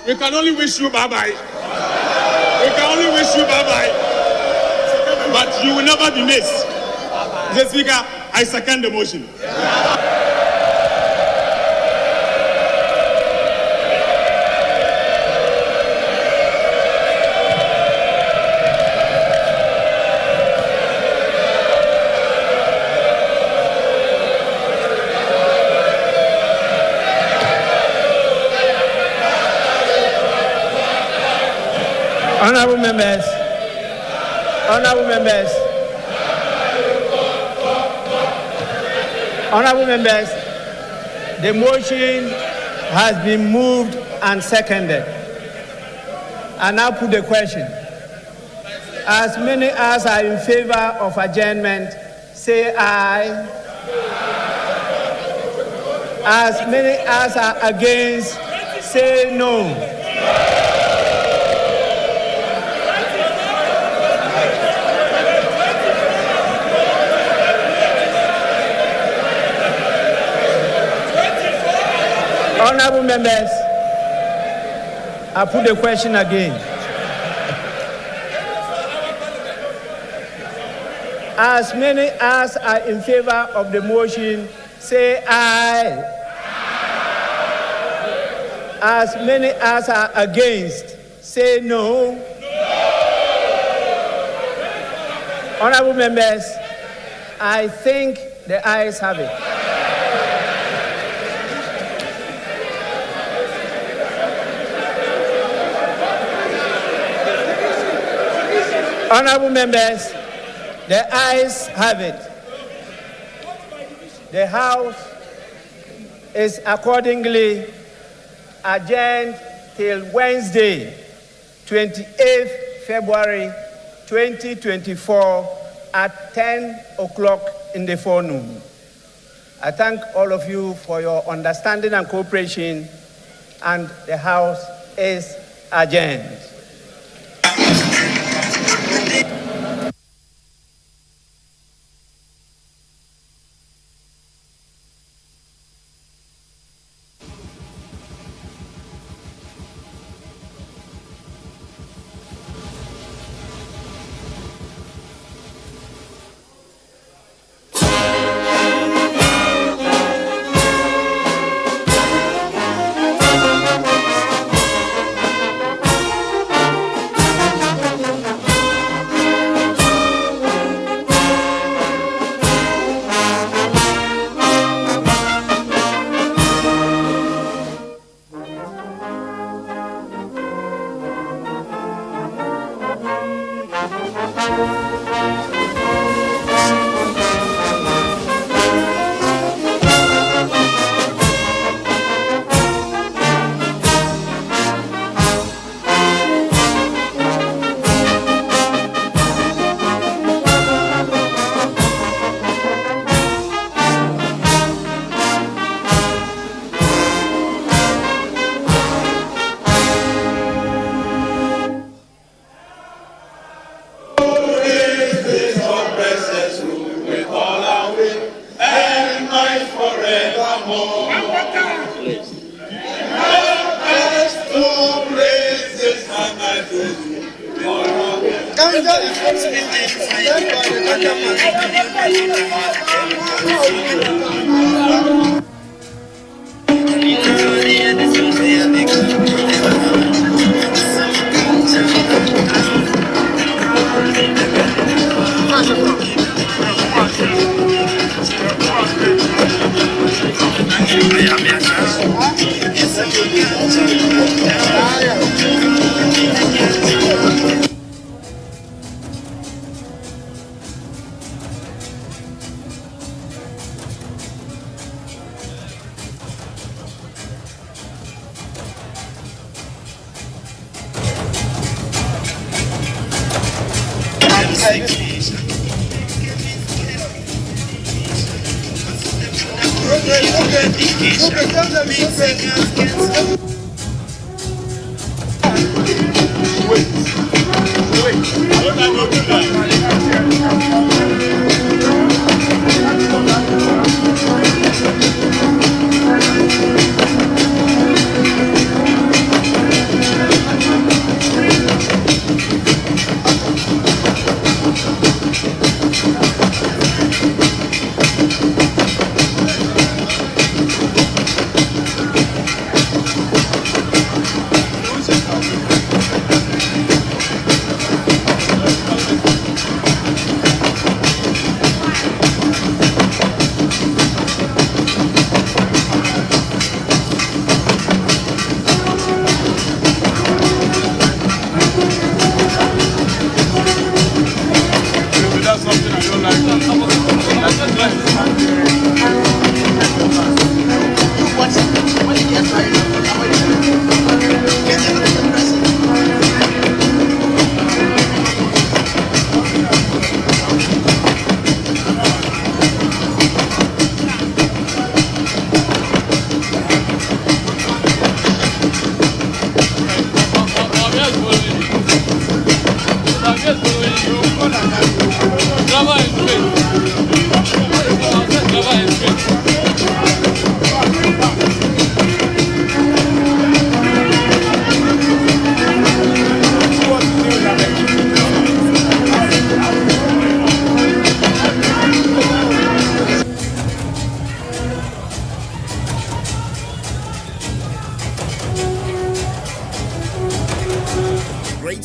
We can only wish you bye-bye. But you will never be missed. Mr. Speaker, I second the motion. Honorable members, the motion has been moved and seconded. I now put the question. As many as are in favor of adjournment, say aye. As many as are against, say no. Honorable members, I put the question again. As many as are in favor of the motion, say aye. As many as are against, say no. Honorable members, I think the ayes have it. Honorable members, the ayes have it. The House is accordingly adjourned till Wednesday, 28th February 2024 at 10 o'clock in the forenoon. I thank all of you for your understanding and cooperation, and the House is adjourned.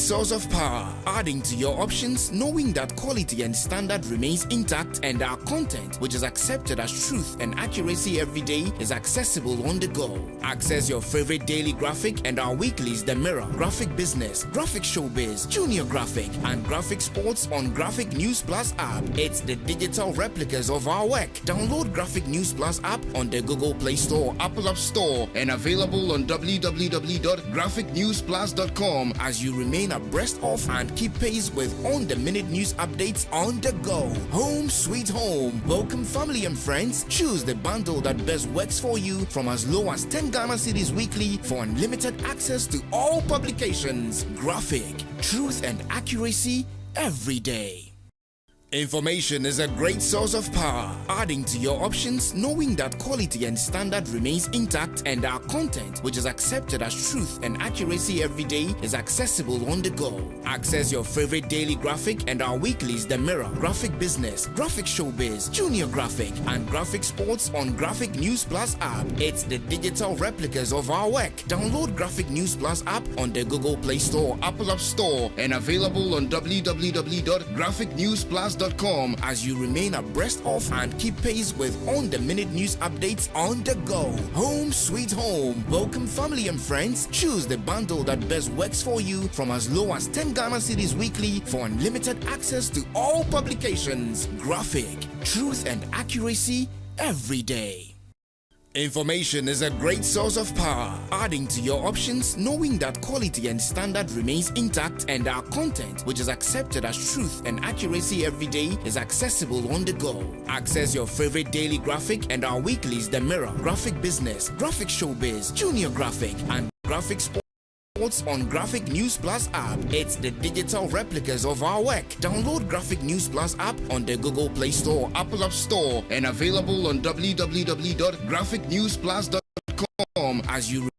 Source of power, adding to your options, knowing that quality and standard remains intact, and our content, which is accepted as truth and accuracy every day, is accessible on the go. Access your favorite daily graphic and our weeklies The Mirror, Graphic Business, Graphic Showbiz, Junior Graphic, and Graphic Sports on Graphic News Plus app. It's the digital replicas of our work. Download Graphic News Plus app on the Google Play Store, Apple App Store, and available on www.graphicnewsplus.com as you remain abreast of and keep pace with on-the-minute news updates on the go. Home sweet home. Welcome family and friends. Choose the bundle that best works for you from as low as 10 Ghana cedis weekly for unlimited access to all publications. Graphic, truth and accuracy every day. Information is a great source of power, adding to your options, knowing that quality and standard remains intact, and our content, which is accepted as truth and accuracy every day, is accessible on the go. Access your favorite daily graphic and our weeklies The Mirror, Graphic Business, Graphic Showbiz, Junior Graphic, and Graphic Sports on Graphic News Plus app. It's the digital replicas of our work. Download Graphic News Plus app on the Google Play Store, Apple App Store, and available on www.graphicnewsplus.com as you remain abreast of and keep pace with on-the-minute news updates on the go. Home sweet home. Welcome family and friends. Choose the bundle that best works for you from as low as 10 Ghana cedis weekly for unlimited access to all publications. Graphic, truth and accuracy every day. Information is a great source of power, adding to your options, knowing that quality and standard remains intact, and our content, which is accepted as truth and accuracy every day, is accessible on the go. Access your favorite daily graphic and our weeklies The Mirror, Graphic Business, Graphic Showbiz, Junior Graphic, and Graphic Sports. on Graphic News Plus app. It's the digital replicas of our work. Download Graphic News Plus app on the Google Play Store, Apple App Store, and available on www.graphicnewsplus.com as you